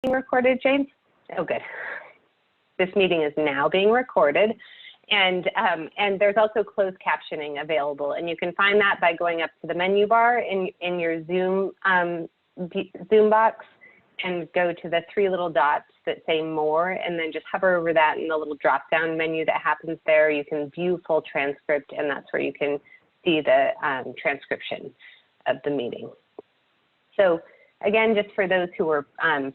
being recorded, James? Oh, good. This meeting is now being recorded, and there's also closed captioning available, and you can find that by going up to the menu bar in your Zoom Zoom box and go to the three little dots that say more, and then just hover over that in the little drop-down menu that happens there. You can view full transcript, and that's where you can see the transcription of the meeting. So again, just for those who were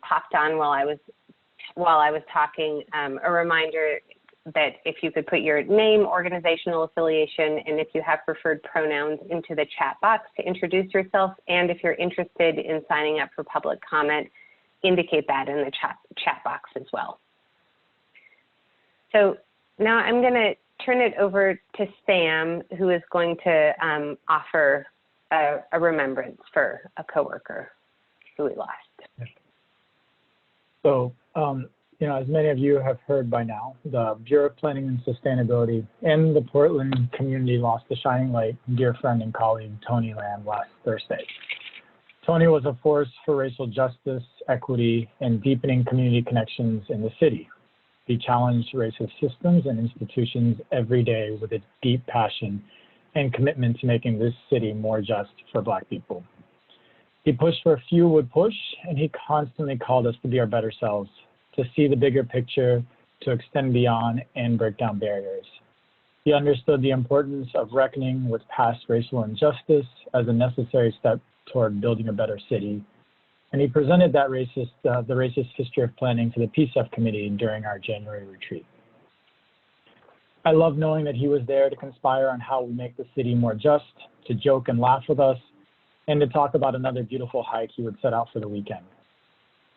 popped on while I was talking, a reminder that if you could put your name, organizational affiliation, and if you have preferred pronouns into the chat box to introduce yourself, and if you're interested in signing up for public comment, indicate that in the chat box as well. So now I'm going to turn it over to Sam, who is going to offer a remembrance for a coworker who we lost. So, you know, as many of you have heard by now, the Bureau of Planning and Sustainability and the Portland community lost a shining light, dear friend and colleague, Tony Lamb, last Thursday. Tony was a force for racial justice, equity, and deepening community connections in the city. He challenged racist systems and institutions every day with a deep passion and commitment to making this city more just for Black people. He pushed where few would push, and he constantly called us to be our better selves, to see the bigger picture, to extend beyond and break down barriers. He understood the importance of reckoning with past racial injustice as a necessary step toward building a better city. And he presented that the racist history of planning to the PCEF committee during our January retreat. I love knowing that he was there to conspire on how we make the city more just, to joke and laugh with us, and to talk about another beautiful hike he would set out for the weekend.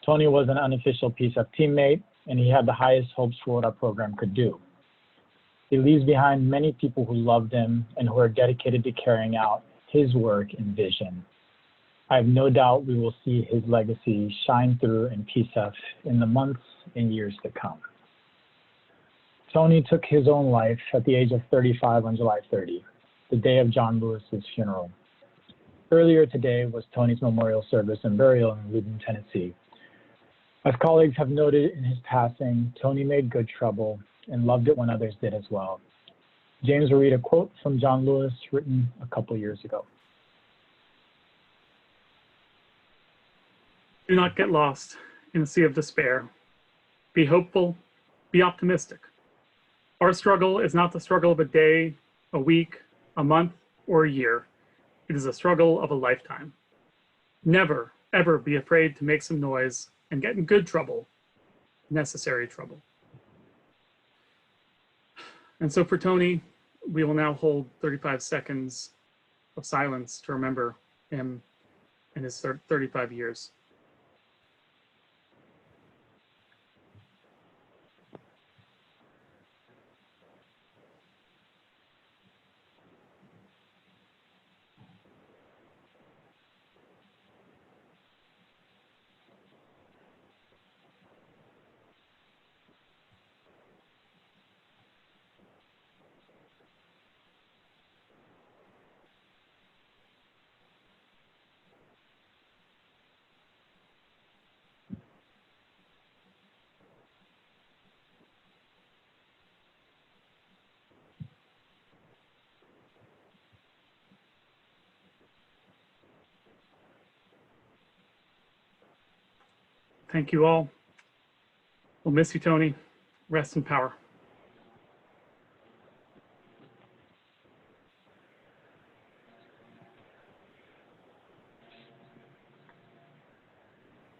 Tony was an unofficial PCEF teammate, and he had the highest hopes for what our program could do. He leaves behind many people who loved him and who are dedicated to carrying out his work and vision. I have no doubt we will see his legacy shine through in PCEF in the months and years to come. Tony took his own life at the age of 35 on July 30, the day of John Lewis's funeral. Earlier today was Tony's memorial service and burial in Loudoun, Tennessee. As colleagues have noted in his passing, Tony made good trouble and loved it when others did as well. James will read a quote from John Lewis written a couple years ago. Do not get lost in a sea of despair. Be hopeful, be optimistic. Our struggle is not the struggle of a day, a week, a month, or a year. It is a struggle of a lifetime. Never, ever be afraid to make some noise and get in good trouble, necessary trouble. And so for Tony, we will now hold 35 seconds of silence to remember him and his 35 years. Thank you all. We'll miss you, Tony. Rest in power.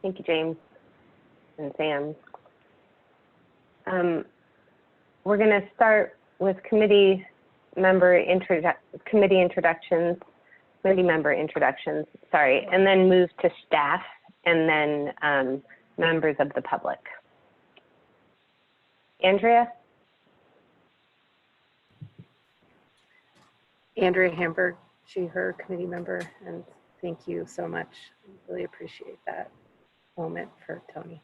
Thank you, James and Sam. We're going to start with committee member introductions, sorry, and then move to staff, and then members of the public. Andrea? Andrea Hamburg, she, her committee member, and thank you so much. I really appreciate that moment for Tony.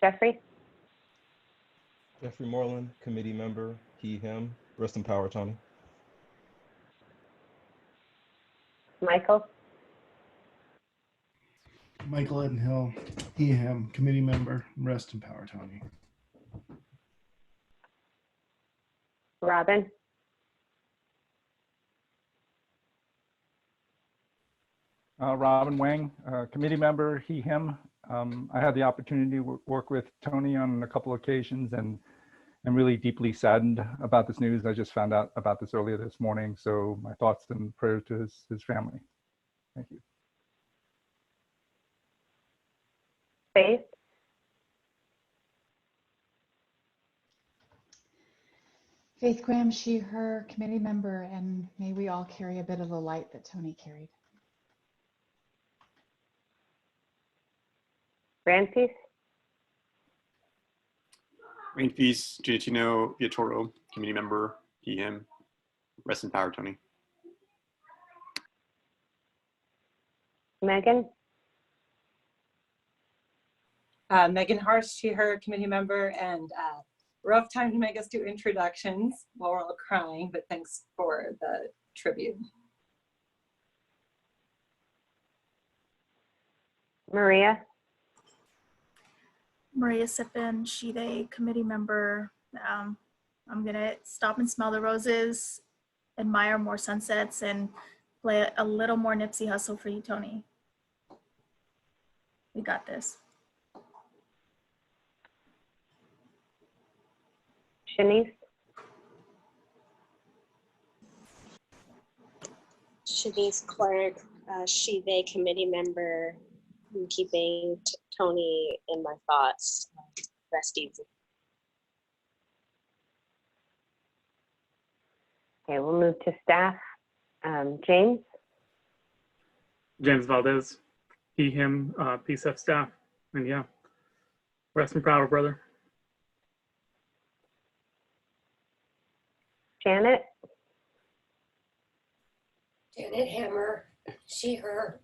Jeffrey? Jeffrey Moreland, committee member, he, him. Rest in power, Tony. Michael? Michael Edenhill, he, him, committee member, rest in power, Tony. Robin? Robin Wang, committee member, he, him. I had the opportunity to work with Tony on a couple of occasions, and I'm really deeply saddened about this news. I just found out about this earlier this morning, so my thoughts and prayers to his family. Thank you. Faith? Faith Graham, she, her, committee member, and may we all carry a bit of the light that Tony carried. Francis? Rainfeast, Giacchino, Viatoro, committee member, he, him. Rest in power, Tony. Megan? Megan Harsh, she, her, committee member, and rough time to make us do introductions while we're all crying, but thanks for the tribute. Maria? Maria Sippin, she, they, committee member. I'm gonna stop and smell the roses, admire more sunsets, and play a little more Nipsey Hussle for you, Tony. We got this. Shanice? Shanice Clark, she, they, committee member, I'm keeping Tony in my thoughts. Rest easy. Okay, we'll move to staff. James? James Valdez, he, him, PCEF staff. And yeah, rest in power, brother. Janet? Janet Hammer, she, her,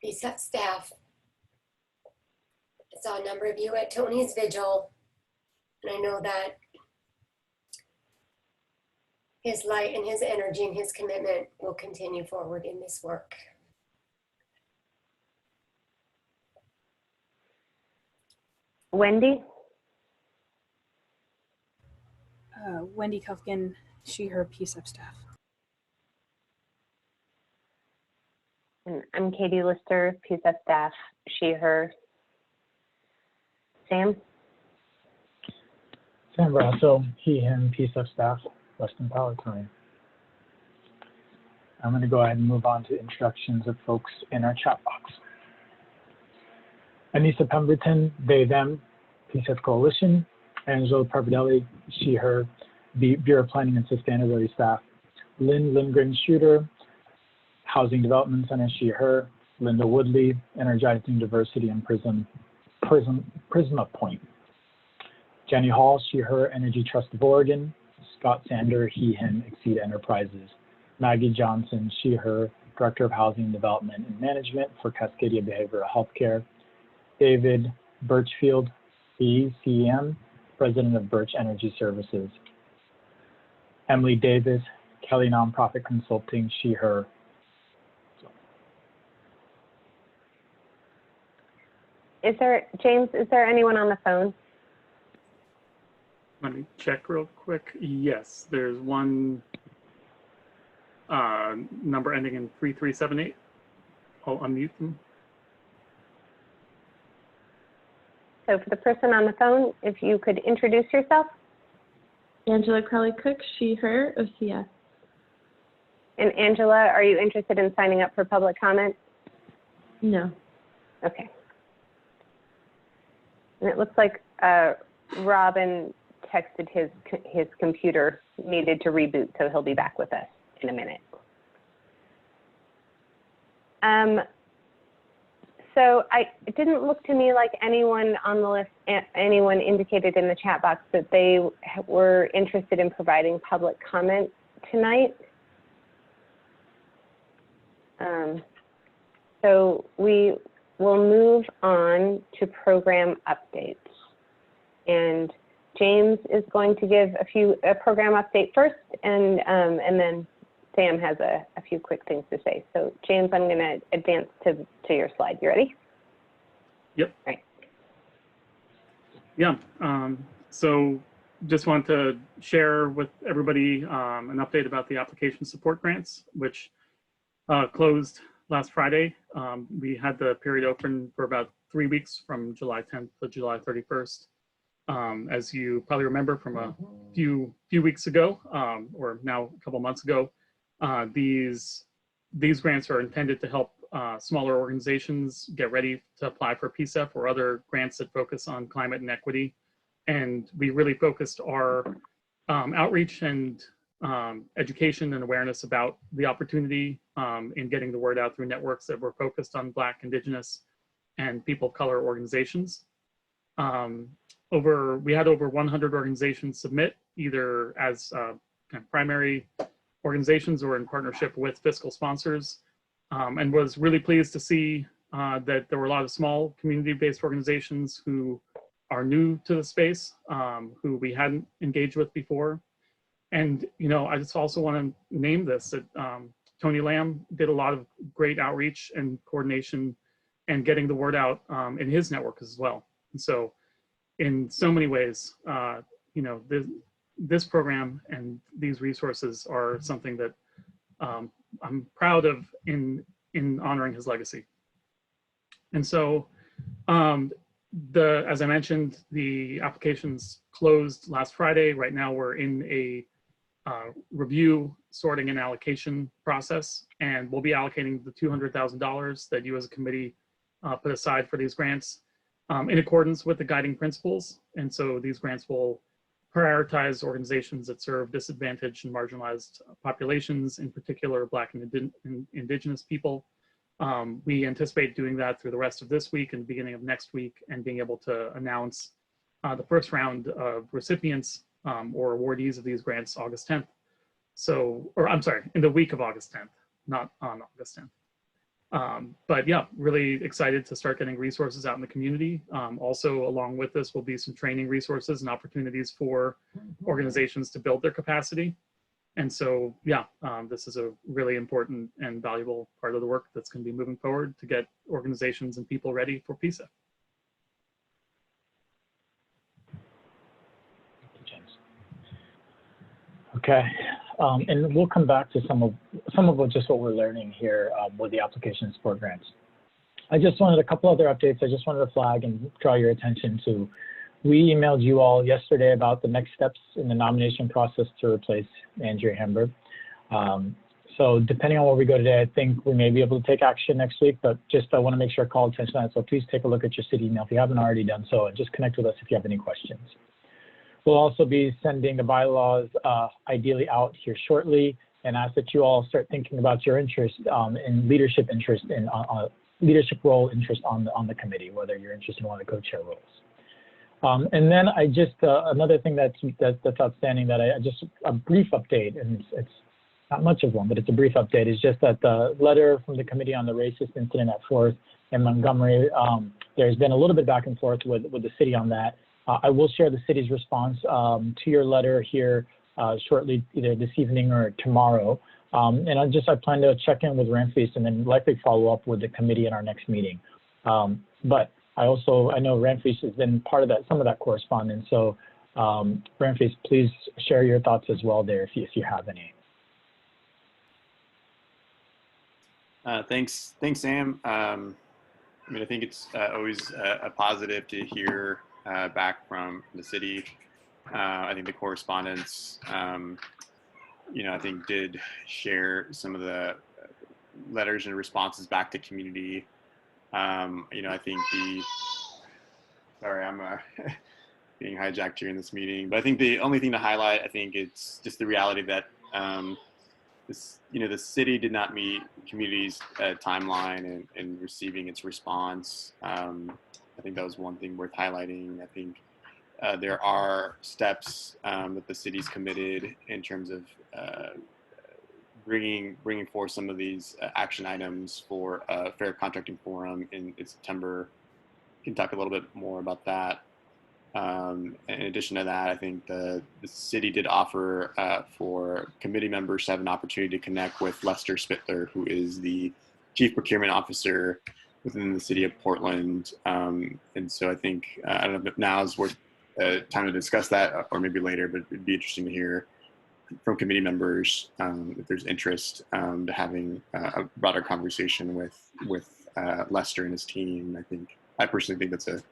PCEF staff. I saw a number of you at Tony's vigil, and I know that his light and his energy and his commitment will continue forward in this work. Wendy? Wendy Kufkin, she, her, PCEF staff. And I'm Katie Lister, PCEF staff, she, her. Sam? Sam Brasso, he, him, PCEF staff, rest in power, Tony. I'm going to go ahead and move on to introductions of folks in our chat box. Anissa Pemberton, they, them, PCEF Coalition. Angela Parvidelli, she, her, Bureau of Planning and Sustainability staff. Lynn Lindgren-Shooter, Housing Development Center, she, her. Linda Woodley, Energizing Diversity and Prisma Point. Jenny Hall, she, her, Energy Trust of Oregon. Scott Sander, he, him, Exceed Enterprises. Maggie Johnson, she, her, Director of Housing Development and Management for Cascadia Behavioral Healthcare. David Birchfield, he, CEM, President of Birch Energy Services. Emily Davis, Kelly Nonprofit Consulting, she, her. James, is there anyone on the phone? Let me check real quick. Yes, there's one number ending in 3378. I'll unmute them. So for the person on the phone, if you could introduce yourself. Angela Crowley-Cook, she, her, OCS. And Angela, are you interested in signing up for public comment? No. Okay. And it looks like Robin texted his computer needed to reboot, so he'll be back with us in a minute. So it didn't look to me like anyone on the list, anyone indicated in the chat box that they were interested in providing public comment tonight. So we will move on to program updates. And James is going to give a program update first, and then Sam has a few quick things to say. So James, I'm going to advance to your slide. You ready? Yep. All right. Yeah. So just want to share with everybody an update about the application support grants, which closed last Friday. We had the period open for about 3 weeks from July 10th to July 31st. As you probably remember from a few weeks ago, or now a couple months ago, these grants are intended to help smaller organizations get ready to apply for PCEF or other grants that focus on climate and equity. And we really focused our outreach and education and awareness about the opportunity in getting the word out through networks that were focused on Black, Indigenous, and people of color organizations. We had over 100 organizations submit, either as kind of primary organizations or in partnership with fiscal sponsors, and was really pleased to see that there were a lot of small community-based organizations who are new to the space, who we hadn't engaged with before. And, you know, I just also want to name this, that Tony Lamb did a lot of great outreach and coordination and getting the word out in his network as well. And so in so many ways, you know, this program and these resources are something that I'm proud of in honoring his legacy. And so, as I mentioned, the applications closed last Friday. Right now we're in a review, sorting, and allocation process, and we'll be allocating the $200,000 that you as a committee put aside for these grants in accordance with the guiding principles. And so these grants will prioritize organizations that serve disadvantaged and marginalized populations, in particular Black and Indigenous people. We anticipate doing that through the rest of this week and the beginning of next week, and being able to announce the first round of recipients or awardees of these grants August 10th. So, or I'm sorry, in the week of August 10th, not on August 10th. But yeah, really excited to start getting resources out in the community. Also, along with this will be some training resources and opportunities for organizations to build their capacity. And so, yeah, this is a really important and valuable part of the work that's going to be moving forward to get organizations and people ready for PCEF. Okay, and we'll come back to some of just what we're learning here with the application support grants. I just wanted a couple other updates. I just wanted to flag and draw your attention to. We emailed you all yesterday about the next steps in the nomination process to replace Andrea Hamburg. So depending on where we go today, I think we may be able to take action next week, but just I want to make sure I call attention to that. So please take a look at your city email if you haven't already done so, and just connect with us if you have any questions. We'll also be sending the bylaws ideally out here shortly, and ask that you all start thinking about your interest in leadership interest in leadership role interest on the committee, whether you're interested in one of the co-chair roles. And then I just another thing that's outstanding that I just a brief update, and it's not much of one, but it's a brief update, is just that the letter from the Committee on the Racist Incident at 4th and Montgomery, there's been a little bit back and forth with the city on that. I will share the city's response to your letter here shortly, either this evening or tomorrow. And I plan to check in with Ramfis and then likely follow up with the committee in our next meeting. But I know Ramfis has been part of some of that correspondence. So Ramfis, please share your thoughts as well there if you have any. Thanks, Sam. I mean, I think it's always a positive to hear back from the city. I think the correspondence, I think did share some of the letters and responses back to community. I think sorry, I'm being hijacked here in this meeting, but I think the only thing to highlight, I think it's just the reality that the city did not meet community's timeline in receiving its response. I think that was one thing worth highlighting. I think there are steps that the city's committed in terms of bringing forth some of these action items for a fair contracting forum in September. We can talk a little bit more about that. In addition to that, I think the city did offer for committee members to have an opportunity to connect with Lester Spittler, who is the Chief Procurement Officer within the city of Portland. And so I think, I don't know if now is worth time to discuss that or maybe later, but it'd be interesting to hear from committee members if there's interest to having a broader conversation with Lester and his team. I personally think that's a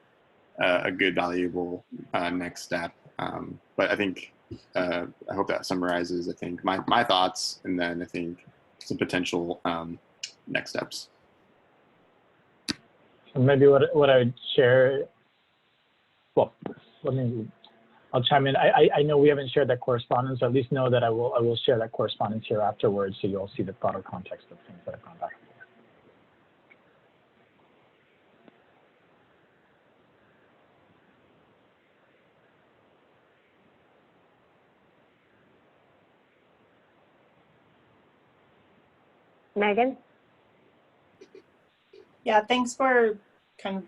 good, valuable next step. But I think, I hope that summarizes, I think, my thoughts, and then I think some potential next steps. Maybe what I would share, well, I'll chime in. I know we haven't shared that correspondence, so at least know that I will share that correspondence here afterwards, so you'll see the broader context of things that have gone back and forth. Megan? Yeah, thanks for kind of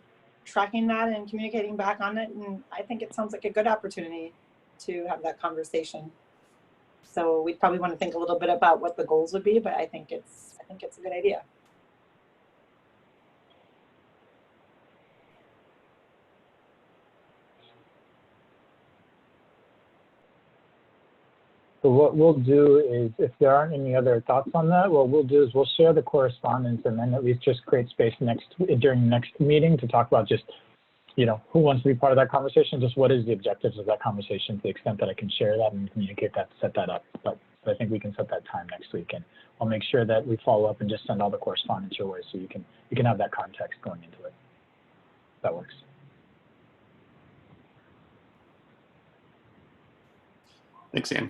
tracking that and communicating back on it. And I think it sounds like a good opportunity to have that conversation. So we'd probably want to think a little bit about what the goals would be, but I think it's a good idea. So what we'll do is, if there aren't any other thoughts on that, what we'll do is we'll share the correspondence and then at least just create space during the next meeting to talk about just, who wants to be part of that conversation, just what is the objectives of that conversation to the extent that I can share that and communicate that, set that up. But I think we can set that time next week, and I'll make sure that we follow up and just send all the correspondence your way so you can have that context going into it. That works. Thanks, Ian.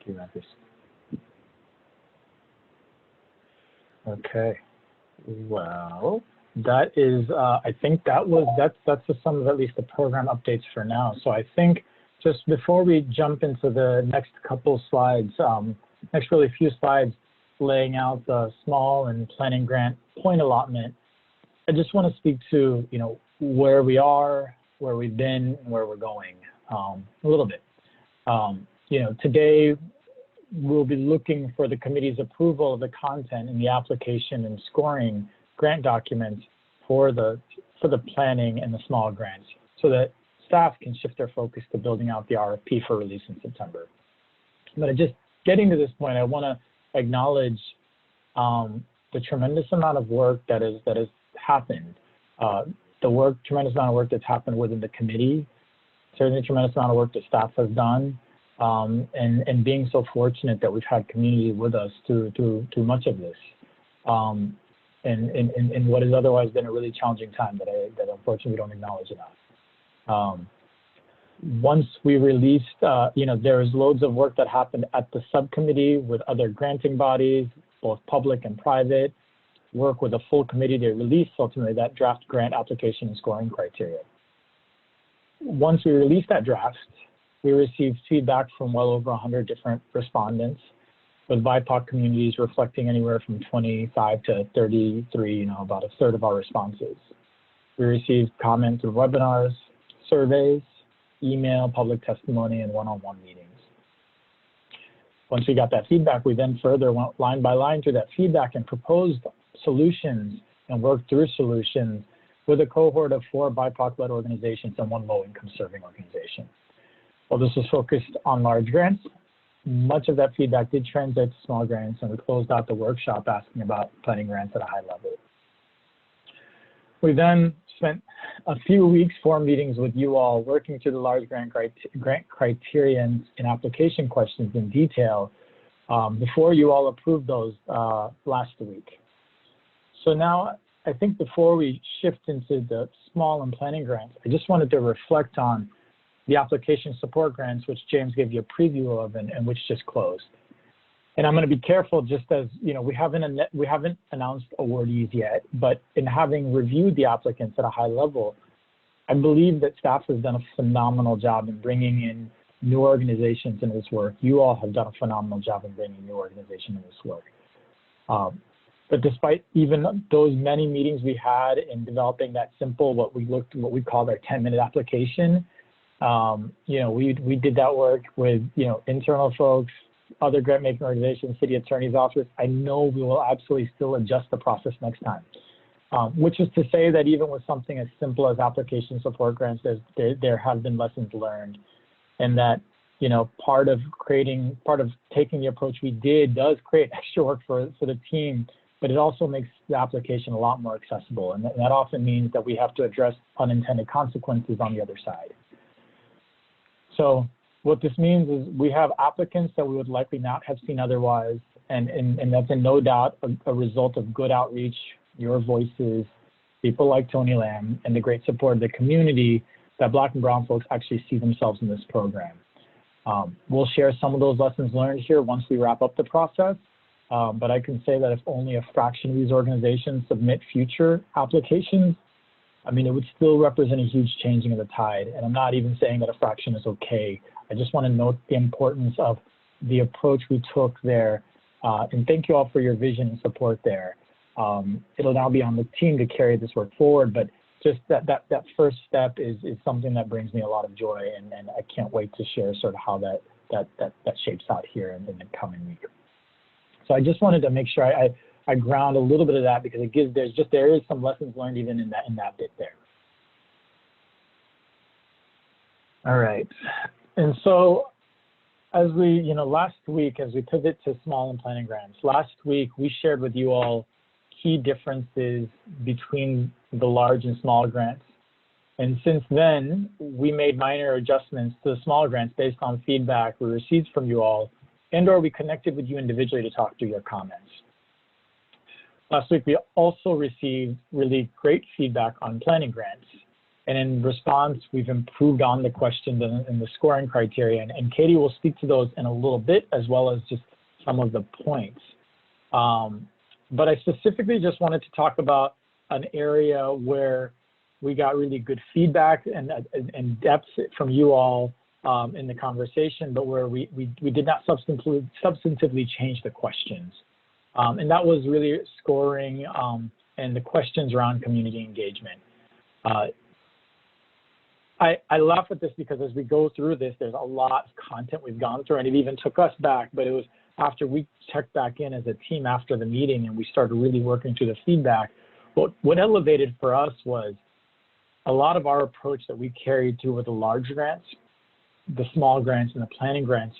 Thank you, Matthews. Okay. Well, that is, I think that's the sum of at least the program updates for now. So I think just before we jump into the next couple slides, next really few slides laying out the small and planning grant point allotment, I just want to speak to, where we are, where we've been, and where we're going a little bit. Today we'll be looking for the committee's approval of the content in the application and scoring grant documents for the planning and the small grants, so that staff can shift their focus to building out the RFP for release in September. But just getting to this point, I want to acknowledge the tremendous amount of work that has happened. Tremendous amount of work that's happened within the committee, certainly a tremendous amount of work that staff has done, and being so fortunate that we've had community with us through much of this. In what has otherwise been a really challenging time that unfortunately we don't acknowledge enough. Once we released, there is loads of work that happened at the subcommittee with other granting bodies, both public and private, work with a full committee to release ultimately that draft grant application and scoring criteria. Once we released that draft, we received feedback from well over 100 different respondents, with BIPOC communities reflecting anywhere from 25 to 33, about a third of our responses. We received comments through webinars, surveys, email, public testimony, and one-on-one meetings. Once we got that feedback, we then further went line by line through that feedback and proposed solutions and worked through solutions with a cohort of 4 BIPOC-led organizations and 1 low-income serving organization. While this was focused on large grants, much of that feedback did translate to small grants, and we closed out the workshop asking about planning grants at a high level. We then spent a few weeks, 4 meetings with you all, working through the large grant criterion and application questions in detail before you all approved those last week. So now, I think before we shift into the small and planning grants, I just wanted to reflect on the application support grants, which James gave you a preview of and which just closed. And I'm going to be careful, just as we haven't announced awardees yet, but in having reviewed the applicants at a high level, I believe that staff has done a phenomenal job in bringing in new organizations in this work. You all have done a phenomenal job in bringing new organizations in this work. But despite even those many meetings we had in developing that simple, what we called our 10-minute application, you know, we did that work with, you know, internal folks, other grant making organizations, city attorney's office. I know we will absolutely still adjust the process next time. Which is to say that even with something as simple as application support grants, there have been lessons learned, and that, you know, part of taking the approach we did does create extra work for the team, but it also makes the application a lot more accessible. And that often means that we have to address unintended consequences on the other side. So what this means is we have applicants that we would likely not have seen otherwise, and that's in no doubt a result of good outreach, your voices, people like Tony Lamb, and the great support of the community that Black and Brown folks actually see themselves in this program. We'll share some of those lessons learned here once we wrap up the process, but I can say that if only a fraction of these organizations submit future applications, I mean, it would still represent a huge changing of the tide. And I'm not even saying that a fraction is okay. I just want to note the importance of the approach we took there. And thank you all for your vision and support there. It'll now be on the team to carry this work forward, but just that first step is something that brings me a lot of joy, and I can't wait to share sort of how that shapes out here in the coming week. So I just wanted to make sure I ground a little bit of that, because it gives, there is some lessons learned even in that bit there. All right, and so as we, you know, last week, as we pivot to small and planning grants, last week we shared with you all key differences between the large and small grants. And since then, we made minor adjustments to the small grants based on feedback we received from you all, and/or we connected with you individually to talk through your comments. Last week, we also received really great feedback on planning grants. And in response, we've improved on the questions and the scoring criteria. And Katie will speak to those in a little bit, as well as just some of the points. But I specifically just wanted to talk about an area where we got really good feedback and depth from you all in the conversation, but where we did not substantively change the questions. And that was really scoring and the questions around community engagement. I laugh at this because as we go through this, there's a lot of content we've gone through, and it even took us back, but it was after we checked back in as a team after the meeting and we started really working through the feedback. What elevated for us was a lot of our approach that we carried through with the large grants, the small grants, and the planning grants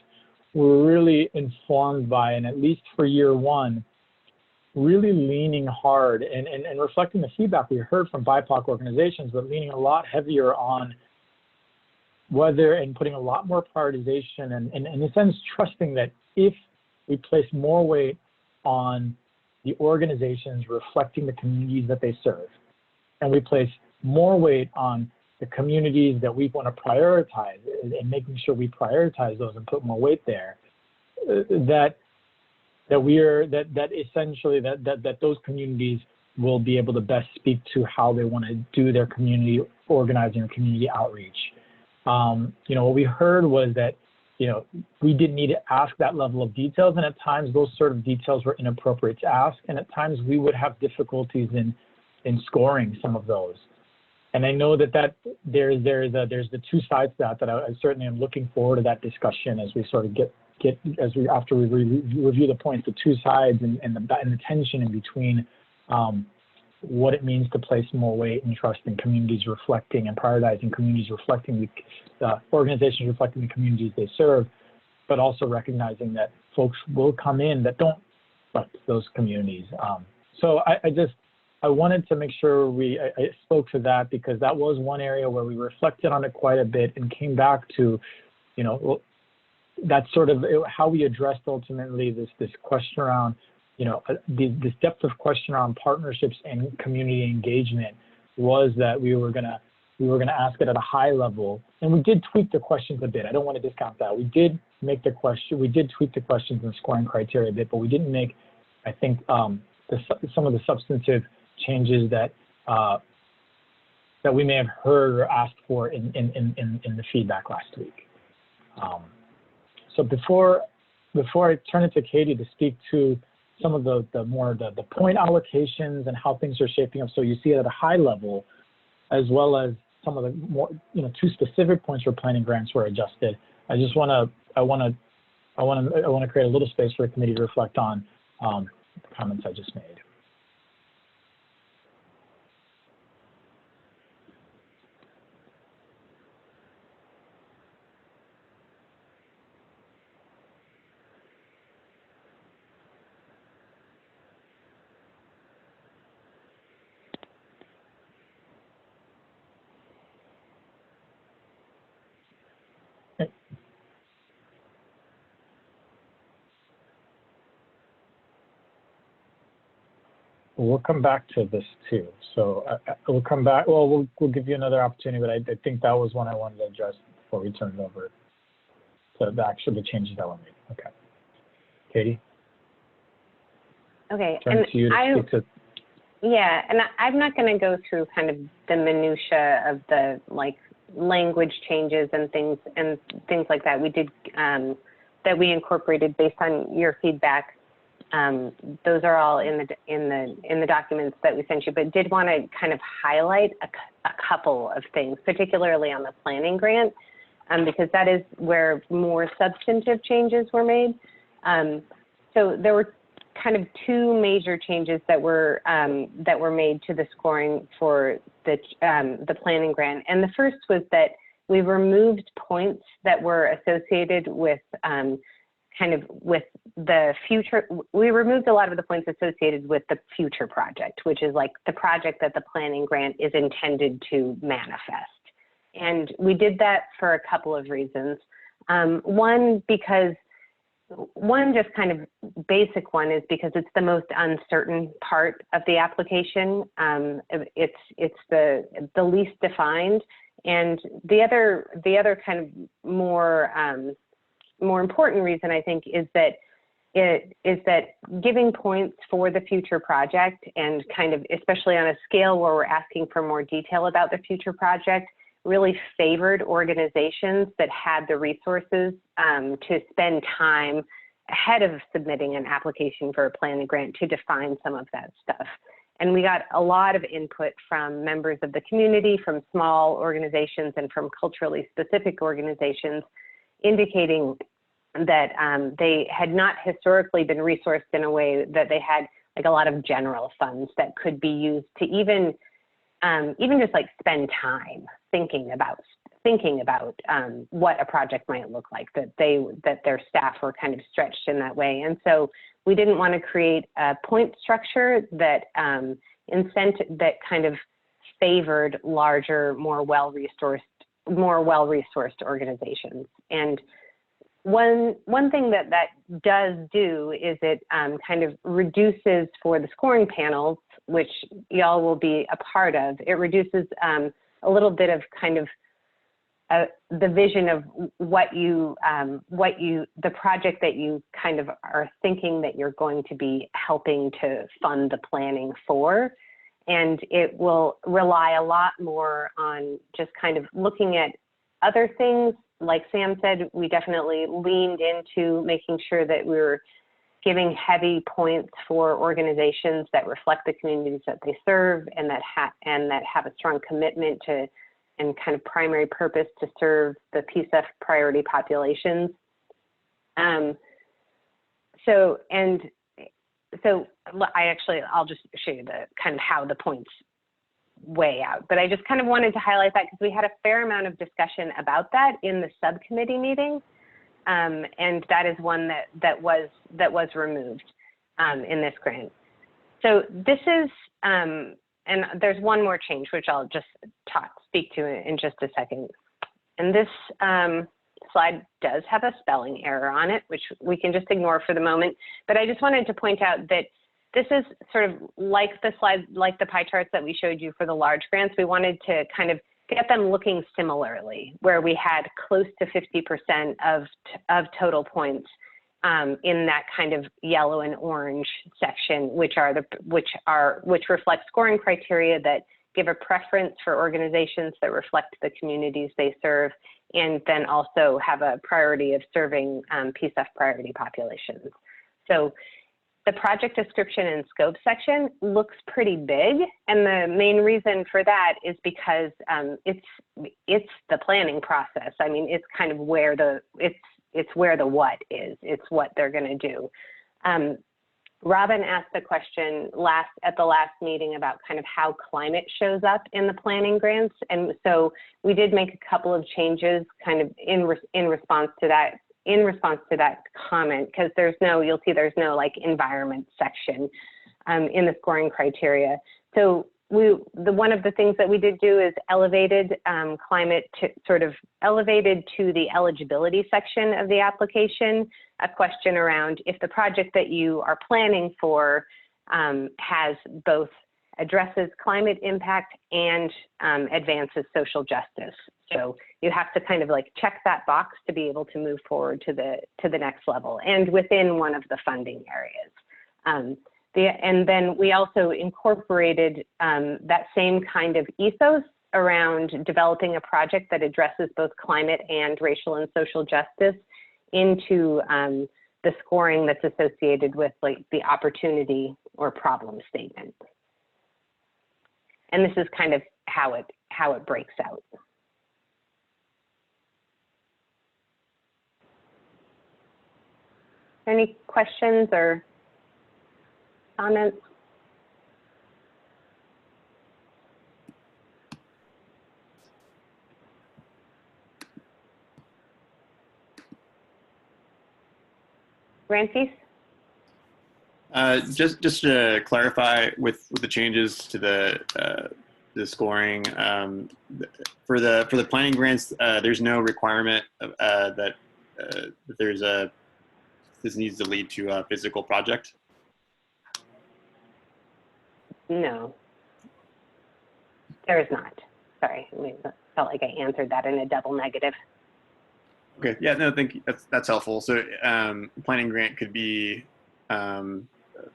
were really informed by, and at least for year one, really leaning hard and reflecting the feedback we heard from BIPOC organizations, but leaning a lot heavier on whether, and putting a lot more prioritization and in a sense, trusting that if we place more weight on the organizations reflecting the communities that they serve, and we place more weight on the communities that we want to prioritize and making sure we prioritize those and put more weight there, that essentially those communities will be able to best speak to how they want to do their community organizing or community outreach. You know, what we heard was that, you know, we didn't need to ask that level of details, and at times those sort of details were inappropriate to ask, and at times we would have difficulties in scoring some of those. And I know that there's the two sides to that I certainly am looking forward to that discussion as we sort of after we review the points, the two sides and the tension in between what it means to place more weight and trust in communities reflecting and prioritizing communities reflecting the organizations reflecting the communities they serve, but also recognizing that folks will come in that don't reflect those communities. So I wanted to make sure I spoke to that, because that was one area where we reflected on it quite a bit and came back to, you know, that's sort of how we addressed ultimately this question around, you know, this depth of question around partnerships and community engagement was that we were gonna ask it at a high level, and we did tweak the questions a bit. I don't want to discount that. We did tweak the questions and scoring criteria a bit, but we didn't make, I think, some of the substantive changes that we may have heard or asked for in the feedback last week. So before I turn it to Katie to speak to some of the point allocations and how things are shaping up. So you see it at a high level, as well as some of the more, 2 specific points for planning grants were adjusted. I want to create a little space for the committee to reflect on the comments I just made. We'll come back to this too. So we'll come back. Well, we'll give you another opportunity, but I think that was one I wanted to address before we turn it over to the changes that were made. Okay, Katie. Okay, Turn and to you to speak to. Yeah, and I'm not going to go through kind of the minutia of the language changes and things like that. We did that we incorporated based on your feedback. Those are all in the documents that we sent you, but did want to kind of highlight a couple of things, particularly on the planning grant, because that is where more substantive changes were made. So there were kind of 2 major changes that were made to the scoring for the planning grant, and the first was that we removed points that were associated with with the future. We removed a lot of the points associated with the future project, which is like the project that the planning grant is intended to manifest. And we did that for a couple of reasons. One, just kind of basic one is because it's the most uncertain part of the application. It's the least defined. And the other kind of more important reason, I think, is that giving points for the future project, and kind of especially on a scale where we're asking for more detail about the future project, really favored organizations that had the resources to spend time ahead of submitting an application for a planning grant to define some of that stuff. And we got a lot of input from members of the community, from small organizations, and from culturally specific organizations, indicating that they had not historically been resourced in a way that they had a lot of general funds that could be used to even just spend time thinking about what a project might look like, that their staff were kind of stretched in that way. And so we didn't want to create a point structure that that kind of favored larger, more well-resourced organizations. And one thing that does do is it kind of reduces, for the scoring panels, which y'all will be a part of, it reduces a little bit of kind of the vision of the project that you kind of are thinking that you're going to be helping to fund the planning for. And it will rely a lot more on just kind of looking at other things. Like Sam said, we definitely leaned into making sure that we were giving heavy points for organizations that reflect the communities that they serve, and that have a strong commitment to and kind of primary purpose to serve the PCEF priority populations. So I'll just show you the kind of how the points weigh out. But I just kind of wanted to highlight that because we had a fair amount of discussion about that in the subcommittee meeting, and that is one that was removed in this grant. So this is, and there's one more change which I'll just speak to in just a second. And this slide does have a spelling error on it, which we can just ignore for the moment. But I just wanted to point out that this is sort of like the slide, like the pie charts that we showed you for the large grants. We wanted to kind of get them looking similarly, where we had close to 50% of total points in that kind of yellow and orange section, which reflect scoring criteria that give a preference for organizations that reflect the communities they serve, and then also have a priority of serving PCEF priority populations. So the project description and scope section looks pretty big, and the main reason for that is because it's the planning process. I mean, it's kind of where it's where the what is. It's what they're going to do. Robin asked the question at the last meeting about kind of how climate shows up in the planning grants, and so we did make a couple of changes kind of in response to that. In response to that comment, because you'll see there's no like environment section in the scoring criteria. So one of the things that we did do is elevated climate elevated to the eligibility section of the application, a question around if the project that you are planning for has both addresses climate impact and advances social justice. So you have to kind of like check that box to be able to move forward to the next level and within one of the funding areas. And then we also incorporated that same kind of ethos around developing a project that addresses both climate and racial and social justice into the scoring that's associated with like the opportunity or problem statement. And this is kind of how it breaks out. Any questions or comments? Ramses? Just to clarify with the changes to the scoring for the planning grants, there's no requirement that this needs to lead to a physical project. No, there is not. Sorry, I felt like I answered that in a double negative. Okay, yeah, no, thank you. That's helpful. So planning grant could be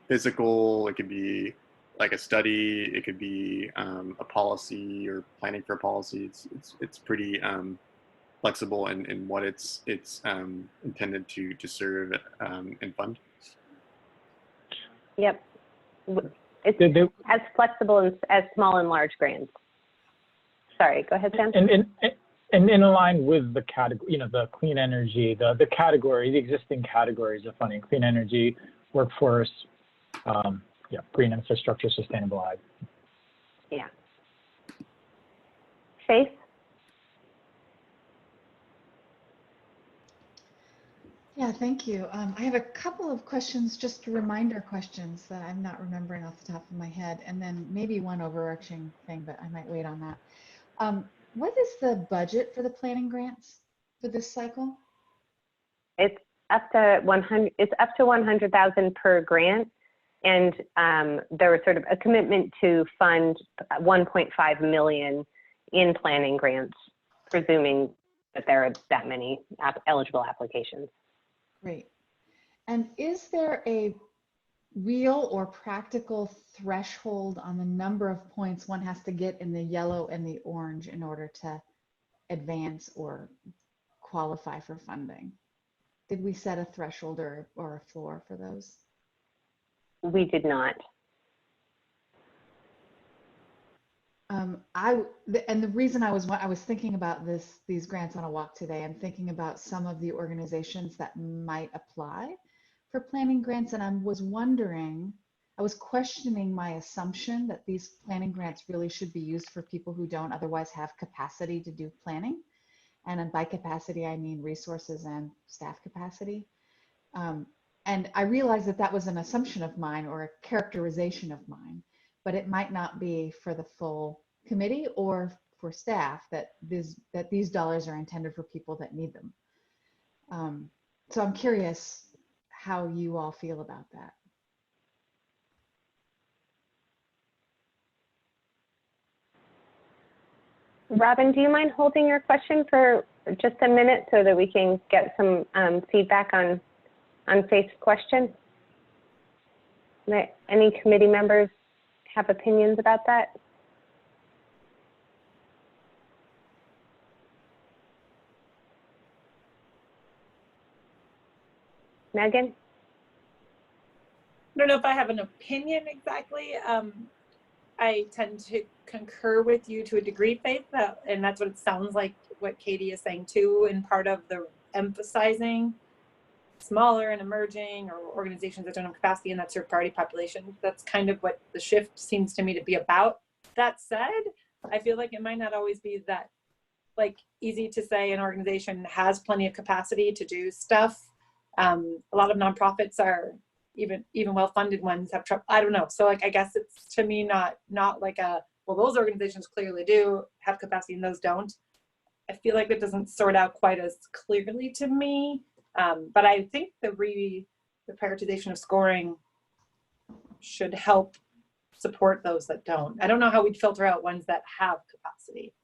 physical, it could be like a study, it could be a policy or planning for a policy. It's pretty flexible in what it's intended to serve and fund. Yep, it's as flexible as small and large grants. Sorry, go ahead, Sam. And in line with the category, the clean energy, the existing categories of funding: clean energy, workforce, green infrastructure, sustainable ag. Yeah. Faith? Yeah, thank you. I have a couple of questions, just reminder questions that I'm not remembering off the top of my head, and then maybe one overarching thing, but I might wait on that. What is the budget for the planning grants for this cycle? It's up to 100. It's up to 100,000 per grant, and there was sort of a commitment to fund 1.5 million in planning grants, presuming that there are that many eligible applications. Great. And is there a real or practical threshold on the number of points one has to get in the yellow and the orange in order to advance or qualify for funding? Did we set a threshold or a floor for those? We did not. And the reason I was thinking about these grants on a walk today, I'm thinking about some of the organizations that might apply for planning grants, and I was questioning my assumption that these planning grants really should be used for people who don't otherwise have capacity to do planning. And by capacity, I mean resources and staff capacity. And I realized that was an assumption of mine or a characterization of mine, but it might not be for the full committee or for staff that these dollars are intended for people that need them. So I'm curious how you all feel about that. Robin, do you mind holding your question for just a minute so that we can get some feedback on Faith's question? Any committee members have opinions about that? Megan? don't know if I have an opinion exactly. I tend to concur with you to a degree, Faith, and that's what it sounds like what Katie is saying too, and part of the emphasizing smaller and emerging or organizations that don't have capacity, and that's your priority population. That's kind of what the shift seems to me to be about. That said, I feel like it might not always be that like easy to say an organization has plenty of capacity to do stuff. A lot of nonprofits are even well-funded ones have trouble. I don't know. So like, I guess it's to me not like a, well, those organizations clearly do have capacity and those don't. I feel like it doesn't sort out quite as clearly to me. But I think the prioritization of scoring should help support those that don't. I don't know how we'd filter out ones that have capacity.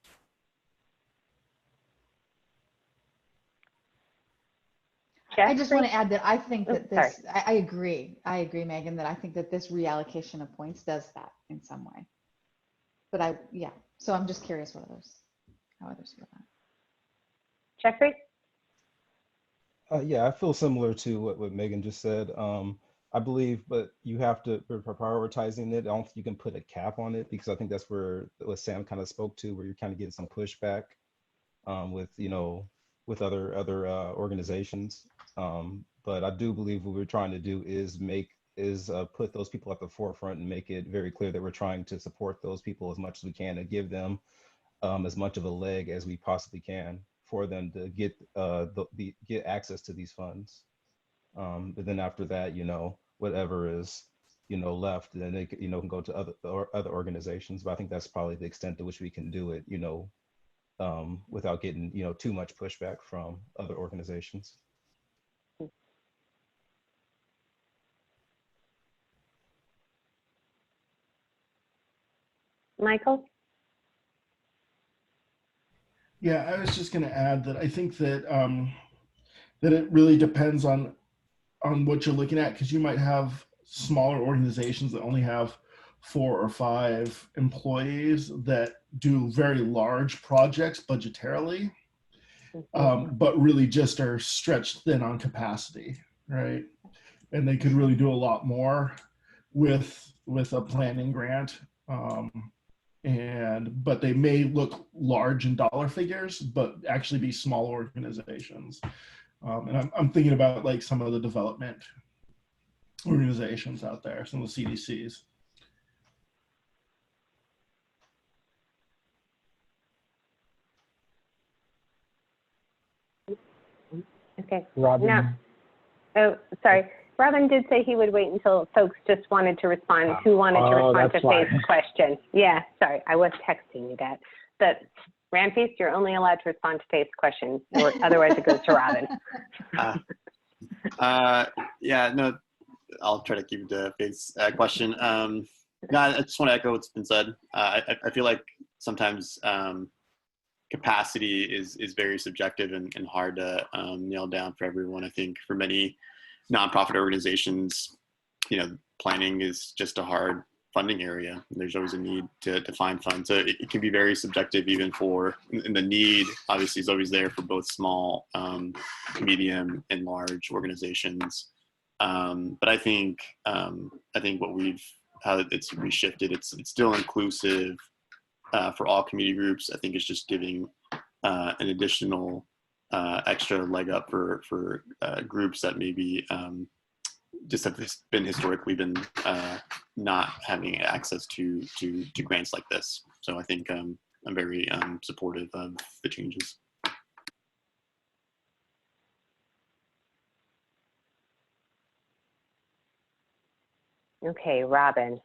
I just want to add that I think that this, I agree, Megan, that I think that this reallocation of points does that in some way. But yeah, so I'm just curious how others feel about it. Jeffrey? Yeah, I feel similar to what Megan just said. I believe, but you have to, for prioritizing it, I don't think you can put a cap on it, because I think that's where what Sam kind of spoke to, where you're kind of getting some pushback with, with other organizations. But I do believe what we're trying to do is put those people at the forefront and make it very clear that we're trying to support those people as much as we can and give them as much of a leg as we possibly can for them to get access to these funds. But then after that, whatever is left, then they can go to other organizations. But I think that's probably the extent to which we can do it, without getting too much pushback from other organizations. Michael? Yeah, I was just going to add that I think that that it really depends on what you're looking at, because you might have smaller organizations that only have 4 or 5 employees that do very large projects budgetarily, but really just are stretched thin on capacity, right? And they could really do a lot more with a planning grant. But they may look large in dollar figures, but actually be small organizations. And I'm thinking about like some of the development organizations out there, some of the CDCs. Okay. Robin. Now, oh, sorry. Robin did say he would wait until folks just wanted to respond, who wanted to respond to Faith's question. Yeah, sorry, I was texting you that. But Ramfis, you're only allowed to respond to Faith's question, or otherwise it goes to Robin. Yeah, no, I'll try to keep it to Faith's question. No, I just want to echo what's been said. I feel like sometimes capacity is very subjective and hard to nail down for everyone. I think for many nonprofit organizations, planning is just a hard funding area. There's always a need to find funds. So it can be very subjective even and the need obviously is always there for both small, medium, and large organizations. But I think how it's reshifted, it's still inclusive for all community groups. I think it's just giving an additional extra leg up for groups that maybe just have historically been not having access to grants like this. So I think I'm very supportive of the changes. Okay, Robin.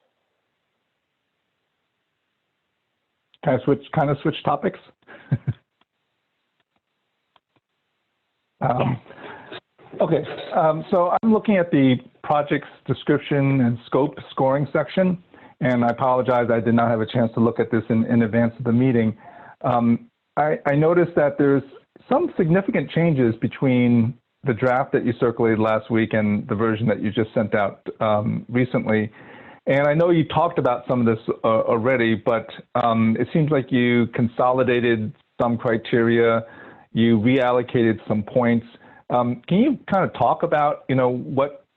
Can I switch topics? Okay, so I'm looking at the project's description and scope scoring section, and I apologize, I did not have a chance to look at this in advance of the meeting. I noticed that there's some significant changes between the draft that you circulated last week and the version that you just sent out recently. And I know you talked about some of this already, but it seems like you consolidated some criteria, you reallocated some points. Can you kind of talk about, what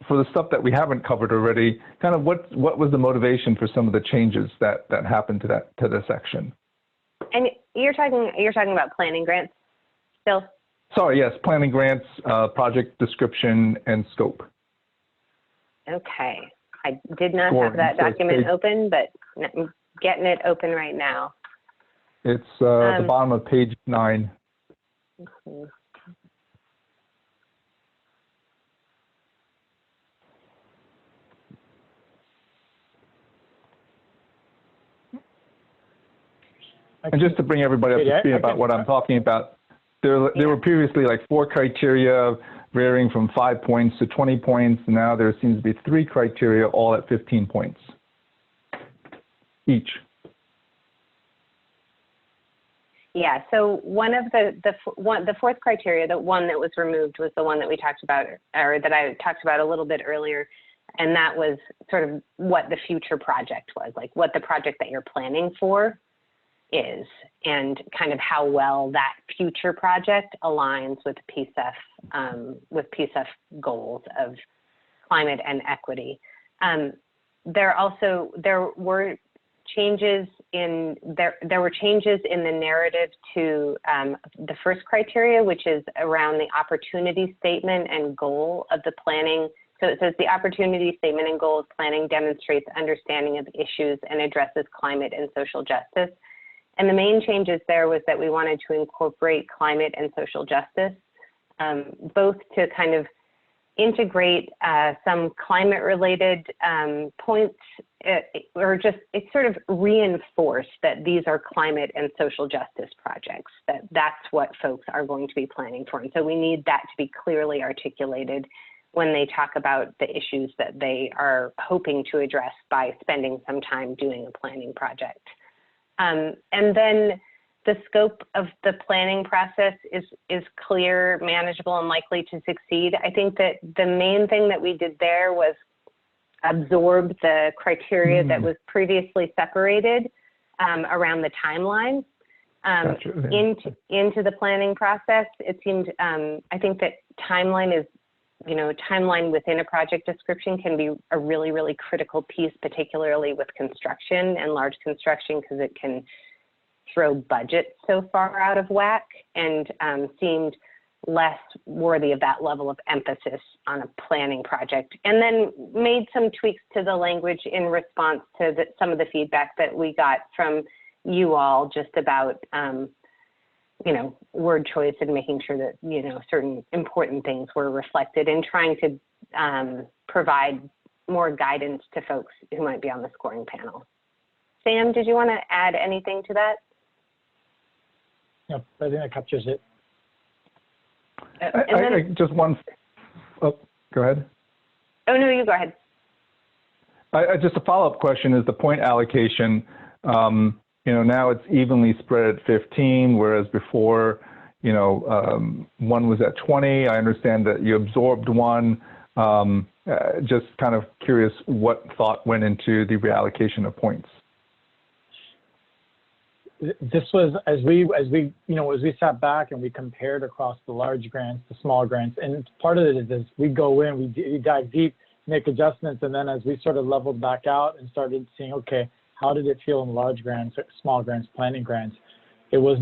for the stuff that we haven't covered already, kind of what was the motivation for some of the changes that happened to the section? And you're talking about planning grants still? Sorry, yes, planning grants, project description, and scope. Okay. I did not have that document open, but I'm getting it open right now. It's the bottom of page 9. Okay. And just to bring everybody up to speed about what I'm talking about, there were previously like 4 criteria varying from 5 points to 20 points. Now there seems to be 3 criteria, all at 15 points each. Yeah, so one of the fourth criteria, the one that was removed, was the one that we talked about, or that I talked about a little bit earlier, and that was sort of what the future project was, like what the project that you're planning for is, and kind of how well that future project aligns with PCEF goals of climate and equity. There were changes in the narrative to the first criteria, which is around the opportunity statement and goal of the planning. So it says the opportunity statement and goal of planning demonstrates understanding of issues and addresses climate and social justice. And the main changes there was that we wanted to incorporate climate and social justice, both to kind of integrate some climate-related points, or just it sort of reinforced that these are climate and social justice projects, that's what folks are going to be planning for. And so we need that to be clearly articulated when they talk about the issues that they are hoping to address by spending some time doing a planning project. And then the scope of the planning process is clear, manageable, and likely to succeed. I think that the main thing that we did there was absorb the criteria that was previously separated around the timeline into the planning process. It seemed, I think that timeline is, timeline within a project description can be a really, really critical piece, particularly with construction and large construction, because it can throw budget so far out of whack, and seemed less worthy of that level of emphasis on a planning project. And then made some tweaks to the language in response to some of the feedback that we got from you all just about word choice and making sure that, certain important things were reflected, and trying to provide more guidance to folks who might be on the scoring panel. Sam, did you want to add anything to that? No, I think that captures it. Just one, go ahead. Oh, no, you go ahead. Just a follow-up question is the point allocation. Now it's evenly spread at 15, whereas before, one was at 20. I understand that you absorbed one. Just kind of curious what thought went into the reallocation of points. This was as we sat back and we compared across the large grants, the small grants, and part of it is we go in, we dive deep, make adjustments, and then as we sort of leveled back out and started seeing, okay, how did it feel in large grants, small grants, planning grants? It was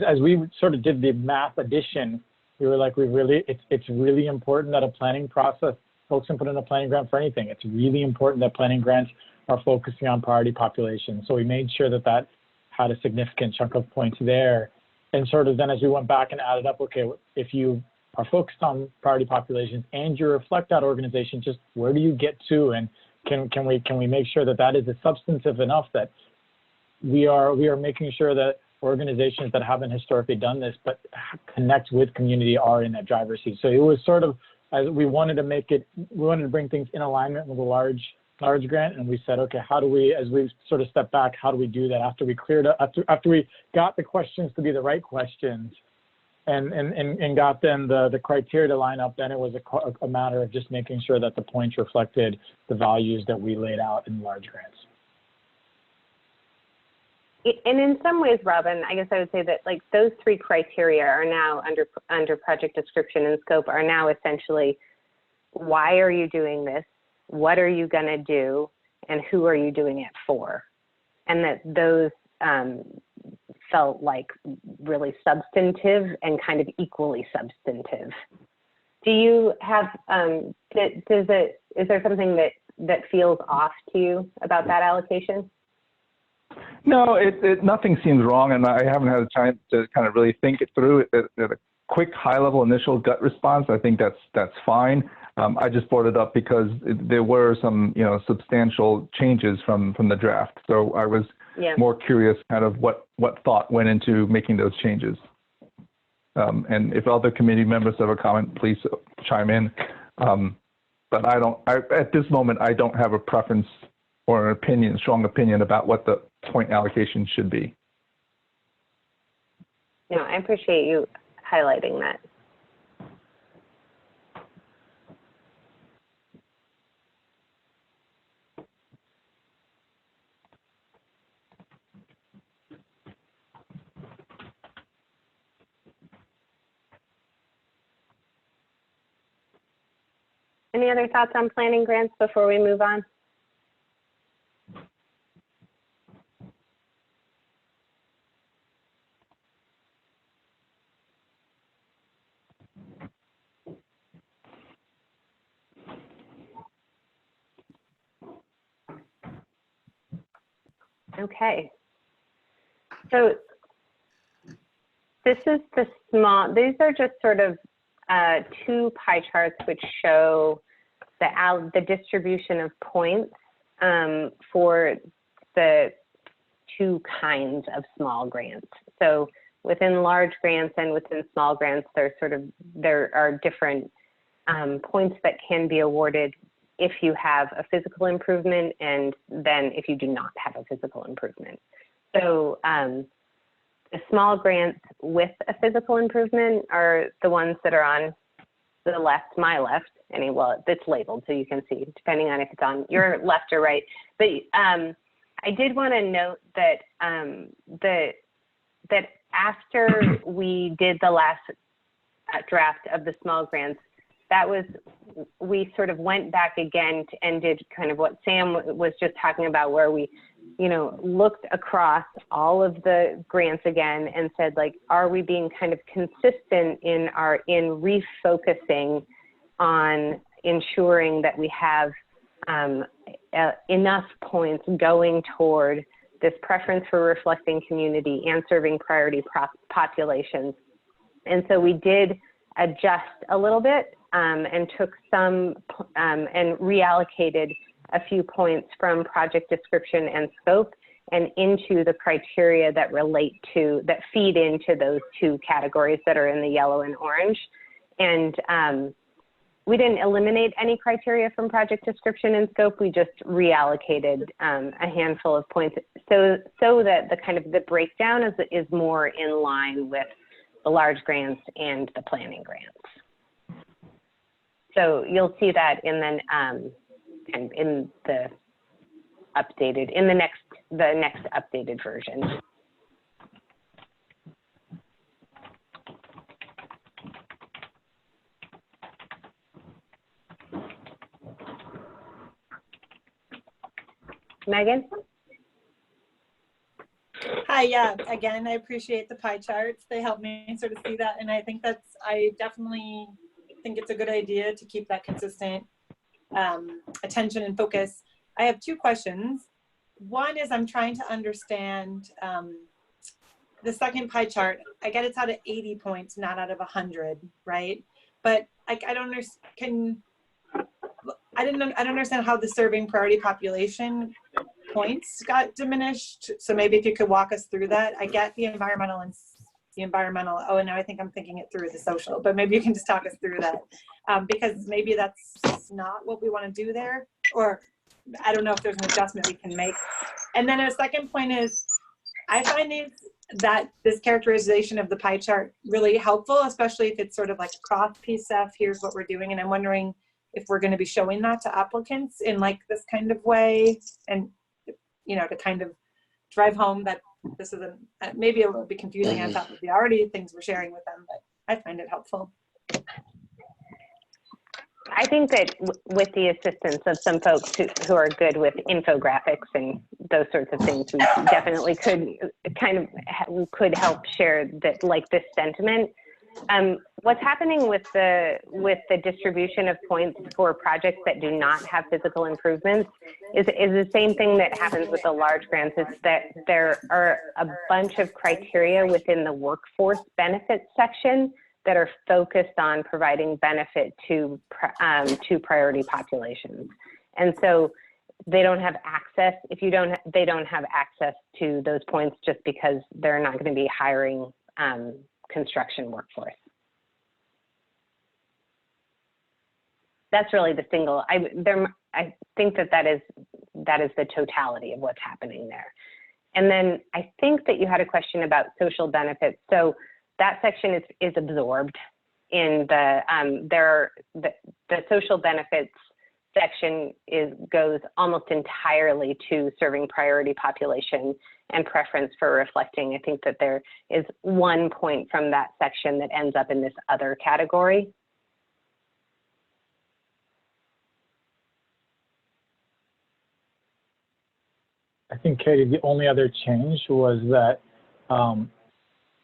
as we sort of did the math addition, we were like, it's really important that a planning process, folks can put in a planning grant for anything. It's really important that planning grants are focusing on priority populations. So we made sure that had a significant chunk of points there. And sort of then as we went back and added up, okay, if you are focused on priority populations and you reflect that organization, just where do you get to? And can we make sure that is substantive enough that we are making sure that organizations that haven't historically done this but connect with community are in that driver's seat. So it was sort of, as we wanted to bring things in alignment with a large grant, and we said, okay, how do we, as we sort of step back, how do we do that after we cleared up, after we got the questions to be the right questions and got them the criteria to line up, then it was a matter of just making sure that the points reflected the values that we laid out in large grants. And in some ways, Robin, I guess I would say that like those 3 criteria are now under project description and scope are now essentially why are you doing this? What are you going to do? And who are you doing it for? And that those felt like really substantive and kind of equally substantive. Do you have, is there something that feels off to you about that allocation? No, nothing seems wrong, and I haven't had a time to kind of really think it through. At a quick, high-level initial gut response, I think that's fine. I just brought it up because there were some, substantial changes from the draft. So I was more curious, kind of what thought went into making those changes. And if other committee members have a comment, please chime in. But at this moment, I don't have a preference or an opinion, strong opinion about what the point allocation should be. No, I appreciate you highlighting that. Any other thoughts on planning grants before we move on? Okay. So this is the these are just sort of two pie charts which show the distribution of points for the two kinds of small grants. So within large grants and within small grants, there are different points that can be awarded if you have a physical improvement and then if you do not have a physical improvement. So the small grants with a physical improvement are the ones that are on the left, my left. Well, it's labeled so you can see, depending on if it's on your left or right. But I did want to note that that after we did the last draft of the small grants, we sort of went back again and did kind of what Sam was just talking about, where we, looked across all of the grants again and said, like, are we being kind of consistent in refocusing on ensuring that we have enough points going toward this preference for reflecting community and serving priority populations. And so we did adjust a little bit and took some and reallocated a few points from project description and scope and into the criteria that feed into those two categories that are in the yellow and orange. And we didn't eliminate any criteria from project description and scope. We just reallocated a handful of points so that the breakdown is more in line with the large grants and the planning grants. So you'll see that in the next updated version. Megan? Hi, yeah, again, I appreciate the pie charts. They help me sort of see that. And I think I definitely think it's a good idea to keep that consistent attention and focus. I have two questions. One is I'm trying to understand the second pie chart. I get it's out of 80 points, not out of 100, right? But I don't understand. I don't understand how the serving priority population points got diminished. So maybe if you could walk us through that. I get the environmental and oh, and now I think I'm thinking it through the social, but maybe you can just talk us through that because maybe that's not what we want to do there, or I don't know if there's an adjustment we can make. And then a second point is I find this characterization of the pie chart really helpful, especially if it's sort of like across PCEF, here's what we're doing. And I'm wondering if we're going to be showing that to applicants in like this kind of way, and to kind of drive home that this is maybe a little bit confusing on top of the already things we're sharing with them, but I find it helpful. I think that with the assistance of some folks who are good with infographics and those sorts of things, we definitely could help share that, like, this sentiment. What's happening with the distribution of points for projects that do not have physical improvements is the same thing that happens with the large grants. It's that there are a bunch of criteria within the workforce benefits section that are focused on providing benefit to priority populations, and so they don't have access. They don't have access to those points just because they're not going to be hiring construction workforce. That's really the single. I think that is the totality of what's happening there. And then I think that you had a question about social benefits. So that section is absorbed in the social benefits section goes almost entirely to serving priority population and preference for reflecting. I think that there is one point from that section that ends up in this other category. I think, Katie, the only other change was that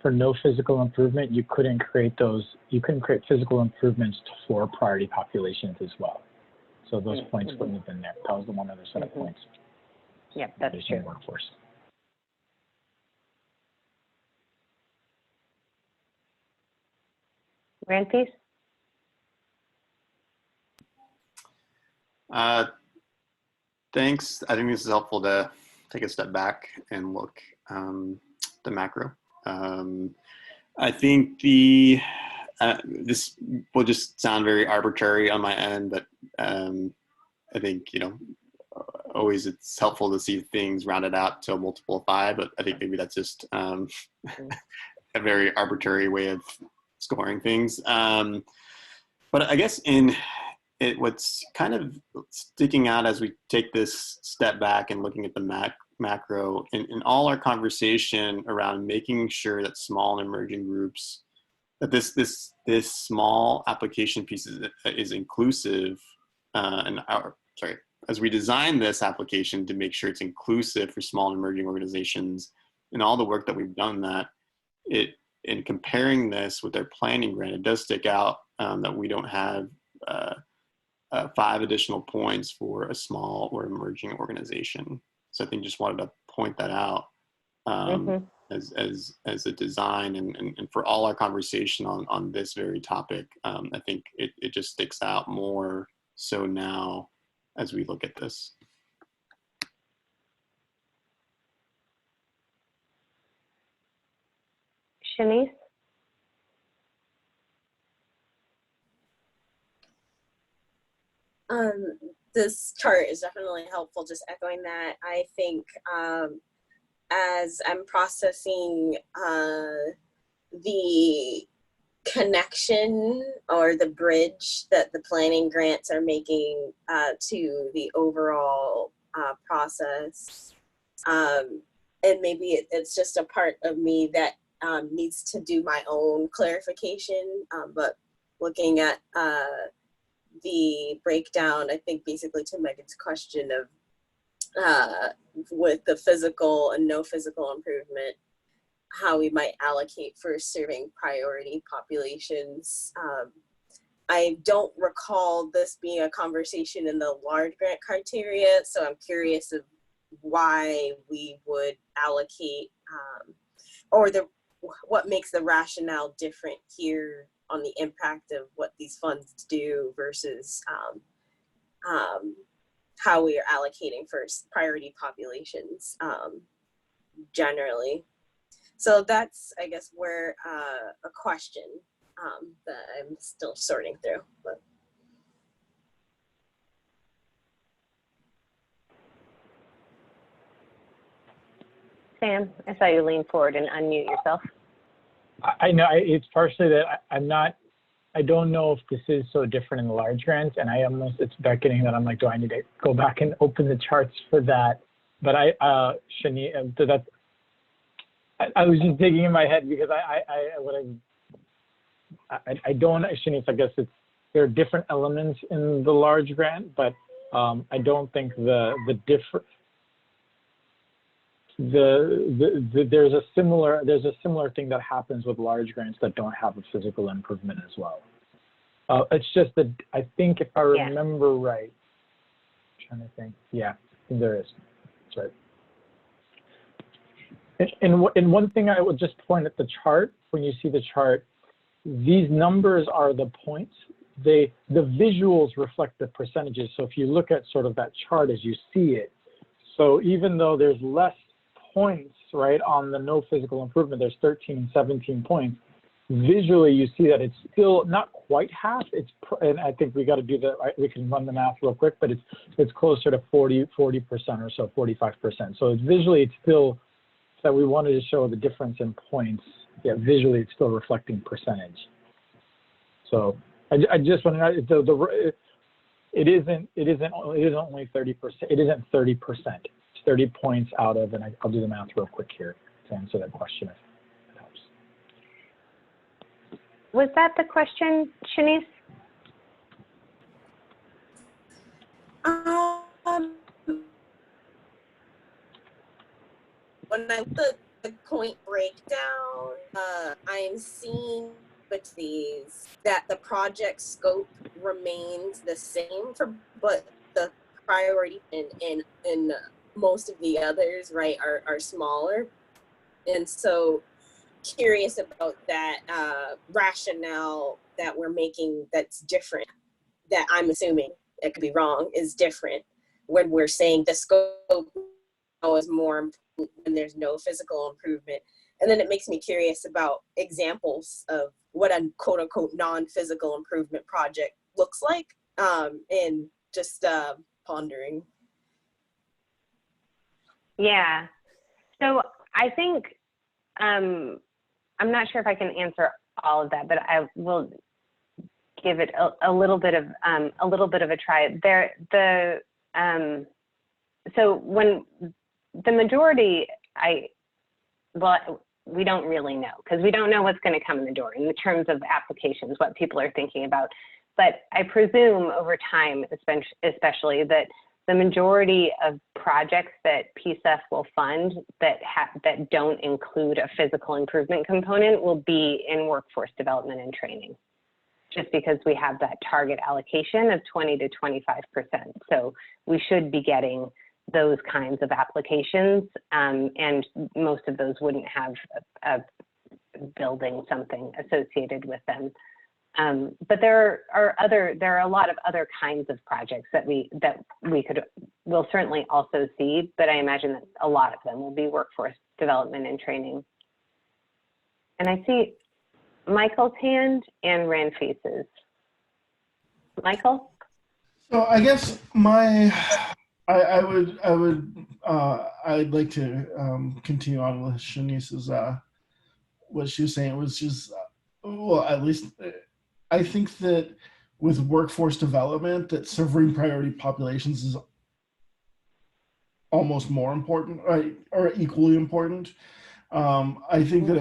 for no physical improvement, you couldn't create physical improvements for priority populations as well. So those points wouldn't have been there. That was the one other set of points. Yep, that's true. Workforce. Ranthis? Thanks. I think this is helpful to take a step back and look the macro. I think this will just sound very arbitrary on my end, but I think, always it's helpful to see things rounded out to a multiple of 5, but I think maybe that's just a very arbitrary way of scoring things. But I guess what's kind of sticking out as we take this step back and looking at the macro in all our conversation around making sure that small and emerging groups, that this small application piece is inclusive, as we design this application to make sure it's inclusive for small and emerging organizations, and all the work that we've done, that in comparing this with their planning grant, it does stick out that we don't have 5 additional points for a small or emerging organization. So I think just wanted to point that out as a design, and for all our conversation on this very topic. I think it just sticks out more so now as we look at this. Shanice? This chart is definitely helpful, just echoing that. I think as I'm processing the connection or the bridge that the planning grants are making to the overall process, and maybe it's just a part of me that needs to do my own clarification, but looking at the breakdown, I think basically to Megan's question of with the physical and no physical improvement, how we might allocate for serving priority populations. I don't recall this being a conversation in the large grant criteria, so I'm curious of why we would allocate or what makes the rationale different here on the impact of what these funds do versus how we are allocating for priority populations generally. So that's, I guess, where a question that I'm still sorting through. But. Sam, I saw you lean forward and unmute yourself. I know it's partially that I don't know if this is so different in the large grants, and it's beckoning that I'm like, do I need to go back and open the charts for that? But I was just digging in my head because I don't, Shanice, I guess there are different elements in the large grant, but I don't think there's a similar thing that happens with large grants that don't have a physical improvement as well. It's just that I think if I remember right, I'm trying to think, yeah, there is. That's right. And one thing I would just point at the chart, when you see the chart, these numbers are the points. The visuals reflect the percentages. So if you look at sort of that chart as you see it, so even though there's less points, right, on the no physical improvement, there's 13 and 17 points. Visually, you see that it's still not quite half. And I think we got to do we can run the math real quick, but it's closer to 40% or so, 45%. So visually, it's still that we wanted to show the difference in points. Yeah, visually, it's still reflecting percentage. So I just want to it isn't only 30%. It isn't 30%. It's 30 points out of, and I'll do the math real quick here to answer that question if it helps. Was that the question, Shanice? When I look at the point breakdown, I'm seeing with these that the project scope remains the same but the priority in most of the others, right, are smaller. And so curious about that rationale that we're making that's different, that I'm assuming, it could be wrong, is different when we're saying the scope is more important when there's no physical improvement. And then it makes me curious about examples of what a quote unquote non-physical improvement project looks like, and just pondering. Yeah, so I think, I'm not sure if I can answer all of that, but I will give it a little bit of a try. So when the majority, we don't really know, because we don't know what's going to come in the door in terms of applications, what people are thinking about. But I presume over time, especially, that the majority of projects that PCEF will fund that don't include a physical improvement component will be in workforce development and training, just because we have that target allocation of 20 to 25%. So we should be getting those kinds of applications, and most of those wouldn't have a building something associated with them. But there are a lot of other kinds of projects that we'll certainly also see, but I imagine that a lot of them will be workforce development and training. And I see Michael's hand and Ranfis's. Michael? So I guess I'd like to continue on with Shanice's what she was saying, was just well, at least I think that with workforce development, that serving priority populations is almost more important, or equally important. I think that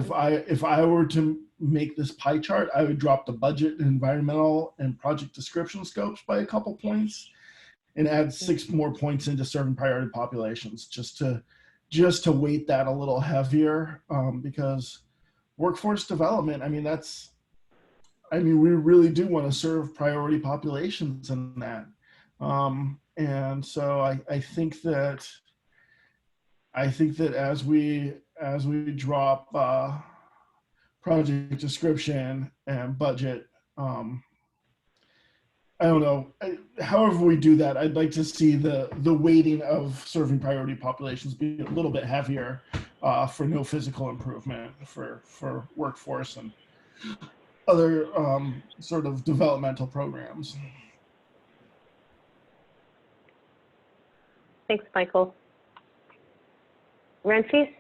if I were to make this pie chart, I would drop the budget, environmental, and project description scopes by a couple points, and add 6 more points into serving priority populations, just to weight that a little heavier, because workforce development, we really do want to serve priority populations in that. And so I think that as we drop project description and budget, I don't know, however we do that, I'd like to see the weighting of serving priority populations be a little bit heavier for no physical improvement, for workforce and other sort of developmental programs. Thanks, Michael. Ranfis?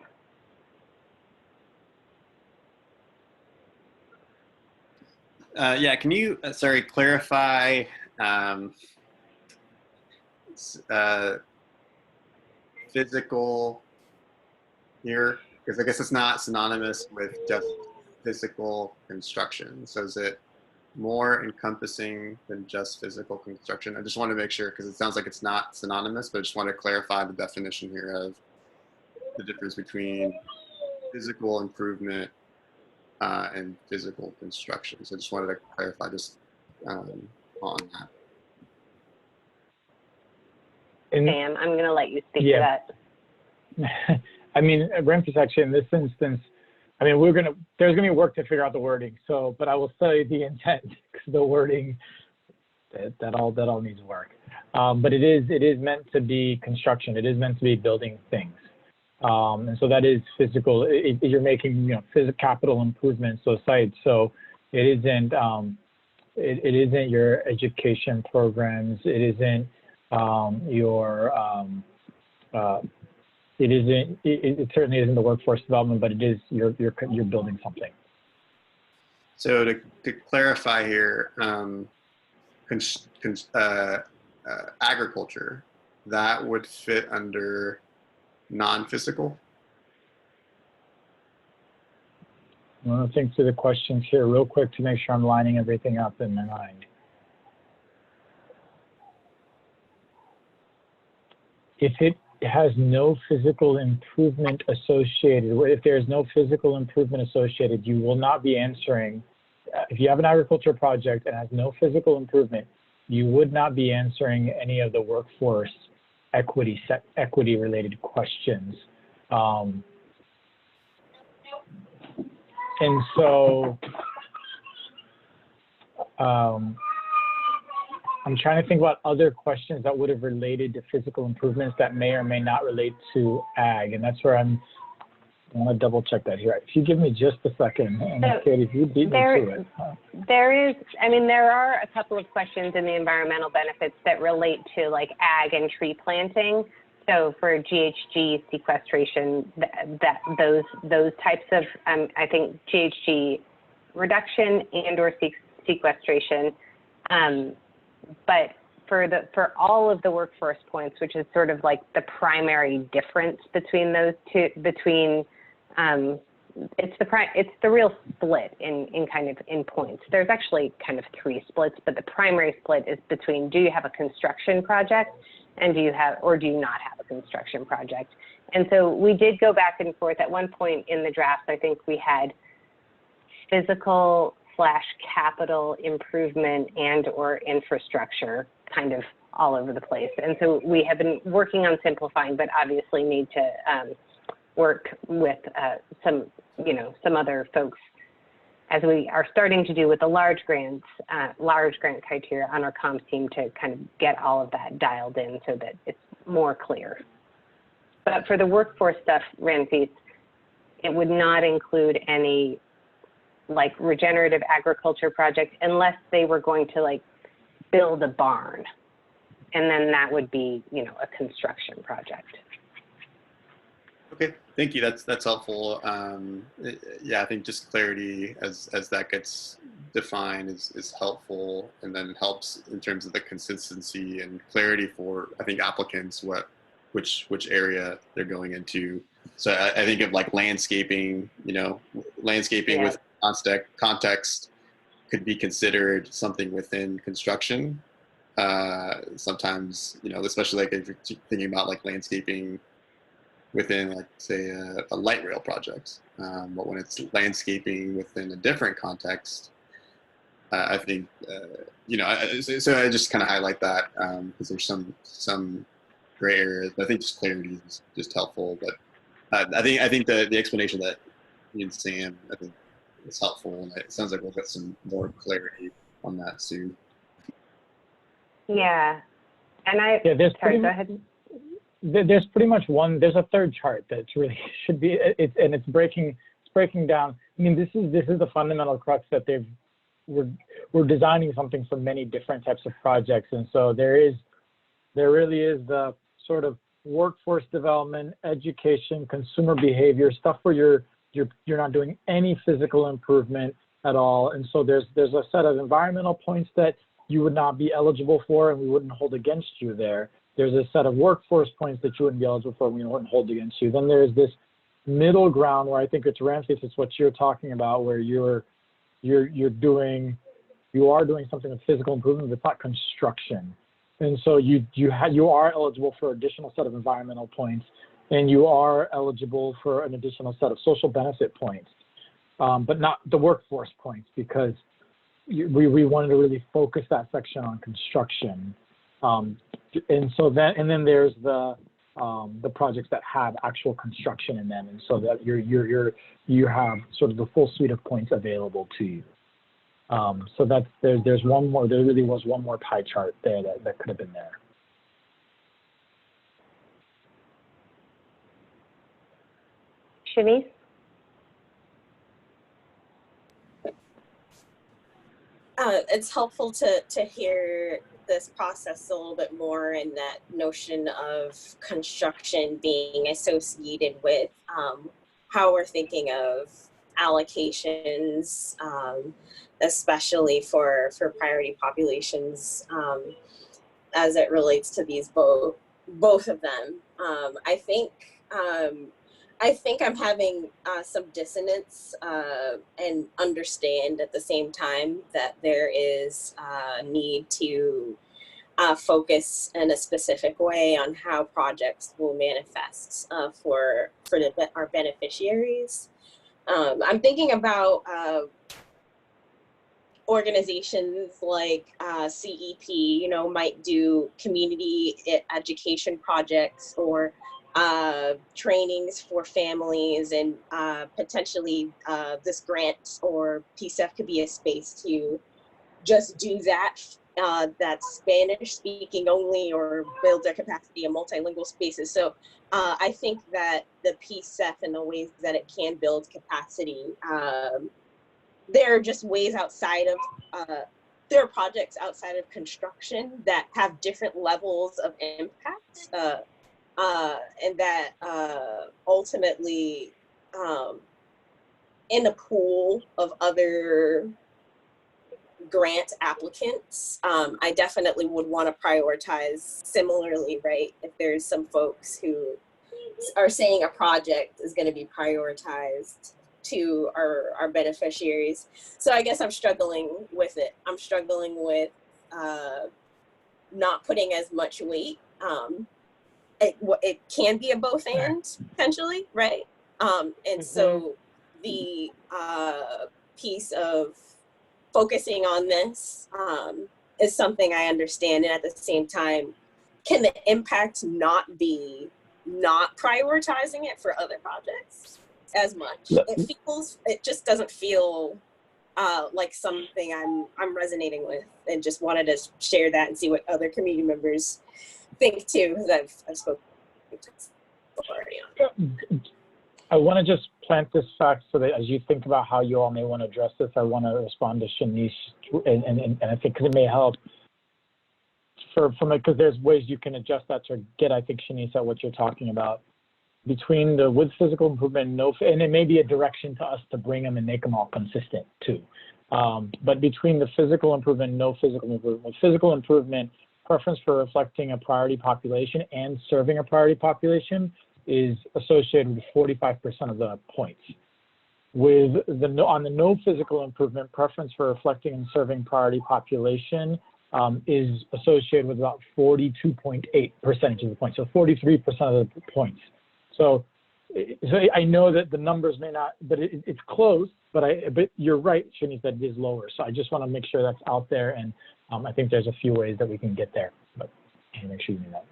Yeah, can you, clarify physical here? Because I guess it's not synonymous with just physical construction. So is it more encompassing than just physical construction? I just want to make sure, because it sounds like it's not synonymous, but I just want to clarify the definition here of the difference between physical improvement and physical construction. So I just wanted to clarify just on that. Sam, I'm going to let you speak to that. I mean, Remfis, actually, in this instance, I mean, there's gonna be work to figure out the wording. So, but I will say the intent, because the wording, that all needs work. But it is meant to be construction. It is meant to be building things. And so that is physical. You're making, physical capital improvements to sites. So it isn't your education programs. It isn't it certainly isn't the workforce development, but it is you're building something. So to clarify here, agriculture, that would fit under non-physical? I want to think through the questions here real quick to make sure I'm lining everything up in my mind. If it has no physical improvement associated, if there's no physical improvement associated, you will not be answering. If you have an agriculture project and has no physical improvement, you would not be answering any of the workforce equity related questions. And so I'm trying to think about other questions that would have related to physical improvements that may or may not relate to ag. And that's where I want to double check that here. If you give me just a second, and Katie, if you beat me to it. There are a couple of questions in the environmental benefits that relate to like ag and tree planting. So for GHG sequestration, those types of, I think GHG reduction and or sequestration. But for all of the workforce points, which is sort of like the primary difference between those two, it's the real split in points. There's actually kind of three splits, but the primary split is between, do you have a construction project and do you not have a construction project? And so we did go back and forth. At one point in the draft, I think we had physical/capital improvement and or infrastructure kind of all over the place. And so we have been working on simplifying, but obviously need to work with some other folks, as we are starting to do with the large grant criteria on our comms team, to kind of get all of that dialed in so that it's more clear. But for the workforce stuff, Remfis, it would not include any like regenerative agriculture project unless they were going to like build a barn. And then that would be, a construction project. Okay, thank you. That's helpful. Yeah, I think just clarity as that gets defined is helpful, and then helps in terms of the consistency and clarity for, I think, applicants which area they're going into. So I think of like landscaping, landscaping with context could be considered something within construction. Sometimes, especially like if you're thinking about like landscaping within, like, say, a light rail project. But when it's landscaping within a different context, I think, so I just kind of highlight that because there's some gray areas. I think just clarity is just helpful. But I think the explanation that you and Sam, I think, is helpful. And it sounds like we'll get some more clarity on that soon. Yeah. And sorry, go ahead. There's pretty much there's a third chart that really should be, it's breaking down. I mean, this is the fundamental crux that we're designing something for many different types of projects. And so there really is the sort of workforce development, education, consumer behavior, stuff where you're not doing any physical improvement at all. And so there's a set of environmental points that you would not be eligible for, and we wouldn't hold against you there. There's a set of workforce points that you wouldn't be eligible for, and we wouldn't hold against you. Then there's this middle ground where I think it's Remfis, it's what you're talking about, where you're doing you are doing something with physical improvement, but it's not construction. And so you are eligible for additional set of environmental points, and you are eligible for an additional set of social benefit points, but not the workforce points, because we wanted to really focus that section on construction. And then there's the projects that have actual construction in them, and so that you have sort of the full suite of points available to you. So that's there's one more. There really was one more pie chart there that could have been there. Shanice? It's helpful to hear this process a little bit more, and that notion of construction being associated with how we're thinking of allocations, especially for priority populations, as it relates to these both of them. I think I'm having some dissonance and understand at the same time that there is a need to focus in a specific way on how projects will manifest for our beneficiaries. I'm thinking about organizations like CEP, might do community education projects or trainings for families, and potentially this grant or PCEF could be a space to just do that. That's Spanish speaking only, or build their capacity in multilingual spaces. So I think that the PCEF and the ways that it can build capacity, there are just ways outside of, there are projects outside of construction that have different levels of impact. And that ultimately, in a pool of other grant applicants, I definitely would want to prioritize similarly, right? If there's some folks who are saying a project is going to be prioritized to our beneficiaries. So I guess I'm struggling with it. I'm struggling with not putting as much weight. It can be a both and potentially, right? And so the piece of focusing on this is something I understand, and at the same time, can the impact not be not prioritizing it for other projects as much? It just doesn't feel like something I'm resonating with, and just wanted to share that and see what other community members think too, because I've spoken already on it. I want to just plant this fact so that as you think about how you all may want to address this, I want to respond to Shanice, and I think because it may help because there's ways you can adjust that to get, I think, Shanice, at what you're talking about. Between the with physical improvement and it may be a direction to us to bring them and make them all consistent too. But between the physical improvement and no physical improvement, with physical improvement, preference for reflecting a priority population and serving a priority population is associated with 45% of the points. On the no physical improvement, preference for reflecting and serving priority population is associated with about 42.8% of the points, so 43% of the points. So I know that the numbers may not, but it's close, but you're right, Shanice, that it is lower. So I just want to make sure that's out there, and I think there's a few ways that we can get there, but I want to make sure you know that.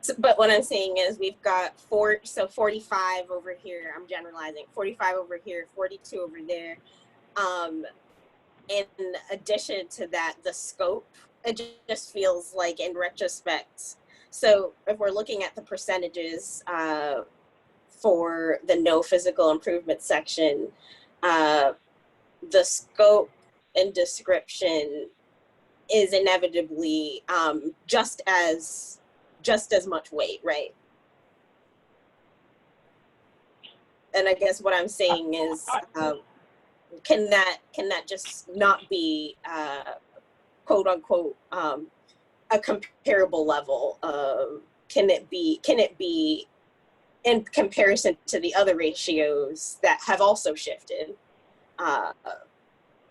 So, but what I'm saying is we've got 45 over here, I'm generalizing, 45 over here, 42 over there. In addition to that, the scope, it just feels like in retrospect. So if we're looking at the percentages for the no physical improvement section, the scope and description is inevitably just as much weight, right? And I guess what I'm saying is, can that just not be quote unquote a comparable level? Can it be in comparison to the other ratios that have also shifted?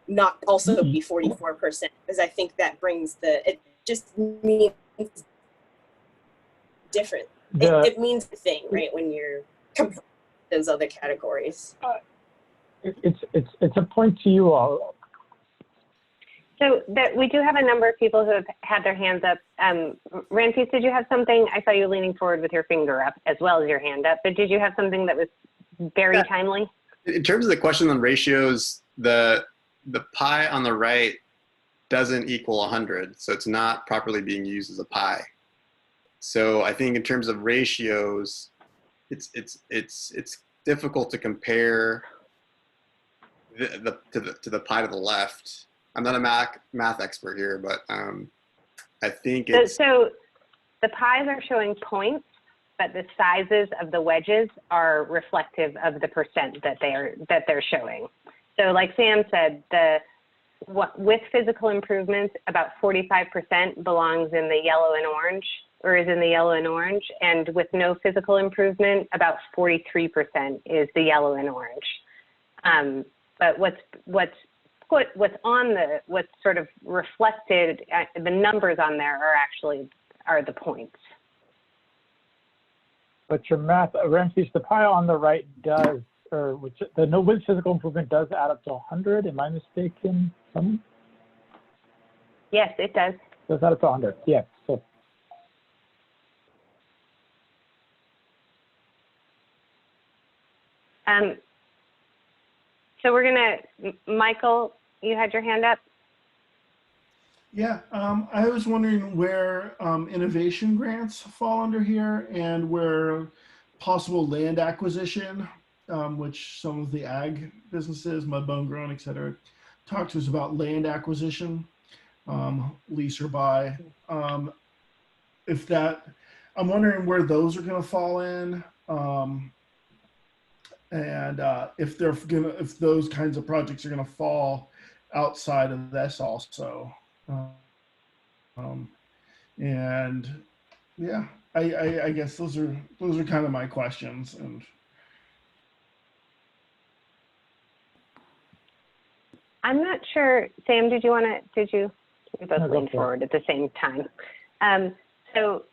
not also be 44%, because I think that brings it just means different. It means a thing, right, when you're comparing those other categories. It's a point to you all. So that we do have a number of people who have had their hands up. Ramses, did you have something? I saw you leaning forward with your finger up as well as your hand up, but did you have something that was very timely? In terms of the question on ratios, the pie on the right doesn't equal 100, so it's not properly being used as a pie. So I think in terms of ratios, it's difficult to compare to the pie to the left. I'm not a math expert here, but I think it's so the pies are showing points, but the sizes of the wedges are reflective of the percent that they're showing. So like Sam said, with physical improvements, about 45% belongs in the yellow and orange, or is in the yellow and orange, and with no physical improvement, about 43% is the yellow and orange. But what's sort of reflected, the numbers on there are the points. But your math, Ramses, the pie on the right does, the no with physical improvement does add up to 100. Am I mistaken? Yes, it does. It does add up to 100. Yes. So we're gonna, Michael, you had your hand up? Yeah, I was wondering where innovation grants fall under here and where possible land acquisition, which some of the ag businesses, Mudbone Grown, et cetera, talk to us about land acquisition, lease or buy. I'm wondering where those are gonna fall in. And if those kinds of projects are going to fall outside of this also, and yeah, I guess those are kind of my questions. And I'm not sure, Sam. Did you both lean forward at the same time? So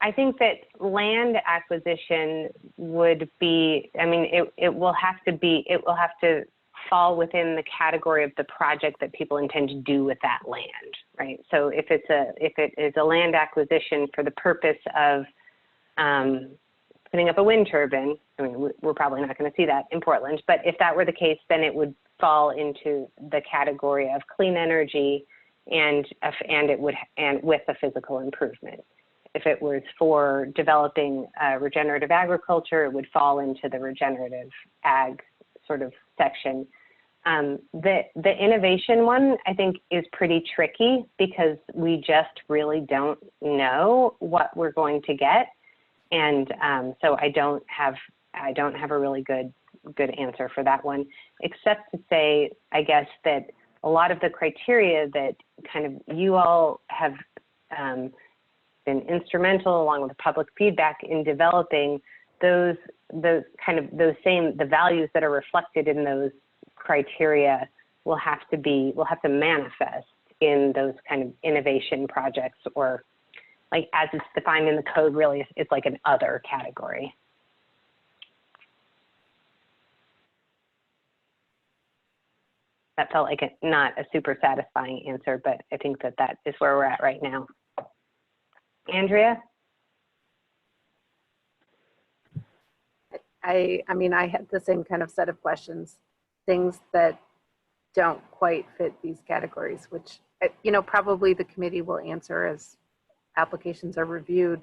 I think that land acquisition would be, I mean, it will have to fall within the category of the project that people intend to do with that land, right? So if it is a land acquisition for the purpose of putting up a wind turbine, I mean, we're probably not going to see that in Portland, but if that were the case, then it would fall into the category of clean energy and with a physical improvement. If it was for developing regenerative agriculture, it would fall into the regenerative ag sort of section. The innovation one, I think, is pretty tricky because we just really don't know what we're going to get, and so I don't have a really good answer for that one, except to say, I guess, that a lot of the criteria that kind of you all have been instrumental, along with the public feedback, in developing the values that are reflected in those criteria will have to manifest in those kind of innovation projects, or like as it's defined in the code, really it's like an other category. That felt like not a super satisfying answer, but I think that is where we're at right now. Andrea? I mean, I had the same kind of set of questions, things that don't quite fit these categories, which, probably the committee will answer as applications are reviewed,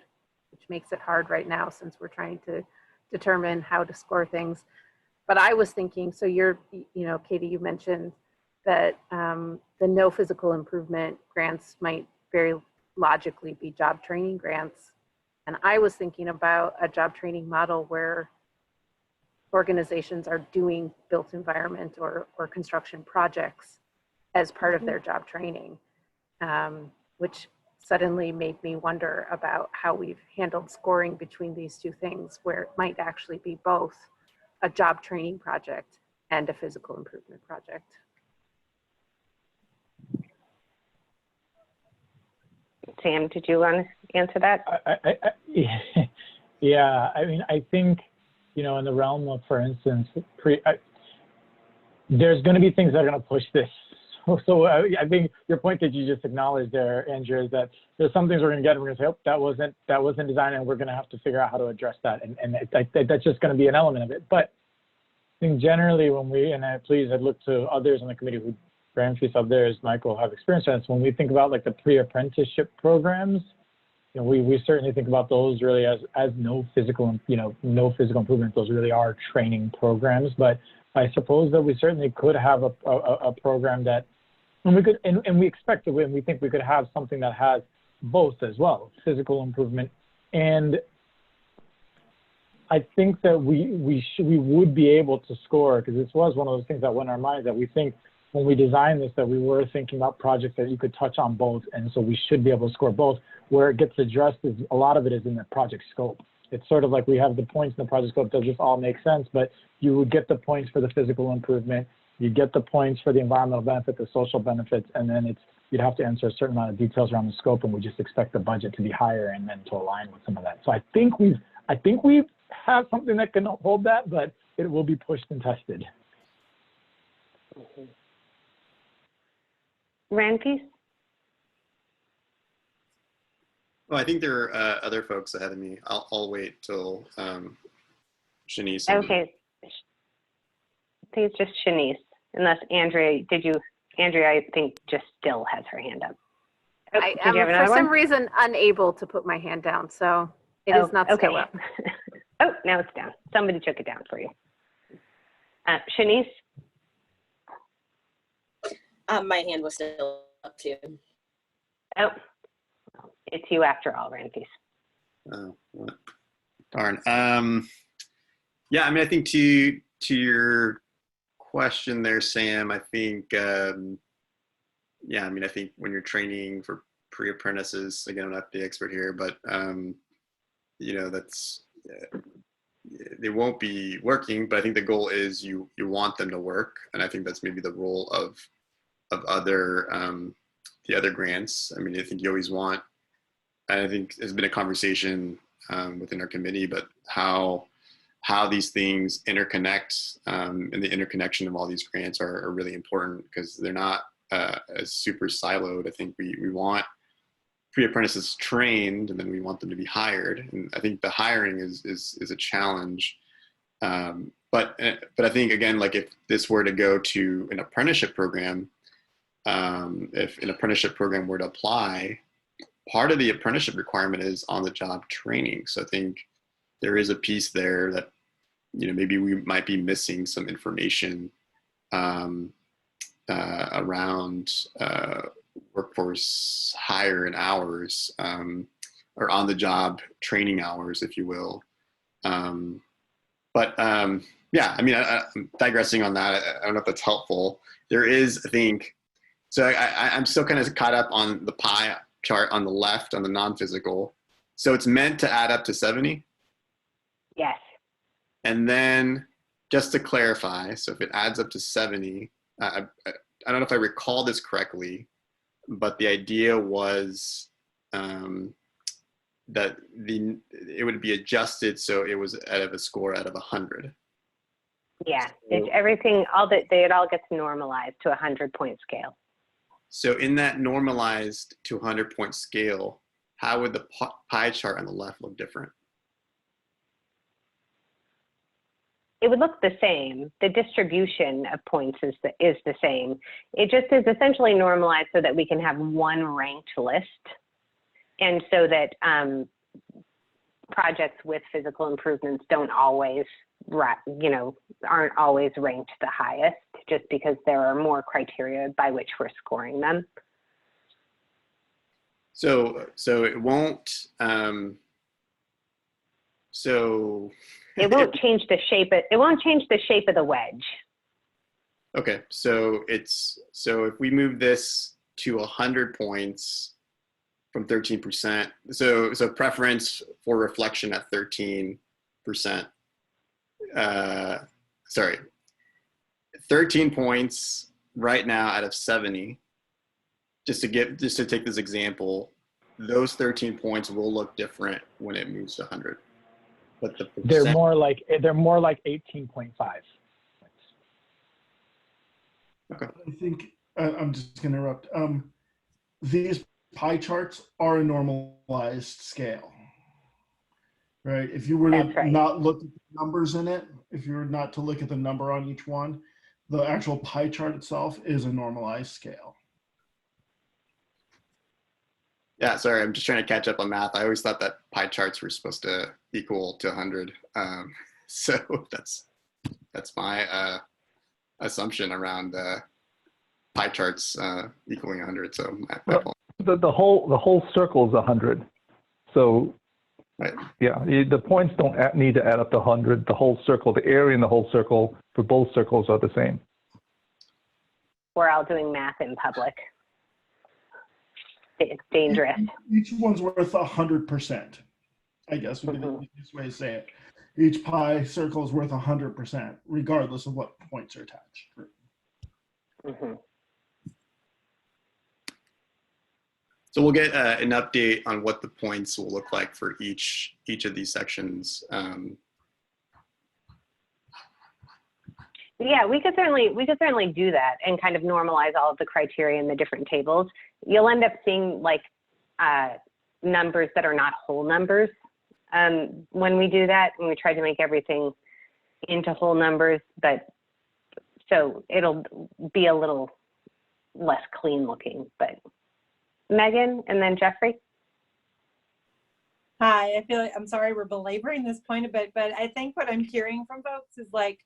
which makes it hard right now since we're trying to determine how to score things. But I was thinking, so Katie, you mentioned that the no physical improvement grants might very logically be job training grants. And I was thinking about a job training model where organizations are doing built environment or construction projects as part of their job training, which suddenly made me wonder about how we've handled scoring between these two things, where it might actually be both a job training project and a physical improvement project. Sam, did you want to answer that? Yeah, I mean, I think, you know, in the realm of, for instance, there's going to be things that are going to push this. So I think your point that you just acknowledged there, Andrew, is that there's some things we're going to get and we're going to say, oh, that wasn't designed, and we're going to have to figure out how to address that. And that's just going to be an element of it. But I think generally when we, and I look to others on the committee who, Ramsey, others, Michael, have experience on this. When we think about like the pre-apprenticeship programs, you know, we certainly think about those really as no physical improvement. Those really are training programs. But I suppose that we certainly could have a program that, and we could, and we expect to, and we think we could have something that has both as well, physical improvement. And I think that we would be able to score, because this was one of those things that went in our minds, that we think when we designed this, that we were thinking about projects that you could touch on both, and so we should be able to score both. Where it gets addressed is a lot of it is in the project scope. It's sort of like we have the points in the project scope. Does this all make sense? But you would get the points for the physical improvement, you get the points for the environmental benefit, the social benefits, and then you'd have to answer a certain amount of details around the scope, and we just expect the budget to be higher and then to align with some of that. So I think we have something that can hold that, but it will be pushed and tested. Ranfis? Well, I think there are other folks ahead of me. I'll wait till Shanice. Okay. I think it's just Shanice, unless Andrea, Andrea, I think just still has her hand up. Oh, I am for some reason unable to put my hand down, so it is not still up. Oh, now it's down. Somebody took it down for you. Shanice? My hand was still up too. Oh, it's you after all, Ranfis. Oh, what? Darn. Yeah, I mean, I think to your question there, Sam, I think, yeah, I mean, I think when you're training for pre-apprentices, again, I'm not the expert here, but, you know, they won't be working, but I think the goal is you want them to work. And I think that's maybe the role of other, the other grants. I mean, I think you always want, and I think there's been a conversation within our committee, but how these things interconnect, and the interconnection of all these grants are really important, because they're not as super siloed. I think we want pre-apprentices trained, and then we want them to be hired. And I think the hiring is a challenge. But I think, again, like if this were to go to an apprenticeship program, if an apprenticeship program were to apply, part of the apprenticeship requirement is on-the-job training. So I think there is a piece there that, you know, maybe we might be missing some information around workforce hire and hours, or on-the-job training hours, if you will. But yeah, I mean, I'm digressing on that. I don't know if that's helpful. There is, I think, so I'm still kind of caught up on the pie chart on the left on the non-physical. So it's meant to add up to 70? Yes. And then just to clarify, so if it adds up to 70, I don't know if I recall this correctly, but the idea was that it would be adjusted so it was out of a score out of 100. Yeah, it all gets normalized to a 100-point scale. So in that normalized to 100-point scale, how would the pie chart on the left look different? It would look the same. The distribution of points is the same. It just is essentially normalized so that we can have one ranked list, and so that projects with physical improvements don't always, aren't always ranked the highest, just because there are more criteria by which we're scoring them. So it won't. It won't change the shape. It won't change the shape of the wedge. Okay, so if we move this to 100 points from 13%, so preference for reflection at 13%. Sorry, 13 points right now out of 70. Just to take this example, those 13 points will look different when it moves to 100. But the they're more like 18.5. Okay. I think I'm just going to interrupt. These pie charts are a normalized scale, right? If you were to not look at the numbers in it, if you were not to look at the number on each one, the actual pie chart itself is a normalized scale. Yeah, sorry, I'm just trying to catch up on math. I always thought that pie charts were supposed to equal to 100. So that's my assumption around pie charts equaling 100. So the whole circle is 100. So right. Yeah, the points don't need to add up to 100. The whole circle, the area in the whole circle for both circles are the same. We're all doing math in public. It's dangerous. Each one's worth 100%. I guess would be the easiest way to say it. Each pie circle is worth 100%, regardless of what points are attached. So we'll get an update on what the points will look like for each of these sections. Yeah, we could certainly do that and kind of normalize all of the criteria in the different tables. You'll end up seeing like numbers that are not whole numbers when we do that, and we try to make everything into whole numbers, but so it'll be a little less clean looking. But Megan and then Jeffrey. Hi, I feel like, I'm sorry we're belaboring this point a bit, but I think what I'm hearing from folks is like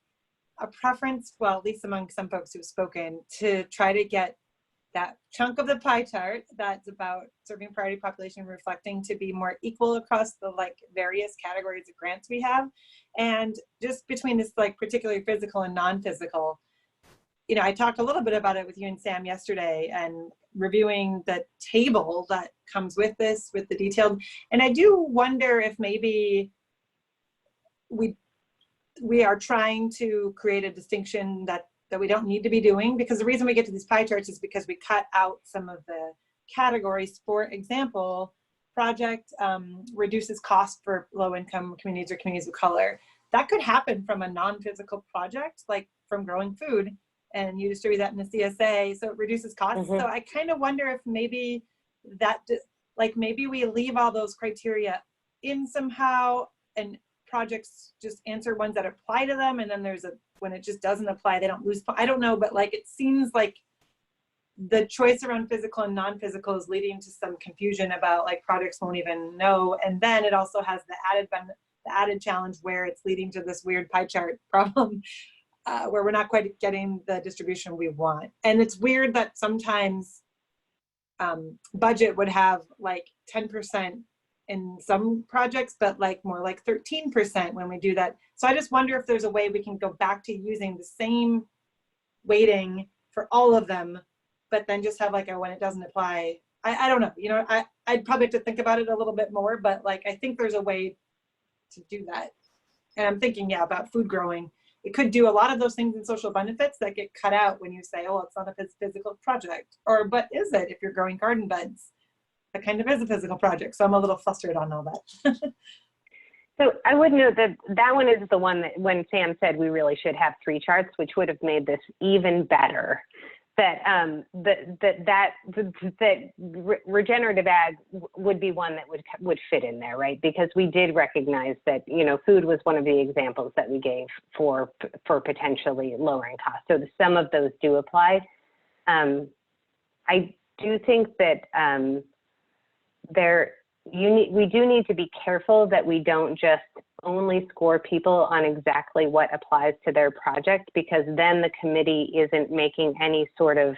a preference, well, at least among some folks who've spoken, to try to get that chunk of the pie chart that's about serving priority population reflecting to be more equal across the like various categories of grants we have. And just between this like particularly physical and non-physical, you know, I talked a little bit about it with you and Sam yesterday and reviewing the table that comes with this, with the detailed, and I do wonder if maybe we are trying to create a distinction that we don't need to be doing, because the reason we get to these pie charts is because we cut out some of the categories. For example, project reduces cost for low-income communities or communities of color. That could happen from a non-physical project, like from growing food, and you distribute that in the CSA, so it reduces costs. So I kind of wonder if maybe that, like maybe we leave all those criteria in somehow, and projects just answer ones that apply to them, and then there's when it just doesn't apply, they don't lose. I don't know, but like it seems like the choice around physical and non-physical is leading to some confusion about like projects won't even know, and then it also has the added challenge where it's leading to this weird pie chart problem where we're not quite getting the distribution we want. And it's weird that sometimes budget would have like 10% in some projects, but like more like 13% when we do that. So I just wonder if there's a way we can go back to using the same weighting for all of them, but then just have like a when it doesn't apply. I don't know, you know, I'd probably have to think about it a little bit more, but like I think there's a way to do that. And I'm thinking, yeah, about food growing. It could do a lot of those things in social benefits that get cut out when you say, oh, it's not a physical project. Or, but is it if you're growing garden beds? That kind of is a physical project. So I'm a little flustered on all that. So I would note that that one is the one that when Sam said we really should have 3 charts, which would have made this even better. That regenerative ag would be one that would fit in there, right? Because we did recognize that, you know, food was one of the examples that we gave for potentially lowering costs. So some of those do apply. I do think that we do need to be careful that we don't just only score people on exactly what applies to their project, because then the committee isn't making any sort of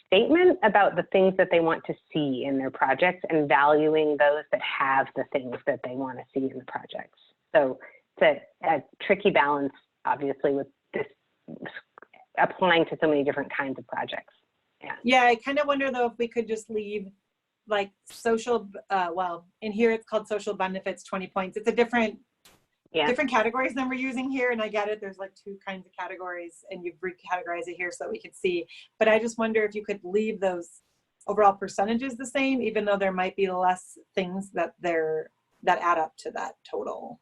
statement about the things that they want to see in their projects and valuing those that have the things that they want to see in the projects. So it's a tricky balance, obviously, with this applying to so many different kinds of projects. Yeah, I kind of wonder though if we could just leave like social, well, in here it's called social benefits 20 points. It's a different different categories than we're using here. And I get it, there's like 2 kinds of categories and you've recategorized it here so that we could see. But I just wonder if you could leave those overall percentages the same, even though there might be less things that add up to that total.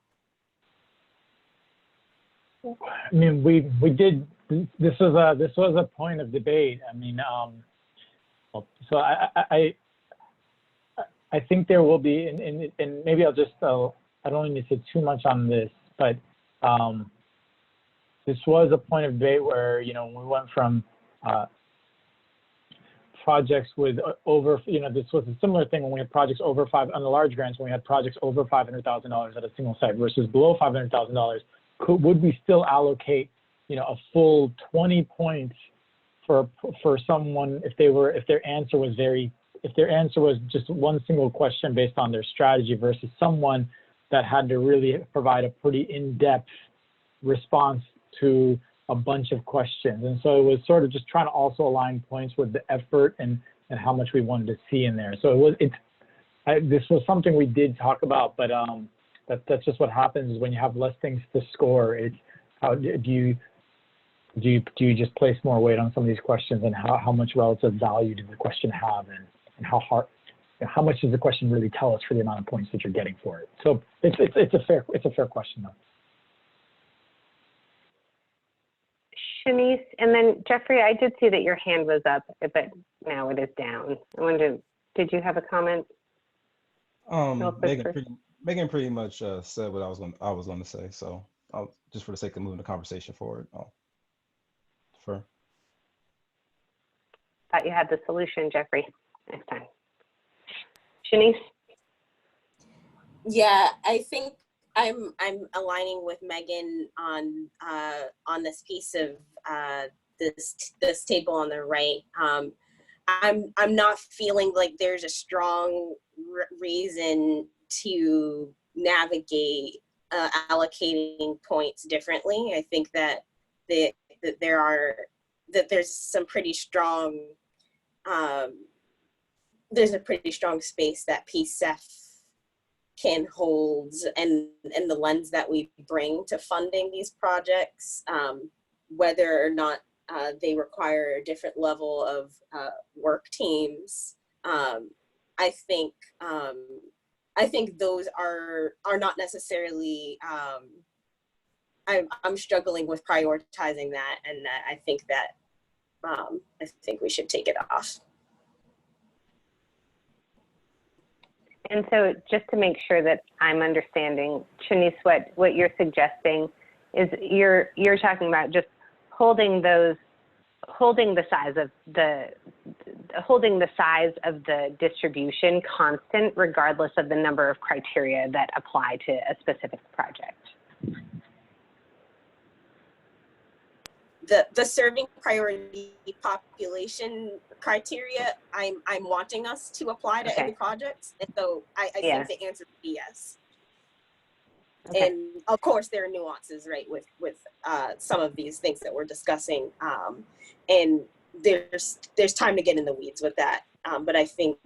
I mean, we did, this was a point of debate. I mean, so I think there will be, and maybe I'll just, I don't need to say too much on this, but this was a point of debate where, you know, we went from projects with over, you know, this was a similar thing when we had projects over on the large grants, when we had projects over $500,000 at a single site versus below $500,000. Would we still allocate, you know, a full 20 points for someone if their answer was just one single question based on their strategy versus someone that had to really provide a pretty in-depth response to a bunch of questions. And so it was sort of just trying to also align points with the effort and how much we wanted to see in there. So this was something we did talk about, but that's just what happens is when you have less things to score. It's how do you just place more weight on some of these questions, and how much relative value does the question have, and how much does the question really tell us for the amount of points that you're getting for it? So it's a fair question though. Shanice, and then Jeffrey, I did see that your hand was up, but now it is down. I wondered, did you have a comment? Megan pretty much said what I was going to say. So I'll just for the sake of moving the conversation forward, I'll defer. Thought you had the solution, Jeffrey. Next time. Shanice? Yeah, I think I'm aligning with Megan on this piece of this table on the right. I'm not feeling like there's a strong reason to navigate allocating points differently. I think that there's some pretty strong there's a pretty strong space that PCEF can hold, and the lens that we bring to funding these projects, whether or not they require a different level of work teams. I think those are not necessarily. I'm struggling with prioritizing that, and I think we should take it off. And so just to make sure that I'm understanding, Shanice, what you're suggesting is you're talking about just holding the size of the distribution constant regardless of the number of criteria that apply to a specific project. The serving priority population criteria, I'm wanting us to apply to every project, and so I think the answer would be yes. Okay. And of course, there are nuances, right, with some of these things that we're discussing, and there's time to get in the weeds with that. But I think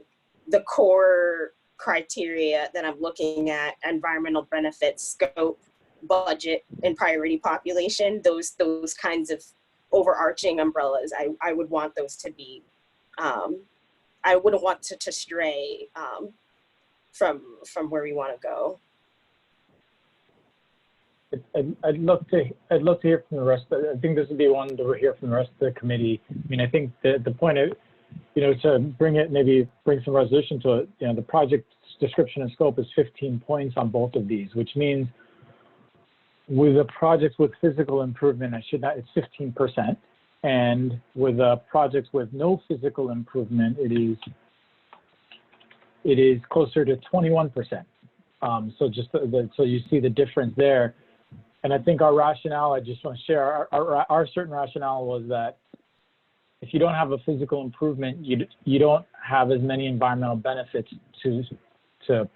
the core criteria that I'm looking at: environmental benefits, scope, budget, and priority population. Those kinds of overarching umbrellas. I would want those to be. I wouldn't want to stray from where we want to go. I'd love to hear from the rest. I think this would be one to hear from the rest of the committee. I mean, I think the point of, to bring some resolution to it. The project description and scope is 15 points on both of these, which means with a project with physical improvement, it's 15%, and with a project with no physical improvement, it is closer to 21%. So you see the difference there. And I think our rationale, I just want to share, our certain rationale was that if you don't have a physical improvement, you don't have as many environmental benefits to sort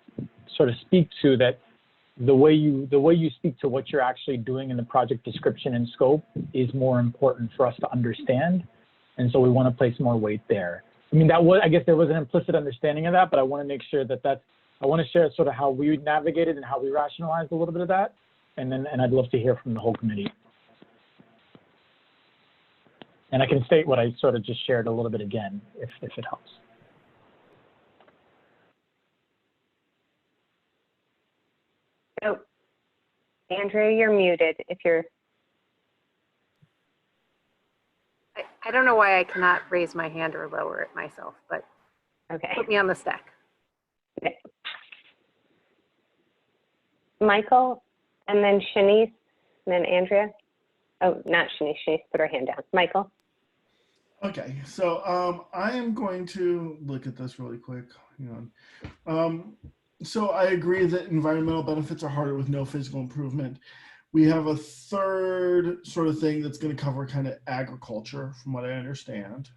of speak to that. The way you speak to what you're actually doing in the project description and scope is more important for us to understand. And so we want to place more weight there. I mean, I guess there was an implicit understanding of that, but I want to make sure I want to share sort of how we navigated and how we rationalized a little bit of that. and I'd love to hear from the whole committee. And I can state what I sort of just shared a little bit again, if it helps. Oh, Andrea, you're muted if you're. I don't know why I cannot raise my hand or lower it myself, but Okay. put me on the stack. Okay. Michael, and then Shanice, and then Andrea. Oh, not Shanice. Shanice put her hand down. Michael. Okay, so I am going to look at this really quick. Hang on. So I agree that environmental benefits are harder with no physical improvement. We have a third sort of thing that's going to cover kind of agriculture, from what I understand,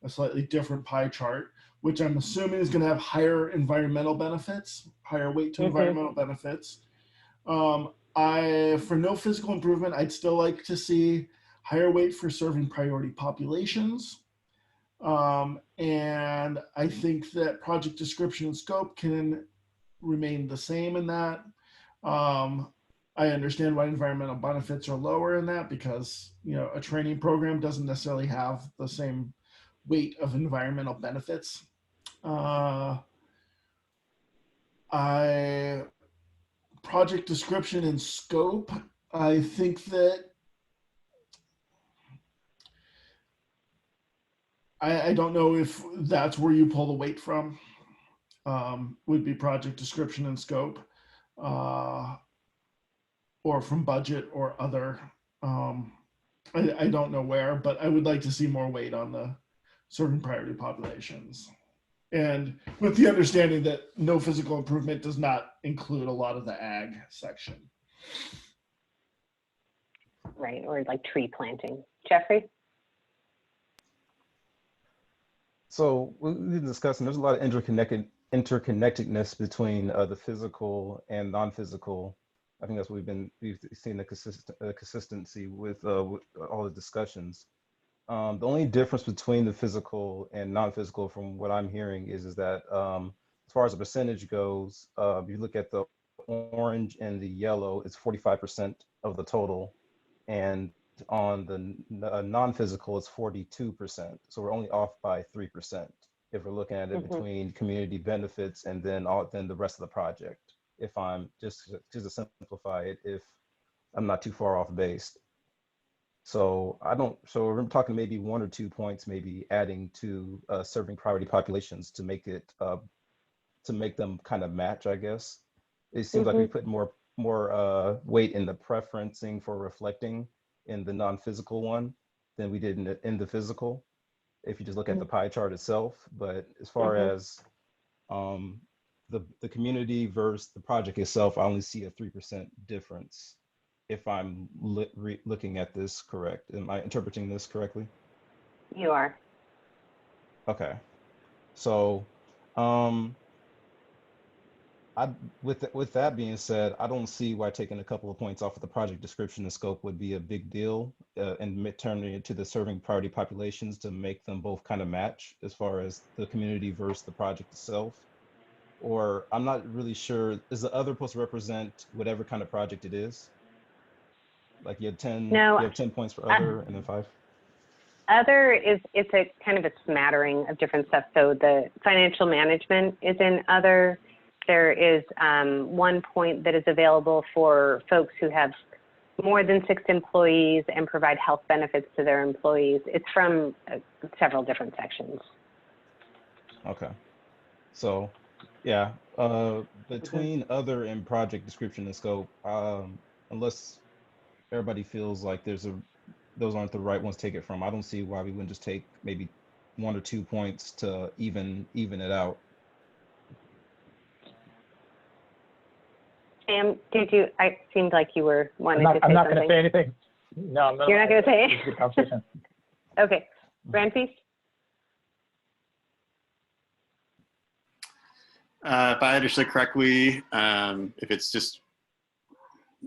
a slightly different pie chart, which I'm assuming is going to have higher environmental benefits, higher weight to environmental benefits. For no physical improvement, I'd still like to see higher weight for serving priority populations. And I think that project description and scope can remain the same in that. I understand why environmental benefits are lower in that because, you know, a training program doesn't necessarily have the same weight of environmental benefits. Project description and scope, I think that I don't know if that's where you pull the weight from, would be project description and scope, or from budget or other. I don't know where, but I would like to see more weight on the serving priority populations. And with the understanding that no physical improvement does not include a lot of the ag section. Right, or like tree planting. Jeffrey? So we've been discussing, there's a lot of interconnectedness between the physical and non-physical. I think that's what we've seen the consistency with all the discussions. The only difference between the physical and non-physical, from what I'm hearing, is that as far as the percentage goes, if you look at the orange and the yellow, it's 45% of the total, and on the non-physical, it's 42%. So we're only off by 3% if we're looking at it between community benefits and then the rest of the project. If I'm just to simplify it, if I'm not too far off base. So we're talking maybe 1 or 2 points, maybe adding to serving priority populations to make it to make them kind of match, I guess. It seems like we put more weight in the preferencing for reflecting in the non-physical one than we did in the physical, if you just look at the pie chart itself. But as far as the community versus the project itself, I only see a 3% difference. If I'm looking at this correct, am I interpreting this correctly? You are. Okay, so with that being said, I don't see why taking a couple of points off of the project description and scope would be a big deal, and turning it to the serving priority populations to make them both kind of match as far as the community versus the project itself. Or I'm not really sure, is the other supposed to represent whatever kind of project it is? Like you have 10, no, you have 10 points for other and then 5? Other it's a kind of a smattering of different stuff. So the financial management is in other. There is 1 point that is available for folks who have more than 6 employees and provide health benefits to their employees. It's from several different sections. Okay. So, yeah, between other and project description and scope, unless everybody feels like those aren't the right ones to take it from, I don't see why we wouldn't just take maybe 1 or 2 points to even it out. Sam, it seemed like you were wanting to say something. I'm not going to say anything. No, You're not going to say it? Conversation. Okay. Ranfis? If I understood correctly, if it's just,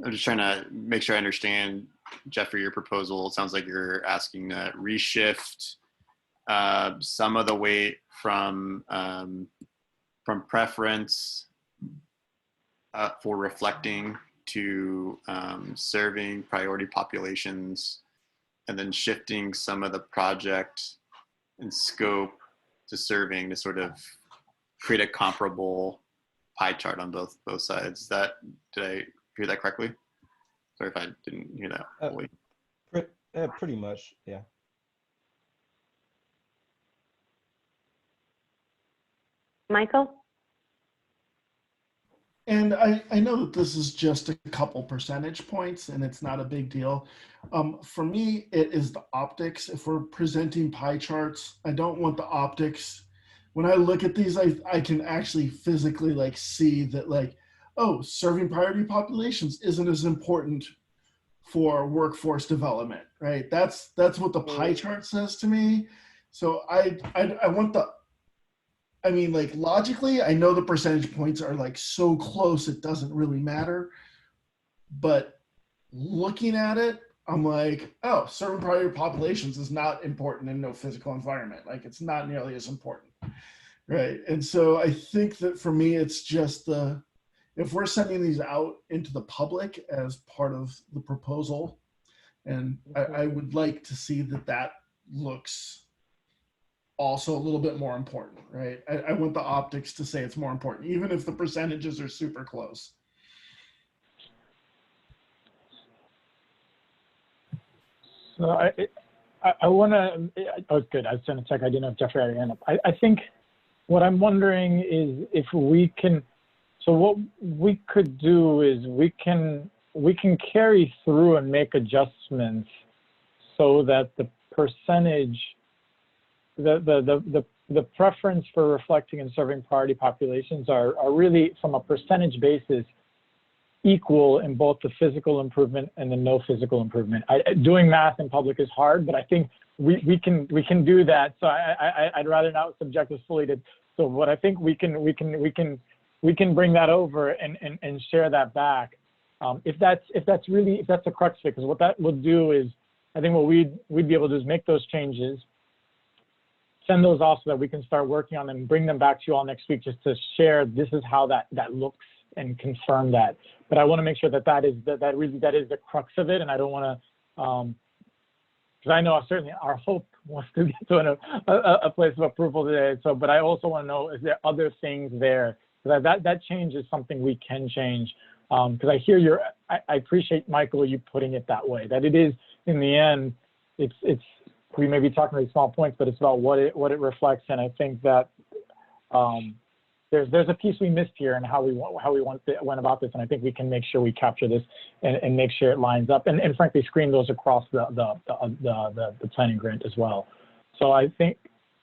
I'm just trying to make sure I understand, Jeffrey, your proposal. It sounds like you're asking to reshift some of the weight from preference for reflecting to serving priority populations and then shifting some of the project and scope to serving to sort of create a comparable pie chart on both sides. Did I hear that correctly? Sorry if I didn't hear that fully. Pretty much, yeah. Michael? And I know that this is just a couple percentage points and it's not a big deal. For me, it is the optics. If we're presenting pie charts, I don't want the optics. When I look at these, I can actually physically like see that like, oh, serving priority populations isn't as important for workforce development, right? That's what the pie chart says to me. So I want the, I mean, like logically, I know the percentage points are like so close, it doesn't really matter. But looking at it, I'm like, oh, serving priority populations is not important in no physical environment. Like it's not nearly as important, right? And so I think that for me, it's just if we're sending these out into the public as part of the proposal, and I would like to see that looks also a little bit more important, right? I want the optics to say it's more important, even if the percentages are super close. So I want to, oh, good. I was trying to check. I didn't know if Jeffrey had a hand up. I think what I'm wondering is if we can, so what we could do is we can carry through and make adjustments so that the percentage, the preference for reflecting and serving priority populations are really, from a percentage basis, equal in both the physical improvement and the no physical improvement. Doing math in public is hard, but I think we can do that. So I'd rather not subject us fully to. So what I think we can bring that over and share that back. If that's the crux of it, because what that will do is, I think what we'd be able to do is make those changes, send those off so that we can start working on them and bring them back to you all next week just to share this is how that looks and confirm that. But I want to make sure that is the crux of it, and I don't want to, because I know certainly our hope was to get to a place of approval today. So, but I also want to know, is there other things there? Because that change is something we can change. Because I hear I appreciate, Michael, you putting it that way, that it is, in the end, it's we may be talking these small points, but it's about what it reflects. And I think that there's a piece we missed here and how we went about this. And I think we can make sure we capture this and make sure it lines up and frankly screen those across the planning grant as well. So I think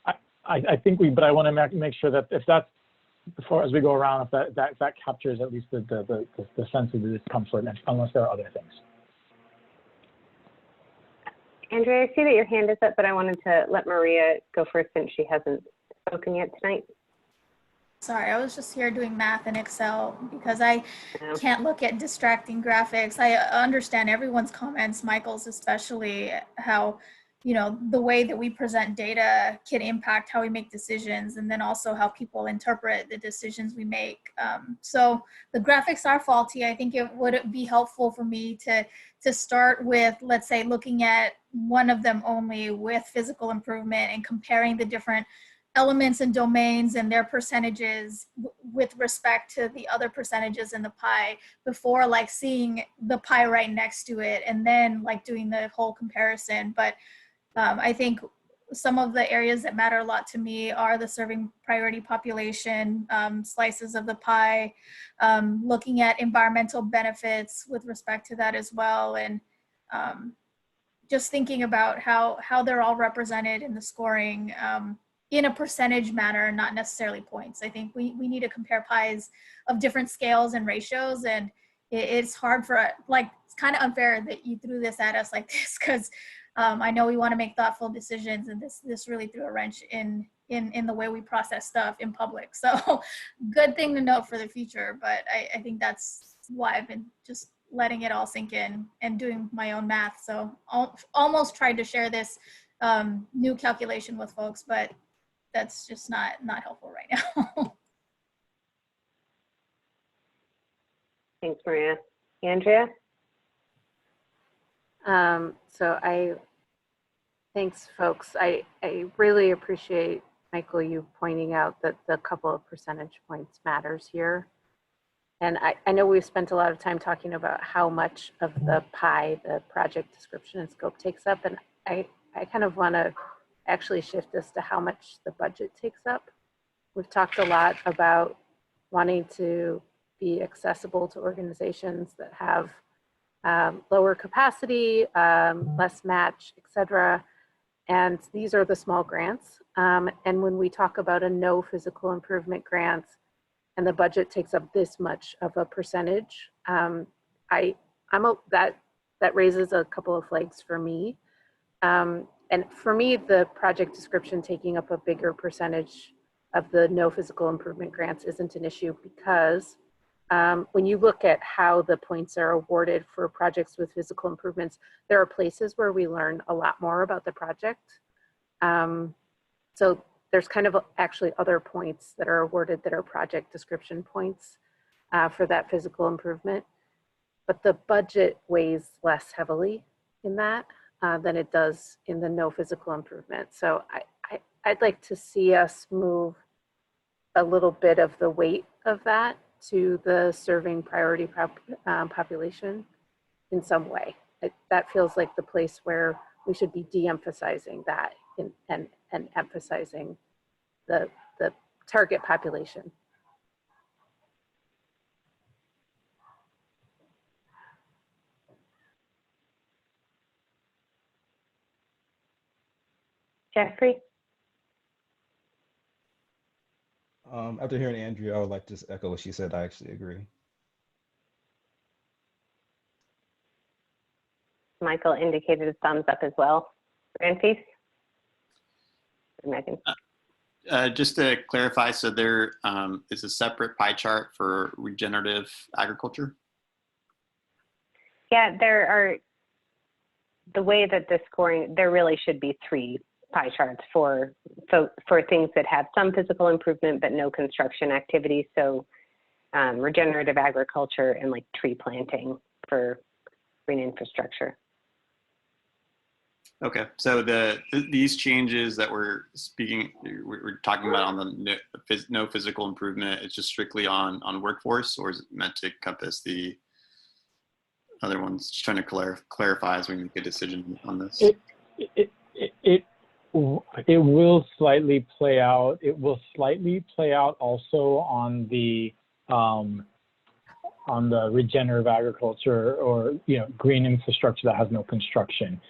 but I want to make sure that if that's, before as we go around, if that captures at least the sense of the discomfort, unless there are other things. Andrea, I see that your hand is up, but I wanted to let Maria go first since she hasn't spoken yet tonight. Sorry, I was just here doing math in Excel because I can't look at distracting graphics. I understand everyone's comments, Michael's especially, how, you know, the way that we present data can impact how we make decisions, and then also how people interpret the decisions we make. So the graphics are faulty. I think it would be helpful for me to start with, let's say, looking at one of them only with physical improvement and comparing the different elements and domains and their percentages with respect to the other percentages in the pie before like seeing the pie right next to it and then like doing the whole comparison. But I think some of the areas that matter a lot to me are the serving priority population, slices of the pie, looking at environmental benefits with respect to that as well, and just thinking about how they're all represented in the scoring in a percentage manner, not necessarily points. I think we need to compare pies of different scales and ratios, and it's hard for, like, it's kind of unfair that you threw this at us like this, because I know we want to make thoughtful decisions, and this really threw a wrench in the way we process stuff in public. So good thing to note for the future, but I think that's why I've been just letting it all sink in and doing my own math. So almost tried to share this new calculation with folks, but that's just not helpful right now. Thanks, Maria. Andrea? Thanks folks. I really appreciate, Michael, you pointing out that the couple of percentage points matters here. And I know we've spent a lot of time talking about how much of the pie the project description and scope takes up. And I kind of want to actually shift this to how much the budget takes up. We've talked a lot about wanting to be accessible to organizations that have lower capacity, less match, et cetera. And these are the small grants. And when we talk about a no physical improvement grant and the budget takes up this much of a percentage, that raises a couple of flags for me. And for me, the project description taking up a bigger percentage of the no physical improvement grants isn't an issue, because when you look at how the points are awarded for projects with physical improvements, there are places where we learn a lot more about the project. So there's kind of actually other points that are awarded that are project description points for that physical improvement. But the budget weighs less heavily in that than it does in the no physical improvement. So I'd like to see us move a little bit of the weight of that to the serving priority population in some way. That feels like the place where we should be de-emphasizing that and emphasizing the target population. Jeffrey? After hearing Andrea, I would like to just echo what she said. I actually agree. Michael indicated a thumbs up as well. Grantpiece? Megan? Just to clarify, so there is a separate pie chart for regenerative agriculture? Yeah, there are, the way that the scoring, there really should be 3 pie charts for things that have some physical improvement but no construction activity. So regenerative agriculture and like tree planting for green infrastructure. Okay, so these changes that we're talking about on the no physical improvement, it's just strictly on workforce, or is it meant to encompass the other ones? Just trying to clarify as we make a decision on this. It will slightly play out. It will slightly play out also on the regenerative agriculture, or green infrastructure that has no construction.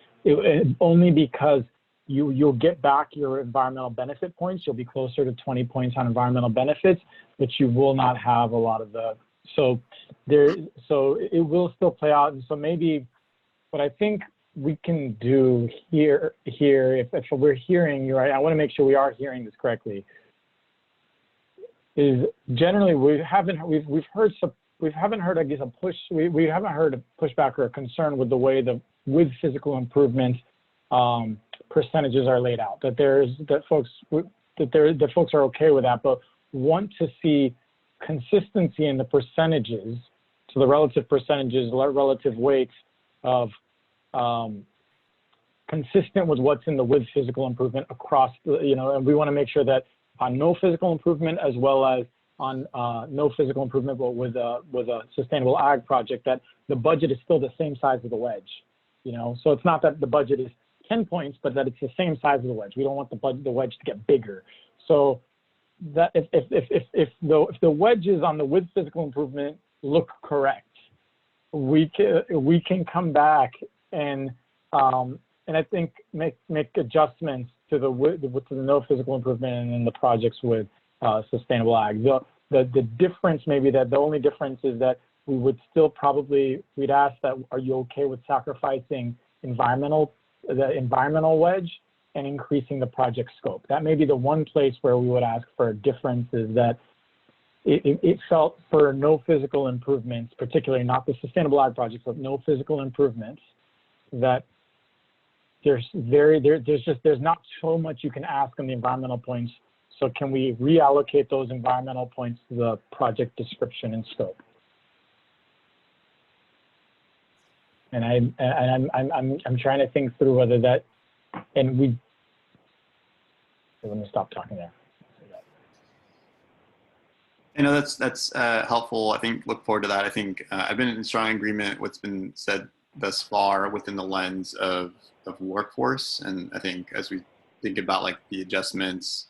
Only because you'll get back your environmental benefit points. You'll be closer to 20 points on environmental benefits, but you will not have a lot of the. So it will still play out. And so maybe what I think we can do here, if we're hearing you right, I want to make sure we are hearing this correctly, is generally we haven't heard I guess we haven't heard a pushback or a concern with the way with physical improvement percentages are laid out, that folks are okay with that, but want to see consistency in the percentages, so the relative percentages, relative weights of consistent with what's in the with physical improvement across the, and we want to make sure that on no physical improvement as well as on no physical improvement, but with a sustainable ag project, that the budget is still the same size of the wedge. So it's not that the budget is 10 points, but that it's the same size of the wedge. We don't want the wedge to get bigger. So that if the wedges on the with physical improvement look correct, we can come back and I think make adjustments to the no physical improvement and then the projects with sustainable ag. The difference, maybe that the only difference is that we would still we'd ask that, are you okay with sacrificing the environmental wedge and increasing the project scope? That may be the one place where we would ask for a difference, is that it felt for no physical improvements, particularly not the sustainable ag projects, but no physical improvements, that there's not so much you can ask on the environmental points. So can we reallocate those environmental points to the project description and scope? And I'm trying to think through whether that, and we, let me stop talking there. You know, that's helpful. I think, look forward to that. I think I've been in strong agreement what's been said thus far within the lens of workforce. And I think as we think about like the adjustments,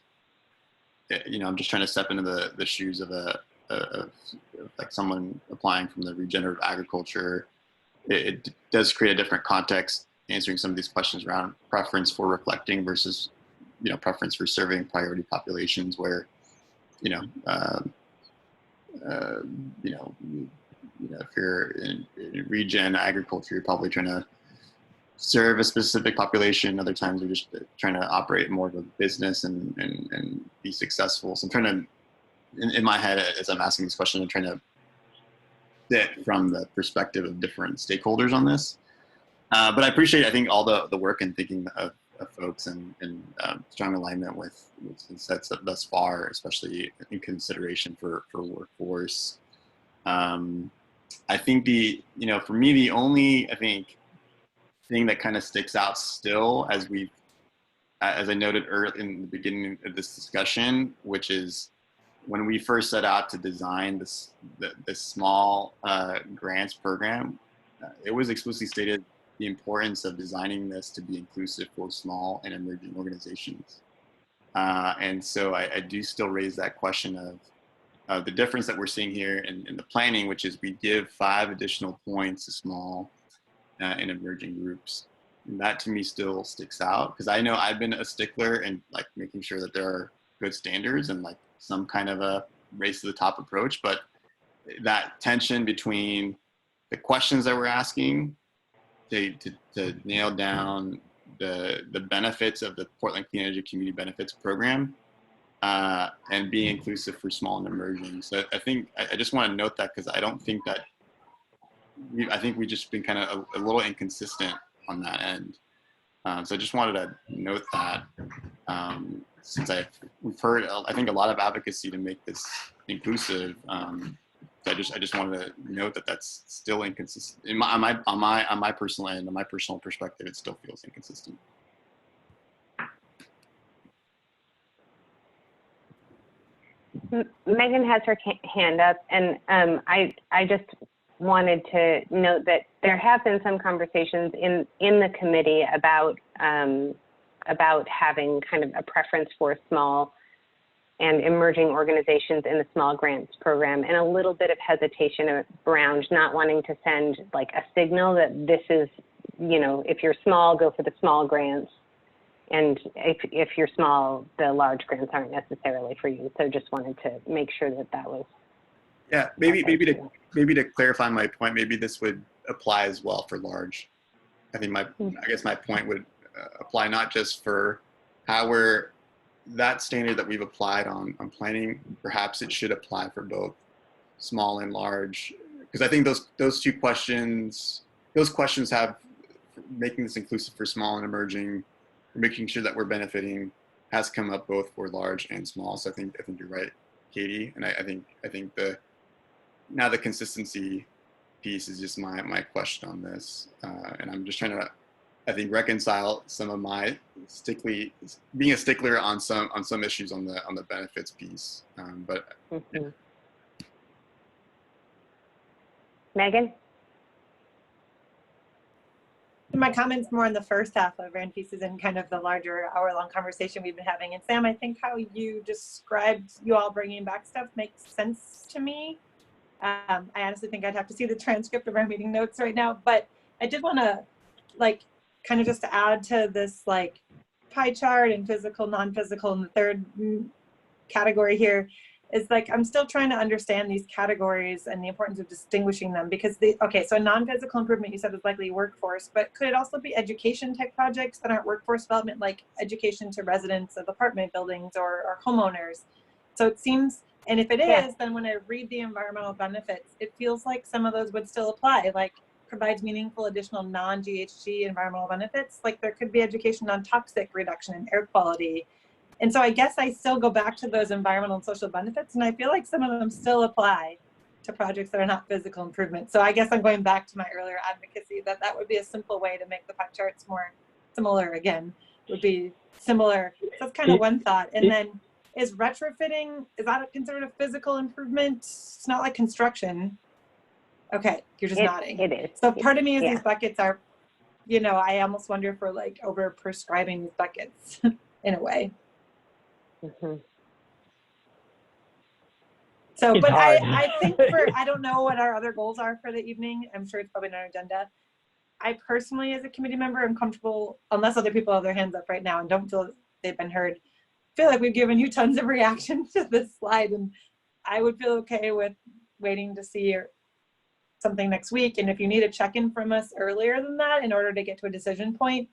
you know, I'm just trying to step into the shoes of like someone applying from the regenerative agriculture. It does create a different context answering some of these questions around preference for reflecting versus, you know, preference for serving priority populations where, you know, if you're in regen agriculture, you're probably trying to serve a specific population. Other times you're just trying to operate more of a business and be successful. So I'm trying to, in my head, as I'm asking this question, I'm trying to sit from the perspective of different stakeholders on this. But I appreciate, I think, all the work and thinking of folks and strong alignment with sets up thus far, especially in consideration for workforce. I think for me, the only, I think, thing that kind of sticks out still as I noted early in the beginning of this discussion, which is when we first set out to design this small grants program, it was explicitly stated the importance of designing this to be inclusive for small and emerging organizations. And so I do still raise that question of the difference that we're seeing here in the planning, which is we give 5 additional points to small and emerging groups. And that to me still sticks out because I know I've been a stickler in like making sure that there are good standards and like some kind of a race to the top approach, but that tension between the questions that we're asking to nail down the benefits of the Portland Clean Energy Community Benefits Program and be inclusive for small and emerging. So I think I just want to note that because I don't think that I think we've just been kind of a little inconsistent on that end. So I just wanted to note that since we've heard I think a lot of advocacy to make this inclusive. I just wanted to note that that's still inconsistent. On my personal end, on my personal perspective, it still feels inconsistent. Megan has her hand up, and I just wanted to note that there have been some conversations in the committee about having kind of a preference for small and emerging organizations in the small grants program, and a little bit of hesitation around not wanting to send like a signal that this is, you know, if you're small, go for the small grants, and if you're small, the large grants aren't necessarily for you. So just wanted to make sure that was. Yeah, maybe to clarify my point, maybe this would apply as well for large. I think I guess my point would apply not just for how that standard that we've applied on planning, perhaps it should apply for both small and large, because I think those questions have making this inclusive for small and emerging, making sure that we're benefiting has come up both for large and small. So I think you're right, Katie, and I think the consistency piece is just my question on this, and I'm just trying to reconcile some of my being a stickler on some issues on the benefits piece. But mm-hmm. Megan? My comments more in the first half of Rand pieces and kind of the larger hour-long conversation we've been having. And Sam, I think how you described you all bringing back stuff makes sense to me. I honestly think I'd have to see the transcript of our meeting notes right now, but I did want to kind of just to add to this like pie chart and physical, non-physical, and the third category here is like, I'm still trying to understand these categories and the importance of distinguishing them because so non-physical improvement you said is likely workforce, but could it also be education type projects that aren't workforce development, like education to residents of apartment buildings or homeowners? So it seems, and if it is, then when I read the environmental benefits, it feels like some of those would still apply, like provides meaningful additional non-GHG environmental benefits. Like there could be education on toxic reduction and air quality. And so I guess I still go back to those environmental and social benefits, and I feel like some of them still apply. to projects that are not physical improvement. So I guess I'm going back to my earlier advocacy that that would be a simple way to make the pie charts more similar again, would be similar. So that's kind of one thought. And then is retrofitting, is that considered a physical improvement? It's not like construction. Okay, you're just nodding. It is. So part of me is these buckets are, you know, I almost wonder if we're like over prescribing these buckets in a way. Mm-hmm. So, It's but hard. I think I don't know what our other goals are for the evening. I'm sure it's probably not on our agenda. I personally, as a committee member, am comfortable, unless other people have their hands up right now and don't feel they've been heard, feel like we've given you tons of reaction to this slide, and I would feel okay with waiting to see something next week. And if you need a check-in from us earlier than that in order to get to a decision point,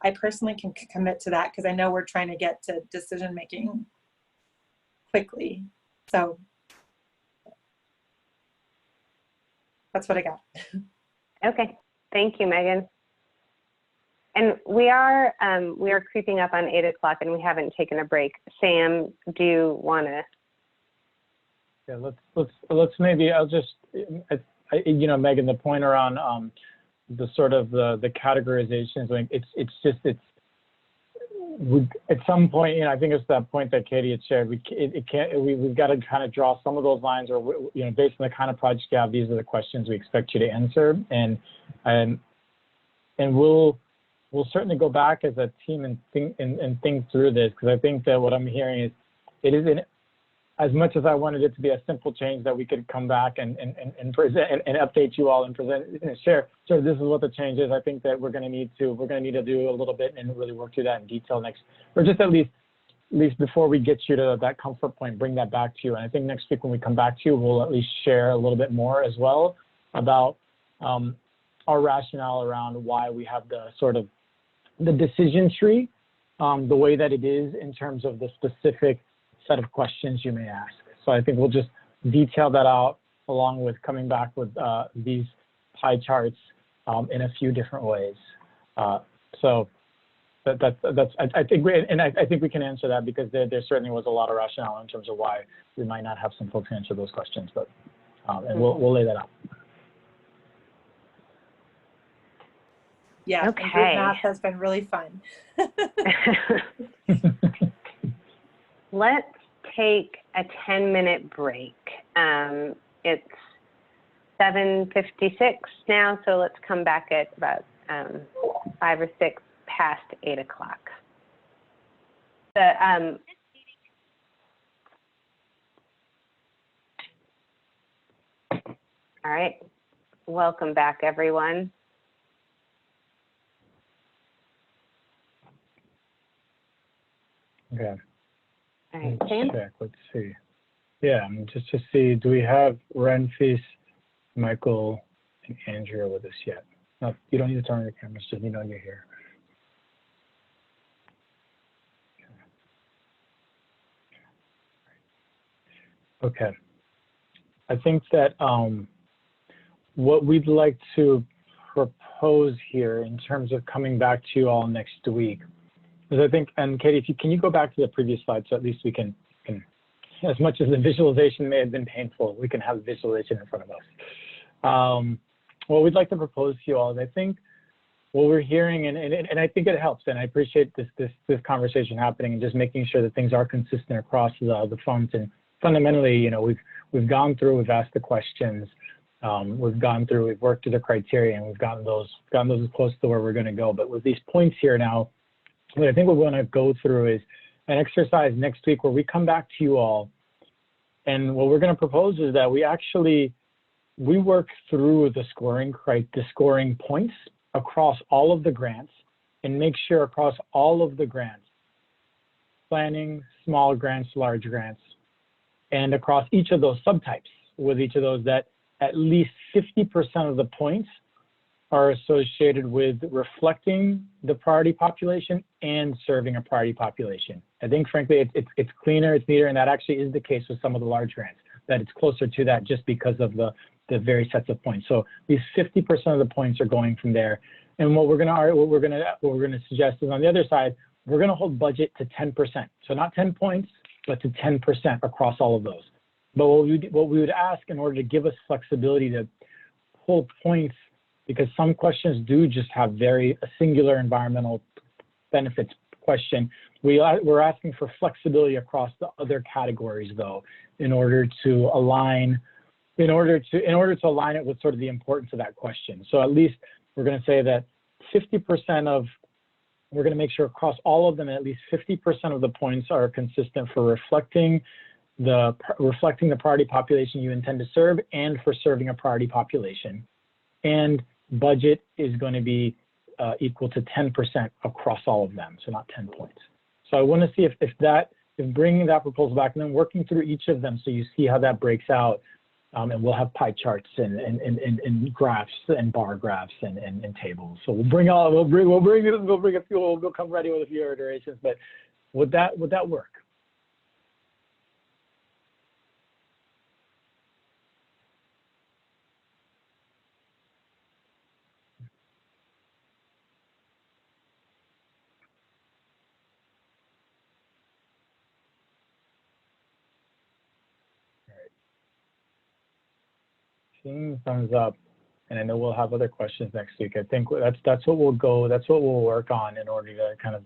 I personally can commit to that because I know we're trying to get to decision making quickly. So that's what I got. Okay, thank you, Megan. And we are creeping up on 8 o'clock, and we haven't taken a break. Sam, do you want to? Yeah, let's maybe, I'll just, you know, Megan, the point around the sort of the categorizations, like at some point, you know, I think it's that point that Katie had shared. We've got to kind of draw some of those lines, or you know, based on the kind of project you have, these are the questions we expect you to answer, and we'll certainly go back as a team and think through this, because I think that what I'm hearing is it isn't as much as I wanted it to be a simple change that we could come back and present and update you all and present and share. So this is what the change is. I think that we're going to need to do a little bit and really work through that in detail next, or just at least before we get you to that comfort point, bring that back to you. And I think next week when we come back to you, we'll at least share a little bit more as well about our rationale around why we have the sort of the decision tree, the way that it is in terms of the specific set of questions you may ask. So I think we'll just detail that out along with coming back with these pie charts in a few different ways. So I think we can answer that, because there certainly was a lot of rationale in terms of why we might not have some folks answer those questions, but and we'll lay that out. Yeah, okay. Group math has been really fun. Let's take a 10-minute break. It's 7:56 now, so let's come back at about 5 or 6 past 8 o'clock. All right, welcome back, everyone. Okay. All right, Sam? Let's see. Yeah, just to see, do we have Renfis, Michael, and Andrea with us yet? No, you don't need to turn on your cameras, just you know you're here. Okay. I think that what we'd like to propose here in terms of coming back to you all next week, I think, and Katie, can you go back to the previous slide, so at least we can, as much as the visualization may have been painful, we can have visualization in front of us. What we'd like to propose to you all is, I think what we're hearing, and I think it helps, and I appreciate this conversation happening and just making sure that things are consistent across the funds. And fundamentally, you know, we've gone through, we've asked the questions, we've worked through the criteria, and we've gotten those as close to where we're going to go. But with these points here now, what I think we want to go through is an exercise next week where we come back to you all, and what we're going to propose is that we work through the scoring points across all of the grants, and make sure across all of the grants, planning, small grants, large grants, and across each of those subtypes, with each of those, that at least 50% of the points are associated with reflecting the priority population and serving a priority population. I think, frankly, it's cleaner, it's neater, and that actually is the case with some of the large grants, that it's closer to that just because of the very sets of points. So these 50% of the points are going from there. And what we're gonna suggest is, on the other side, we're gonna hold budget to 10%. So not 10 points, but to 10% across all of those. But what we would ask in order to give us flexibility to pull points, because some questions do just have a singular environmental benefits question. We're asking for flexibility across the other categories though, in order to align it with sort of the importance of that question. So at least we're going to say that 50% we're going to make sure across all of them, at least 50% of the points are consistent for reflecting the priority population you intend to serve and for serving a priority population. And budget is going to be equal to 10% across all of them, so not 10 points. So I want to see if bringing that proposal back and then working through each of them so you see how that breaks out. And we'll have pie charts and graphs and bar graphs and tables. So we'll come ready with a few iterations. But would that work? Seeing thumbs up, and I know we'll have other questions next week. I think that's what we'll work on in order to kind of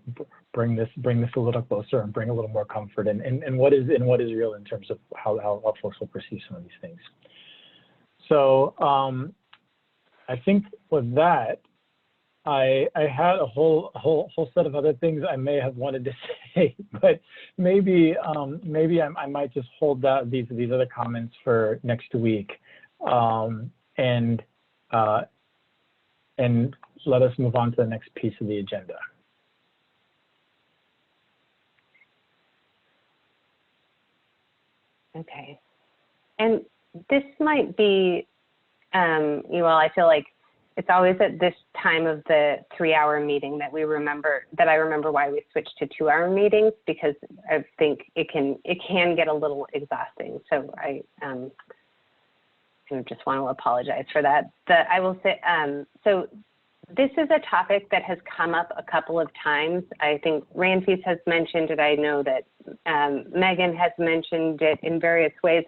bring this a little closer and bring a little more comfort in what is real in terms of how folks will perceive some of these things. So I think with that, I had a whole set of other things I may have wanted to say, but maybe I might just hold these other comments for next week. And let us move on to the next piece of the agenda. Okay. And this might be, you all, I feel like it's always at this time of the 3-hour meeting that I remember why we switched to 2-hour meetings, because I think it can get a little exhausting. So I just want to apologize for that. I will say, so this is a topic that has come up a couple of times. I think Ranfis has mentioned it. I know that Megan has mentioned it in various ways,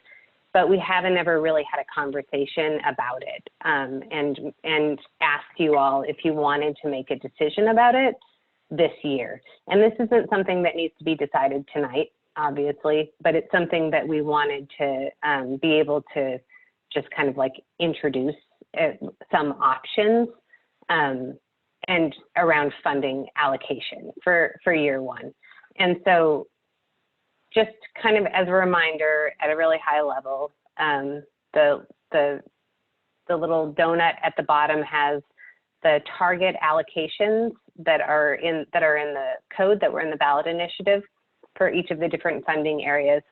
but we haven't ever really had a conversation about it and asked you all if you wanted to make a decision about it this year. And this isn't something that needs to be decided tonight, obviously, but it's something that we wanted to be able to just kind of like introduce some options and around funding allocation for year one. And so just kind of as a reminder at a really high level, the little donut at the bottom has the target allocations that are in the code that were in the ballot initiative for each of the different funding areas.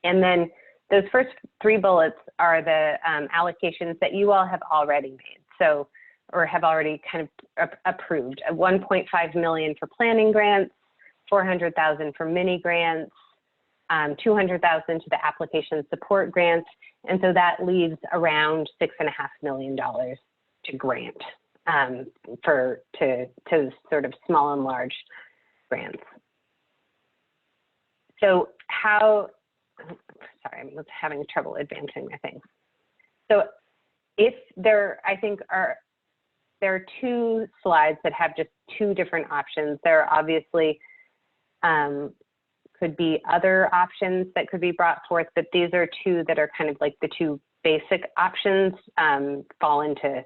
And then those first 3 bullets are the allocations that you all have already made, so, or have already kind of approved. 1.5 million for planning grants, 400,000 for mini grants, 200,000 to the application support grants, and so that leaves around $6.5 million to grant to sort of small and large grants. So sorry, I'm having trouble advancing my thing. So there are 2 slides that have just 2 different options. There obviously could be other options that could be brought forth, but these are 2 that are kind of like the 2 basic options, fall into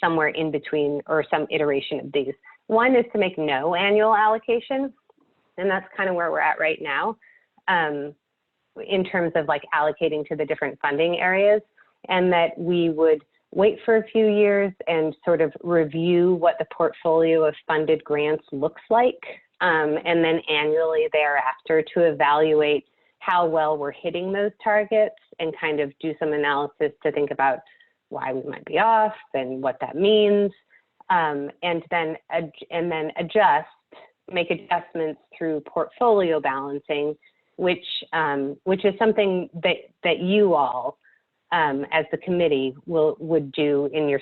somewhere in between or some iteration of these. One is to make no annual allocation, and that's kind of where we're at right now. In terms of like allocating to the different funding areas, and that we would wait for a few years and sort of review what the portfolio of funded grants looks like, and then annually thereafter to evaluate how well we're hitting those targets and kind of do some analysis to think about why we might be off and what that means, and then make adjustments through portfolio balancing, which is something that you all, as the committee, would do in your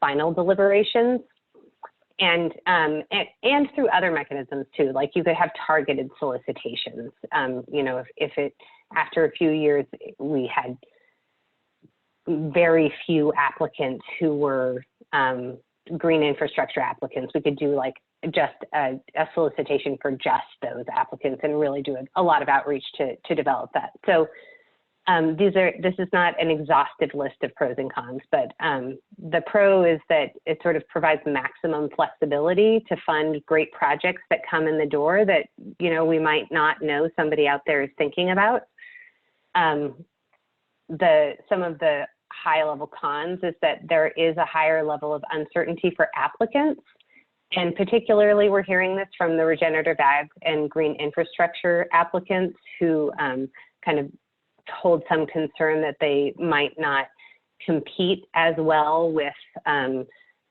final deliberations, and through other mechanisms too. Like you could have targeted solicitations. You know, if after a few years, we had very few applicants who were green infrastructure applicants. We could do like just a solicitation for just those applicants and really do a lot of outreach to develop that. So this is not an exhaustive list of pros and cons, but the pro is that it sort of provides maximum flexibility to fund great projects that come in the door that, you know, we might not know somebody out there is thinking about. Some of the high level cons is that there is a higher level of uncertainty for applicants. And particularly we're hearing this from the regenerative ag and green infrastructure applicants who kind of hold some concern that they might not compete as well with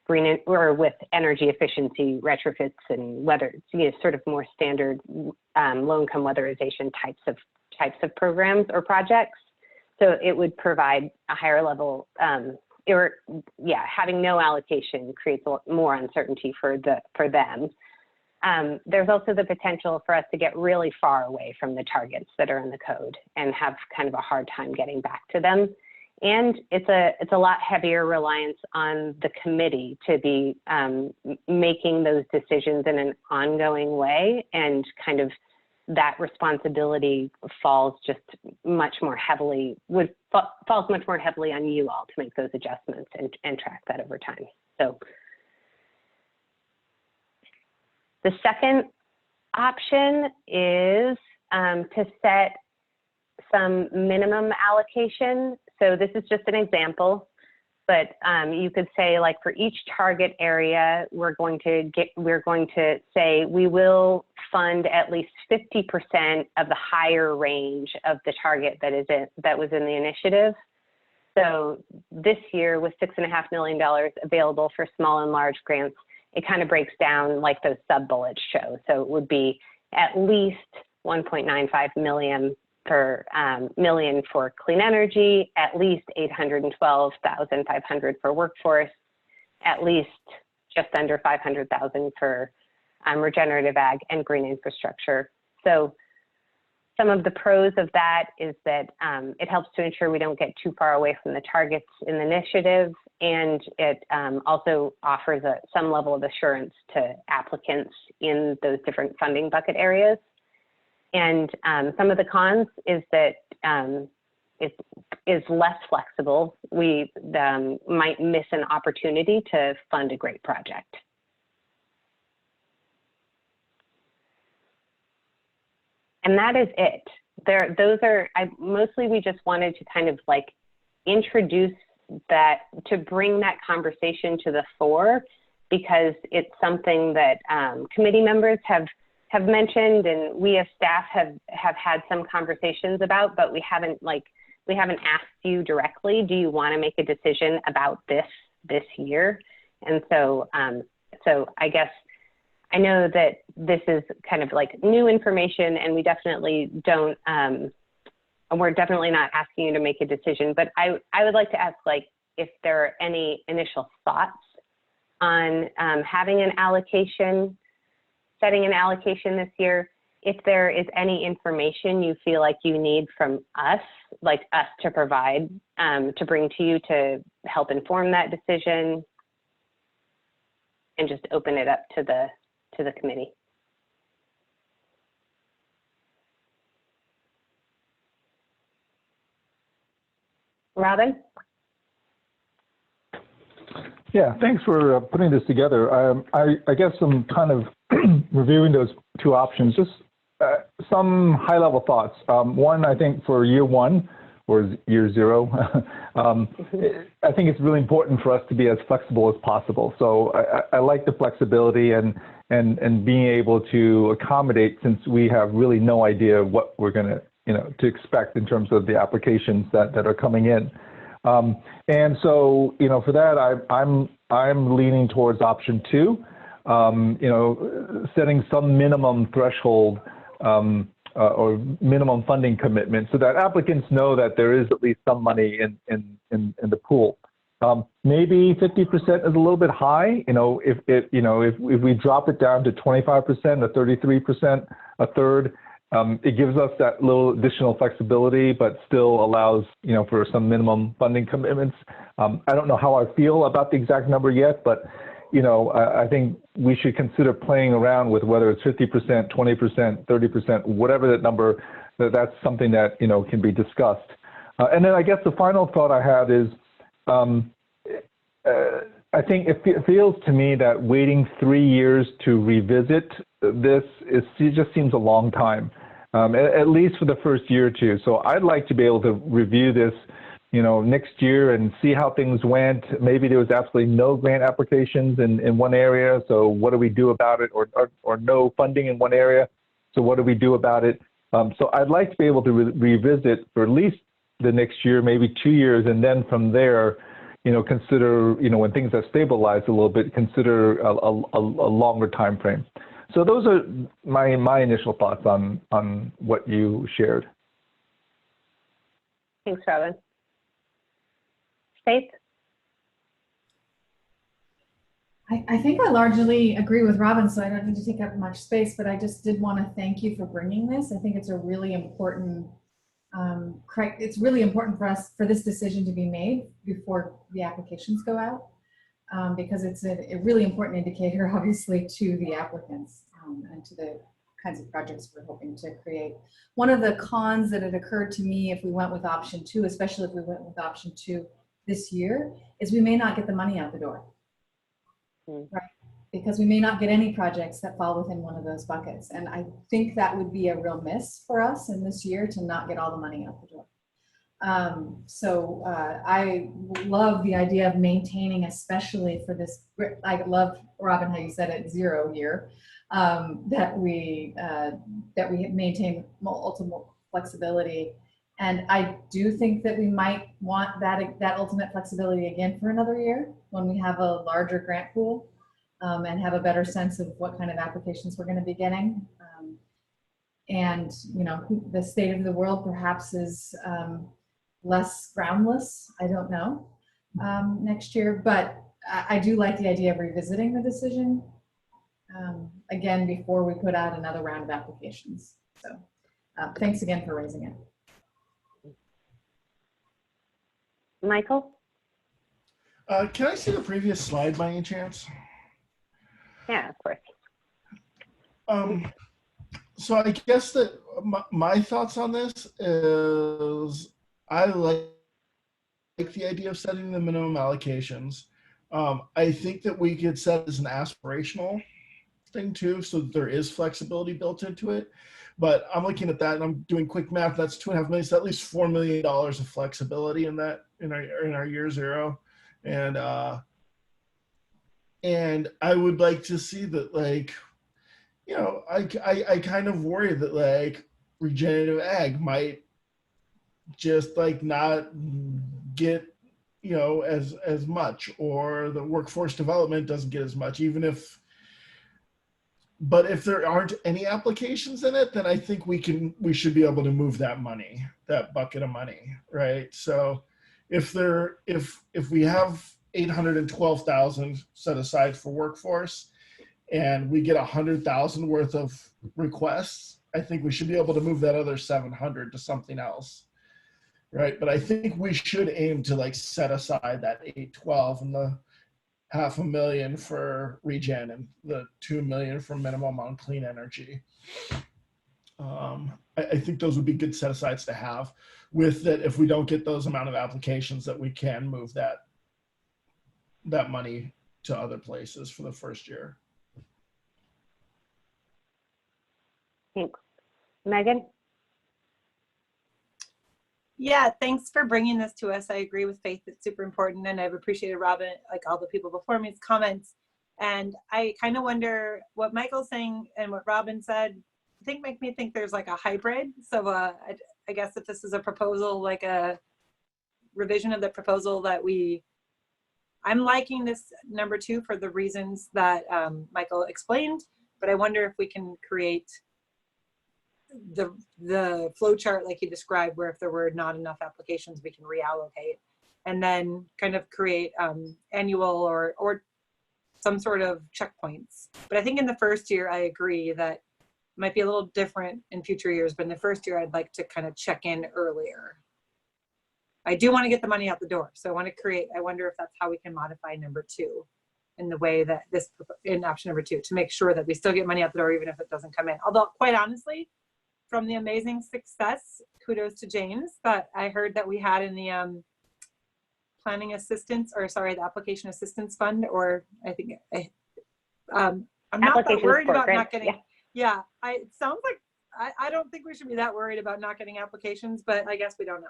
green or with energy efficiency retrofits and whether, you know, sort of more standard low income weatherization types of programs or projects. So it would provide a higher level, having no allocation creates more uncertainty for them. There's also the potential for us to get really far away from the targets that are in the code and have kind of a hard time getting back to them. And it's a lot heavier reliance on the committee to be making those decisions in an ongoing way, and kind of that responsibility falls just much more heavily, falls much more heavily on you all to make those adjustments and track that over time. So the second option is to set some minimum allocation. So this is just an example, but you could say, like, for each target area, we're going to say we will fund at least 50% of the higher range of the target that was in the initiative. So this year, with $6.5 million available for small and large grants, it kind of breaks down like those sub bullets show. So it would be at least 1.95 million for clean energy, at least 812,500 for workforce, at least just under 500,000 for regenerative ag and green infrastructure. So some of the pros of that is that it helps to ensure we don't get too far away from the targets in the initiative, and it also offers some level of assurance to applicants in those different funding bucket areas. And some of the cons is that it is less flexible. We might miss an opportunity to fund a great project. And that is it. Mostly we just wanted to kind of like introduce that, to bring that conversation to the fore, because it's something that committee members have mentioned, and we as staff have had some conversations about, but we haven't asked you directly, do you want to make a decision about this year? And so I guess I know that this is kind of like new information, and we definitely don't, we're definitely not asking you to make a decision, but I would like to ask, like, if there are any initial thoughts on having an allocation, setting an allocation this year, if there is any information you feel like you need from us, like us to provide, to bring to you to help inform that decision, and just open it up to the committee. Robin? Yeah, thanks for putting this together. I guess I'm kind of reviewing those two options, just some high-level thoughts. One, I think for year one or year zero, I think it's really important for us to be as flexible as possible. So I like the flexibility and being able to accommodate, since we have really no idea what we're going to, to expect in terms of the applications that are coming in. And so, for that, I'm leaning towards option two, setting some minimum threshold or minimum funding commitment, so that applicants know that there is at least some money in the pool. Maybe 50% is a little bit high. If we drop it down to 25%, or 33%, a third, It gives us that little additional flexibility, but still allows, for some minimum funding commitments. I don't know how I feel about the exact number yet, but, I think we should consider playing around with whether it's 50%, 20%, 30%, whatever that number, that's something that, can be discussed. And then I guess the final thought I have is, I think it feels to me that waiting 3 years to revisit this just seems a long time, at least for the first year or two. So I'd like to be able to review this, next year and see how things went. Maybe there was absolutely no grant applications in one area. So what do we do about it? Or no funding in one area. So what do we do about it? So I'd like to be able to revisit for at least the next year, maybe 2 years, and then from there, consider, when things have stabilized a little bit, consider a longer time frame. So those are my initial thoughts on what you shared. Thanks, Robin. Faith? I think I largely agree with Robin, so I don't need to take up much space, but I just did want to thank you for bringing this. I think it's a really important, it's really important for us, for this decision to be made before the applications go out, because it's a really important indicator, obviously, to the applicants and to the kinds of projects we're hoping to create. One of the cons that had occurred to me if we went with option 2, especially if we went with option 2 this year, is we may not get the money out the door. Right? Because we may not get any projects that fall within one of those buckets. And I think that would be a real miss for us in this year to not get all the money out the door. I love the idea of maintaining, especially for this, I love, Robin, how you said it, 0 year, that we maintain ultimate flexibility. And I do think that we might want that ultimate flexibility again for another year when we have a larger grant pool and have a better sense of what kind of applications we're going to be getting. And, the state of the world perhaps is less groundless, I don't know, next year. But I do like the idea of revisiting the decision again before we put out another round of applications. So thanks again for raising it. Michael? Can I see the previous slide by any chance? Yeah, of course. So I guess that my thoughts on this is I like the idea of setting the minimum allocations. I think that we could set it as an aspirational thing too, so that there is flexibility built into it. But I'm looking at that and I'm doing quick math. That's $2.5 million, so at least $4 million of flexibility in that in our year 0. And I would like to see that, like, I kind of worry that like regenerative ag might just like not get as much, or the workforce development doesn't get as much, but if there aren't any applications in it, then I think we should be able to move that money, that bucket of money, right? So if we have 812,000 set aside for workforce and we get 100,000 worth of requests, I think we should be able to move that other 700 to something else, right? But I think we should aim to like set aside that 812 and the $500,000 for regen and the $2 million for minimum on clean energy. I think those would be good set asides to have, with that if we don't get those amount of applications, that we can move that money to other places for the first year. Thanks. Megan? Yeah, thanks for bringing this to us. I agree with Faith. It's super important. And I've appreciated Robin, like all the people before me's comments. And I kind of wonder what Michael's saying and what Robin said, I think make me think there's like a hybrid. So I guess if this is a proposal, like a revision of the proposal that I'm liking this number 2 for the reasons that Michael explained, but I wonder if we can create the flow chart like you described, where if there were not enough applications, we can reallocate, and then kind of create annual or some sort of checkpoints. But I think in the first year, I agree that Might be a little different in future years, but in the first year, I'd like to kind of check in earlier. I do want to get the money out the door. So I wonder if that's how we can modify number 2 in the way that in option number 2, to make sure that we still get money out the door, even if it doesn't come in. Although quite honestly, from the amazing success, kudos to James, that I heard that we had in the the application assistance fund, or I think, I'm not that worried about not getting, it sounds like, I don't think we should be that worried about not getting applications, but I guess we don't know.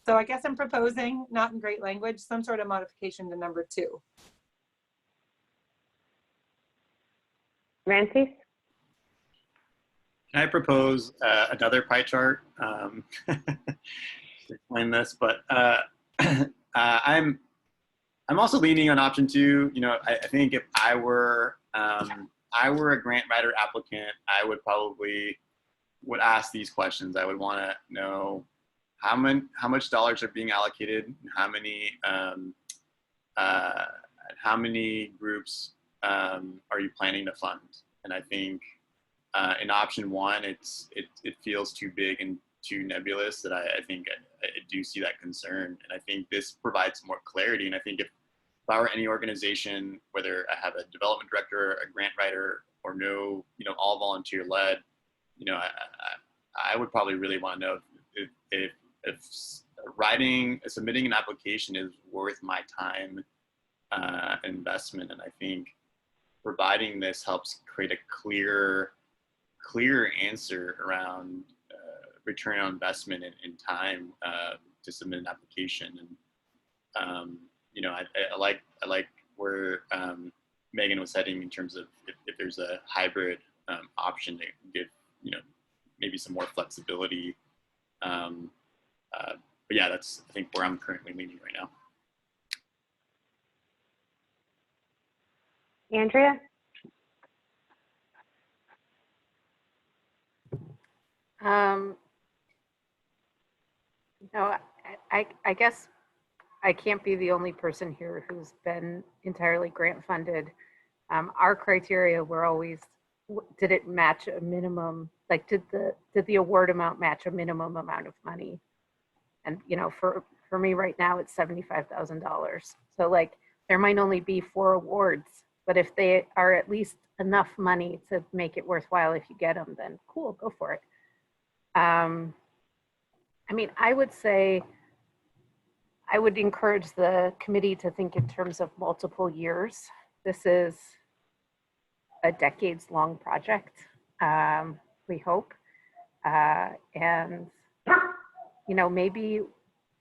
So I guess I'm proposing, not in great language, some sort of modification to number 2. Ramsey? Can I propose another pie chart to explain this? But I'm also leaning on option 2. You know, I think if I were a grant writer applicant, I would probably ask these questions. I would want to know how much dollars are being allocated, how many groups are you planning to fund? And I think in option 1, it feels too big and too nebulous that I think I do see that concern. And I think this provides more clarity. And I think if I were any organization, whether I have a development director, a grant writer, or no, you know, all volunteer led, you know, I would probably really want to know if submitting an application is worth my time investment. And I think providing this helps create a clear answer around return on investment and time to submit an application. And you know, I like where Megan was heading in terms of if there's a hybrid option to give, you know, maybe some more flexibility. But yeah, that's, I think, where I'm currently leaning right now. Andrea? No, I guess I can't be the only person here who's been entirely grant funded. Our criteria were always, did it match a minimum, like did the award amount match a minimum amount of money? And you know, for me right now, it's $75,000. So like there might only be 4 awards, but if they are at least enough money to make it worthwhile, if you get them, then cool, go for it. I mean, I would say, I would encourage the committee to think in terms of multiple years. This is a decades-long project, we hope. And, you know, maybe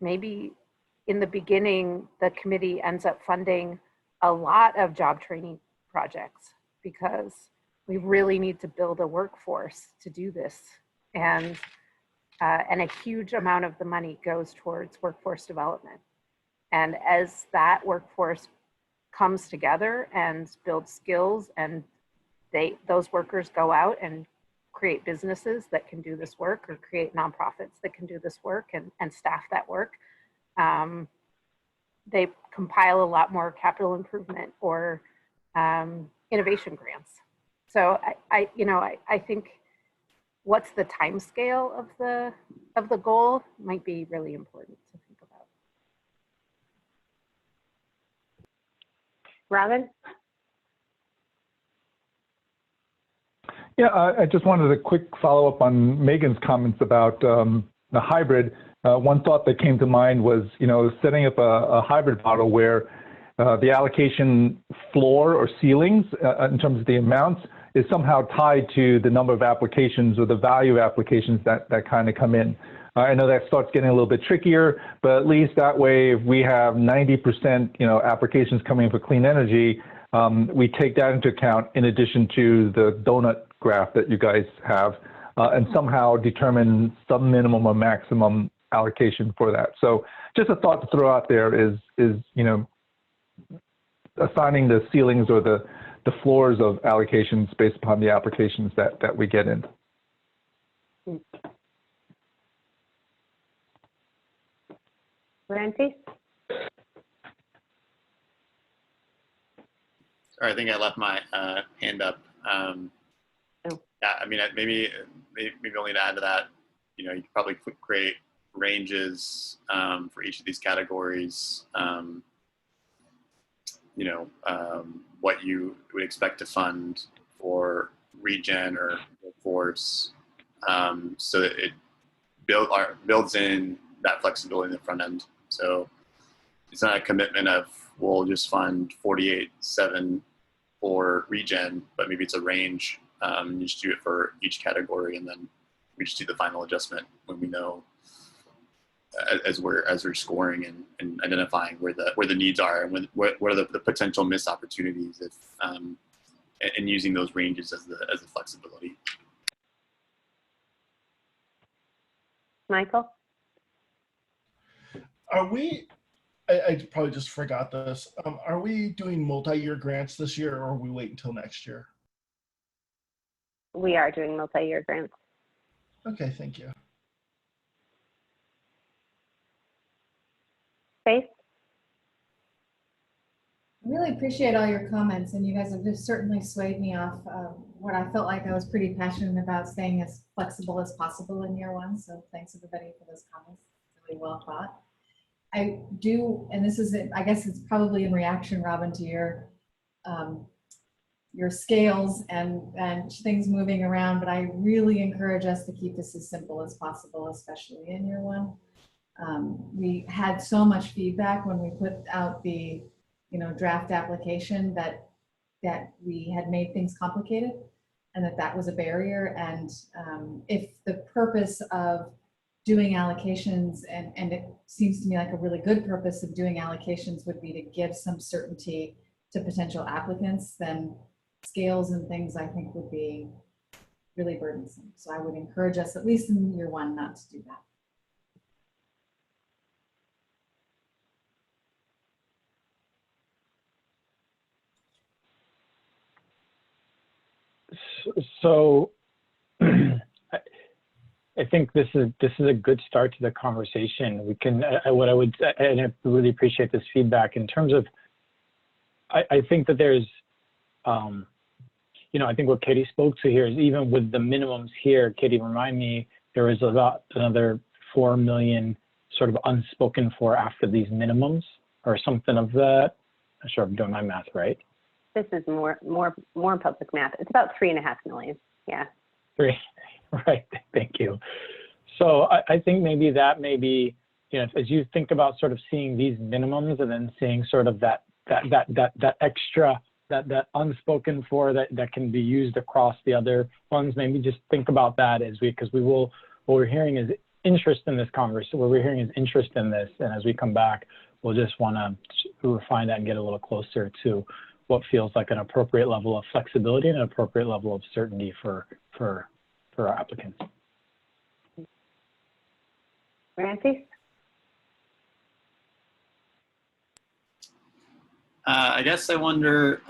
in the beginning, the committee ends up funding a lot of job training projects because we really need to build a workforce to do this. And a huge amount of the money goes towards workforce development. And as that workforce comes together and builds skills, and those workers go out and create businesses that can do this work, or create nonprofits that can do this work and staff that work, they compile a lot more capital improvement or innovation grants. So I think what's the time scale of the goal might be really important to think about. Robin? Yeah, I just wanted a quick follow-up on Megan's comments about the hybrid. One thought that came to mind was, you know, setting up a hybrid model where the allocation floor or ceilings in terms of the amounts is somehow tied to the number of applications or the value of applications that kind of come in. I know that starts getting a little bit trickier, but at least that way, if we have 90%, you know, applications coming in for clean energy, we take that into account in addition to the donut graph that you guys have, and somehow determine some minimum or maximum allocation for that. So just a thought to throw out there is you know, assigning the ceilings or the floors of allocations based upon the applications that we get in. Ramsey? Sorry, I think I left my hand up. Oh. Yeah, I mean, maybe only to add to that, you know, you could probably create ranges for each of these categories. You know, what you would expect to fund for regen or workforce, so that it builds in that flexibility in the front end. So it's not a commitment of we'll just fund 48.7 for regen, but maybe it's a range. You just do it for each category, and then we just do the final adjustment when we know as we're scoring and identifying where the needs are and what are the potential missed opportunities if and using those ranges as the flexibility. Michael? Are we, I probably just forgot this, are we doing multi-year grants this year, or are we wait until next year? We are doing multi-year grants. Okay, thank you. Faith? I really appreciate all your comments, and you guys have just certainly swayed me off what I felt like I was pretty passionate about, staying as flexible as possible in year one. So thanks everybody for those comments. Really well thought. I do, and this is, I guess it's probably in reaction, Robin, to your scales and things moving around, but I really encourage us to keep this as simple as possible, especially in year one. We had so much feedback when we put out the draft application that we had made things complicated and that was a barrier. And if the purpose of doing allocations, and it seems to me like a really good purpose of doing allocations would be to give some certainty to potential applicants, then scales and things I think would be really burdensome. So I would encourage us, at least in year one, not to do that. So I think this is a good start to the conversation. We can, what I would, and I really appreciate this feedback in terms of, I think that there's, I think what Katie spoke to here is even with the minimums here, Katie, remind me, there is about another 4 million sort of unspoken for after these minimums or something of that. I'm not sure I'm doing my math right. This is more public math. It's about 3.5 million. Yeah. Right. Thank you. So I think maybe that maybe, as you think about sort of seeing these minimums and then seeing sort of that extra, that unspoken for that can be used across the other funds, maybe just think about that because what we're hearing is interest in this conversation. What we're hearing is interest in this. And as we come back, we'll just want to refine that and get a little closer to what feels like an appropriate level of flexibility and an appropriate level of certainty for our applicants. Francis? I guess I wonder,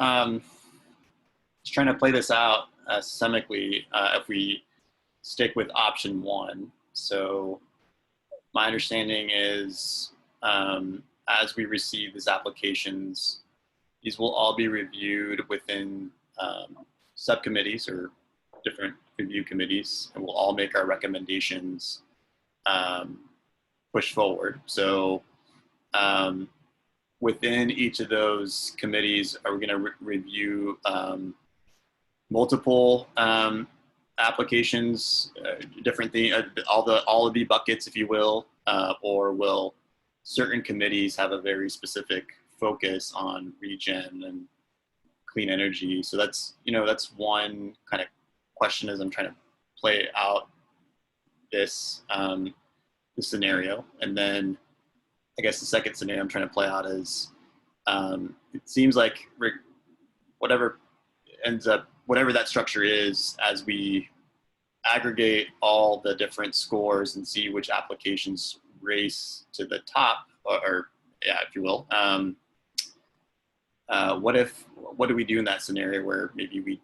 just trying to play this out systemically, if we stick with option 1. So my understanding is as we receive these applications, these will all be reviewed within subcommittees or different review committees, and we'll all make our recommendations push forward. So within each of those committees, are we going to review multiple applications, different things, all of the buckets, if you will, or will certain committees have a very specific focus on regen and clean energy? So that's one kind of question as I'm trying to play out this scenario. And then I guess the second scenario I'm trying to play out is it seems like whatever that structure is, as we aggregate all the different scores and see which applications race to the top, or yeah, if you will, what do we do in that scenario where maybe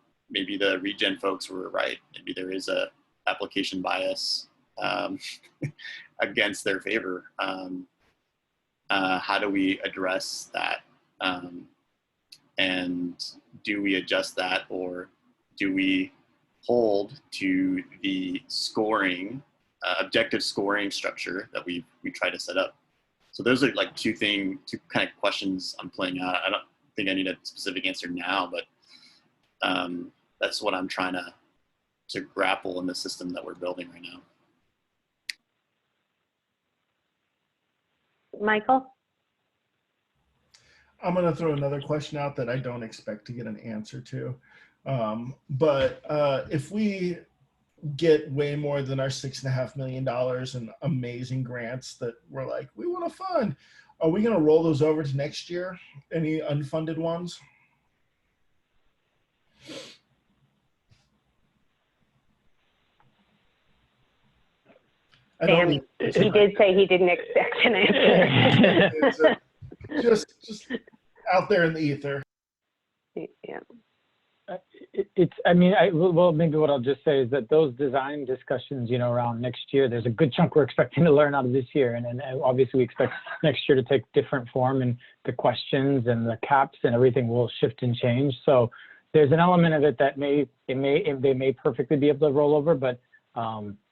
the regen folks were right, maybe there is a application bias against their favor? How do we address that? And do we adjust that, or do we hold to the scoring, objective scoring structure that we try to set up. So those are like two kind of questions I'm playing out. I don't think I need a specific answer now, but that's what I'm trying to grapple in the system that we're building right now. Michael? I'm going to throw another question out that I don't expect to get an answer to. But if we get way more than our $6.5 million in amazing grants that we're like, we want to fund, are we going to roll those over to next year? Any unfunded ones? Sam, he did say he didn't expect an answer. just out there in the ether. Yeah. Well, maybe what I'll just say is that those design discussions, around next year, there's a good chunk we're expecting to learn out of this year. And obviously we expect next year to take different form, and the questions and the caps and everything will shift and change. So there's an element of it that they may perfectly be able to roll over, but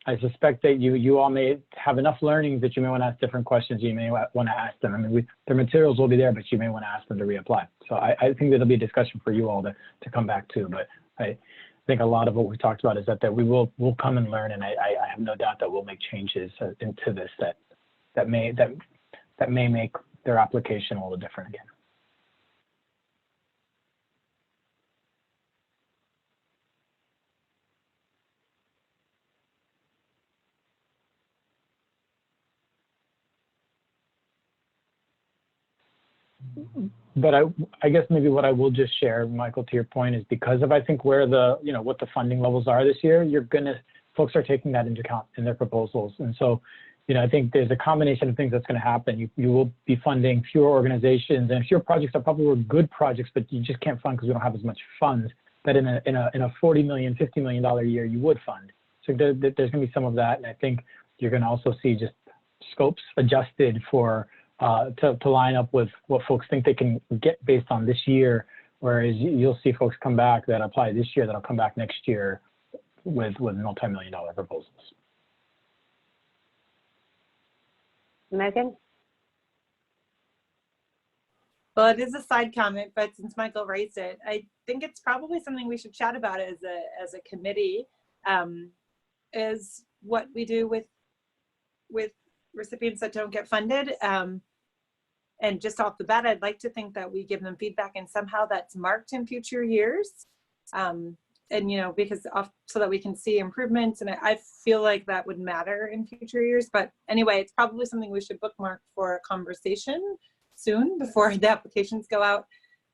I suspect that you all may have enough learnings that you may want to ask different questions. You may want to ask them. The materials will be there, but you may want to ask them to reapply. So I think there'll be a discussion for you all to come back to. But I think a lot of what we talked about is that we'll come and learn, and I have no doubt that we'll make changes into this that may make their application a little different again. But I guess maybe what I will just share, Michael, to your point, is because of, I think, where what the funding levels are this year, folks are taking that into account in their proposals. And so, I think there's a combination of things that's going to happen. You will be funding fewer organizations and fewer projects that probably were good projects, but you just can't fund because we don't have as much funds that in a $40 million, $50 million year you would fund. So there's going to be some of that. And I think you're going to also see just scopes adjusted for to line up with what folks think they can get based on this year, whereas you'll see folks come back that apply this year that'll come back next year with multi-million-dollar proposals. Megan? Well, it is a side comment, but since Michael raised it, I think it's probably something we should chat about as a committee, is what we do with recipients that don't get funded. And just off the bat, I'd like to think that we give them feedback and somehow that's marked in future years. And, because so that we can see improvements. And I feel like that would matter in future years. But anyway, it's probably something we should bookmark for a conversation soon before the applications go out.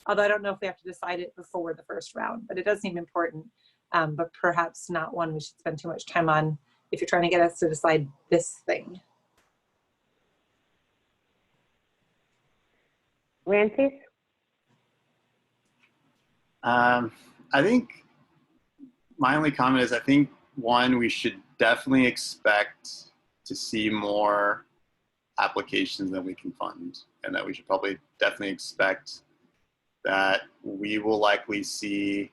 Although I don't know if we have to decide it before the first round, but it does seem important. But perhaps not one we should spend too much time on if you're trying to get us to decide this thing. Ramses? I think my only comment is I think, one, we should definitely expect to see more applications than we can fund, and that we should probably definitely expect that we will likely see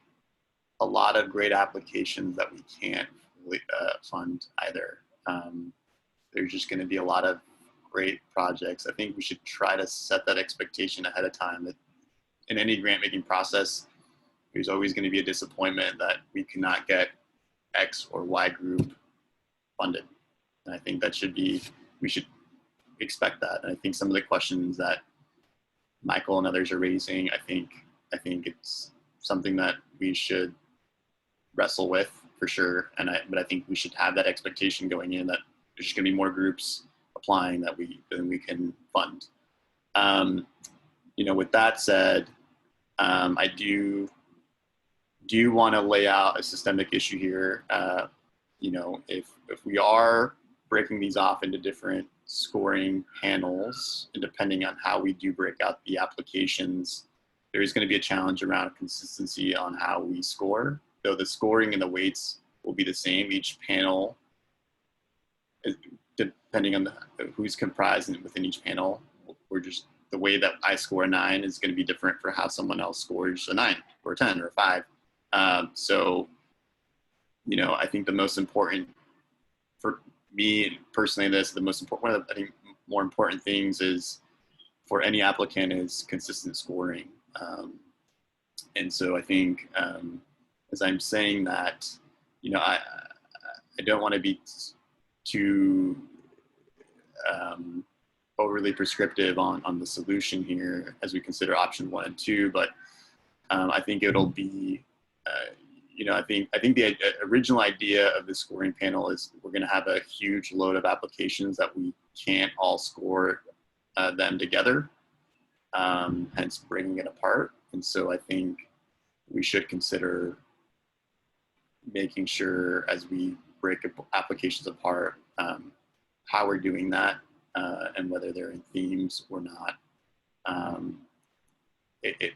a lot of great applications that we can't fund either. There's just going to be a lot of great projects. I think we should try to set that expectation ahead of time, that in any grant making process, there's always going to be a disappointment that we cannot get X or Y group funded. And I think we should expect that. And I think some of the questions that Michael and others are raising, I think it's something that we should wrestle with for sure. But I think we should have that expectation going in that there's just going to be more groups applying than we can fund. With that said, I do want to lay out a systemic issue here. If we are breaking these off into different scoring panels, and depending on how we do break out the applications, there is going to be a challenge around consistency on how we score. Though the scoring and the weights will be the same, each panel, depending on who's comprised within each panel, the way that I score a 9 is going to be different for how someone else scores a 9 or a 10 or a 5. So you know, I think the most important for me personally, the most important, one of the, I think, more important things is for any applicant is consistent scoring. And so I think, as I'm saying that, you know, I don't want to be too overly prescriptive on the solution here as we consider option 1 and 2, but I think it'll be, you know, I think the original idea of the scoring panel is we're going to have a huge load of applications that we can't all score them together, hence bringing it apart. And so I think we should consider making sure as we break applications apart, how we're doing that, and whether they're in themes or not. It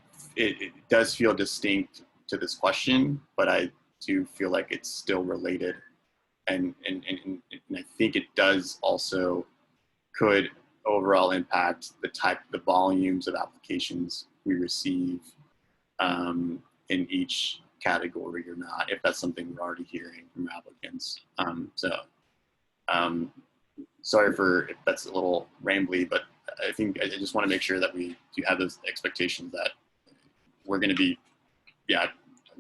does feel distinct to this question, but I do feel like it's still related. And I think it does also could overall impact the volumes of applications we receive in each category or not, if that's something we're already hearing from applicants. Sorry if that's a little rambly, but I think I just want to make sure that we do have those expectations that we're going to be,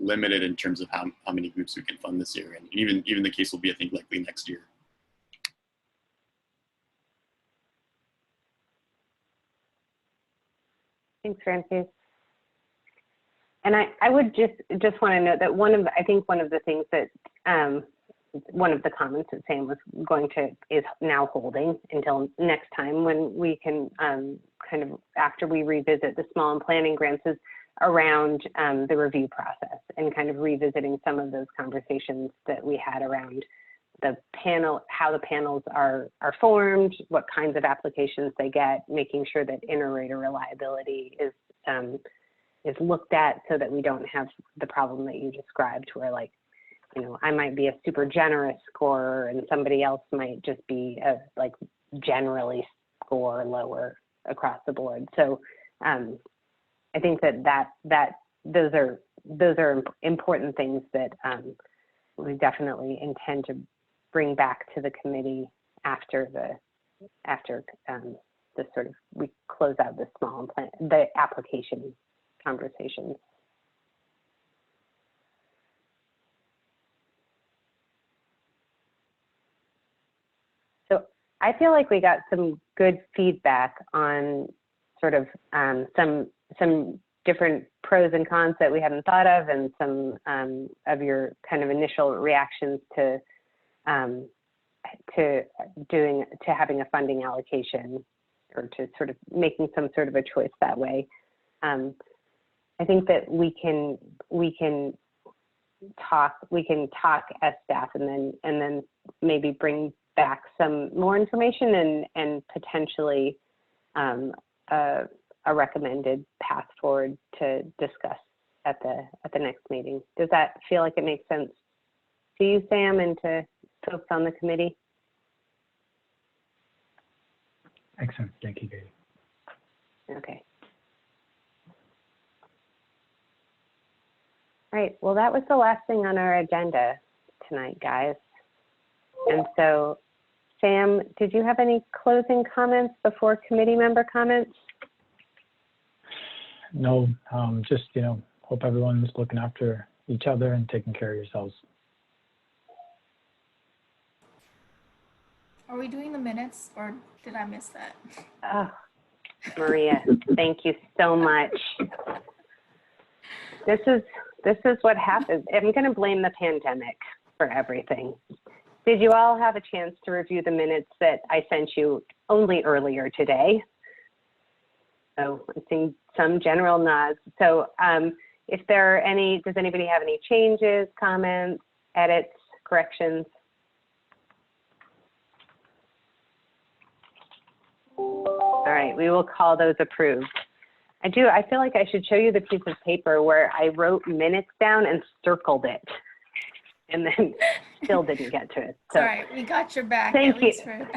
limited in terms of how many groups we can fund this year, and even the case will be, I think, likely next year. Thanks, Francis. And I would just want to note that one of the things that one of the comments that Sam was is now holding until next time when we can kind of, after we revisit the small and planning grants, is around the review process and kind of revisiting some of those conversations that we had around the panel, how the panels are formed, what kinds of applications they get, making sure that inter-rater reliability is looked at so that we don't have the problem that you described where, like, you know, I might be a super generous scorer and somebody else might just be like generally score lower across the board. So I think that those are important things that we definitely intend to bring back to the committee after the sort of, we close out the small and the application conversations. So I feel like we got some good feedback on sort of some different pros and cons that we hadn't thought of, and some of your kind of initial reactions to having a funding allocation, or to sort of making some sort of a choice that way. I think that we can talk as staff, and then maybe bring back some more information and potentially a recommended path forward to discuss at the next meeting. Does that feel like it makes sense to you, Sam, and to folks on the committee? Excellent. Thank you, Katie. Okay. All right. Well, that was the last thing on our agenda tonight, guys. And so, Sam, did you have any closing comments before committee member comments? No, just, you know, hope everyone's looking after each other and taking care of yourselves. Are we doing the minutes, or did I miss that? Oh, Maria, thank you so much. This is what happens. I'm going to blame the pandemic for everything. Did you all have a chance to review the minutes that I sent you only earlier today? So I'm seeing some general nods. So if there are any, does anybody have any changes, comments, edits, corrections? All right, we will call those approved. I feel like I should show you the piece of paper where I wrote minutes down and circled it, and then still didn't get to it. So, all right, we got your back. Thank you. For...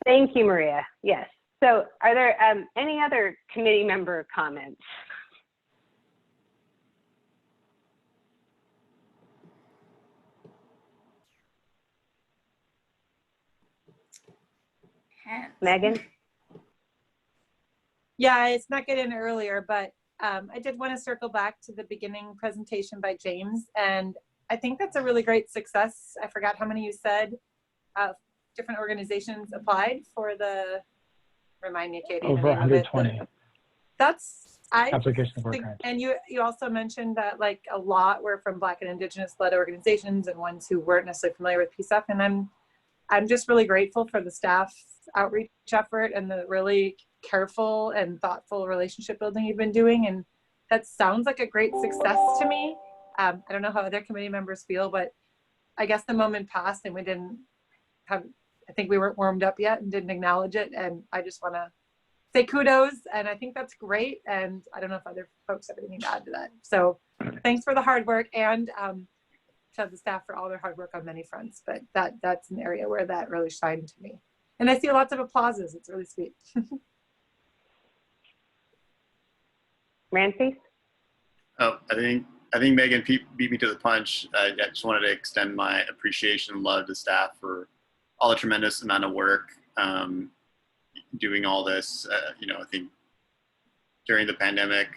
Thank you, Maria. Yes. So are there any other committee member comments? hands. Megan? Yeah, I snuck it in earlier, but I did want to circle back to the beginning presentation by James. And I think that's a really great success. I forgot how many you said different organizations applied for the, remind me, Katie. Over 120. That's, application for think, grants. and you also mentioned that like a lot were from Black and Indigenous led organizations and ones who weren't necessarily familiar with PCEF. And I'm just really grateful for the staff outreach effort and the really careful and thoughtful relationship building you've been doing. And that sounds like a great success to me. I don't know how other committee members feel, but I guess the moment passed and we didn't have, I think we weren't warmed up yet and didn't acknowledge it. And I just want to say kudos. And I think that's great. And I don't know if other folks have anything to add to that. So thanks for the hard work and to the staff for all their hard work on many fronts. But that's an area where that really shined to me. And I see lots of applauses. It's really sweet. Ramsey? Oh, I think Megan beat me to the punch. I just wanted to extend my appreciation and love to staff for all the tremendous amount of work doing all this. You know, I think during the pandemic,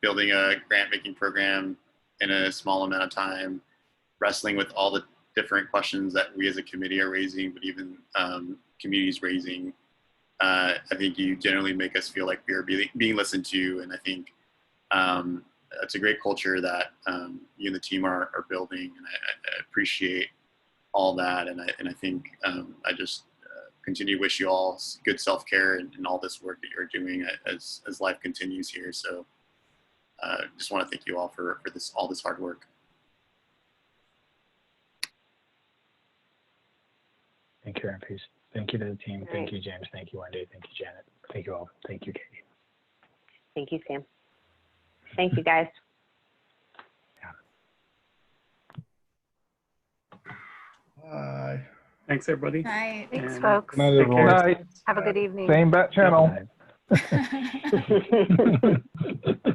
building a grant making program in a small amount of time, wrestling with all the different questions that we as a committee are raising, but even communities raising. I think you generally make us feel like we are being listened to, and I think it's a great culture that you and the team are building, and I appreciate all that. And I think I just continue to wish you all good self-care and all this work that you're doing as life continues here. So just want to thank you all for all this hard work. Thank you, Ramsey. Thank you to the team. Thank you, James. Thank you, Wendy. Thank you, Janet. Thank you all. Thank you, Katie. Thank you, Sam. Thank you, guys. Bye. Thanks, everybody. Night. Thanks, And folks. Good night, take care. everyone. Have a good evening. Same bat channel. Bye.